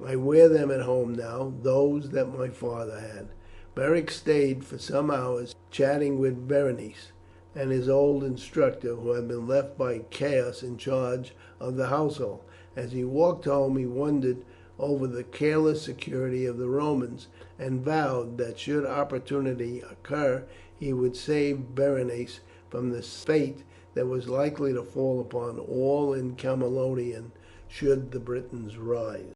I wear them at home now, those that my father had." Beric stayed for some hours chatting with Berenice and his old instructor, who had been left by Caius in charge of the household. As he walked home he wondered over the careless security of the Romans, and vowed that should opportunity occur he would save Berenice from the fate that was likely to fall upon all in Camalodunum should the Britons rise.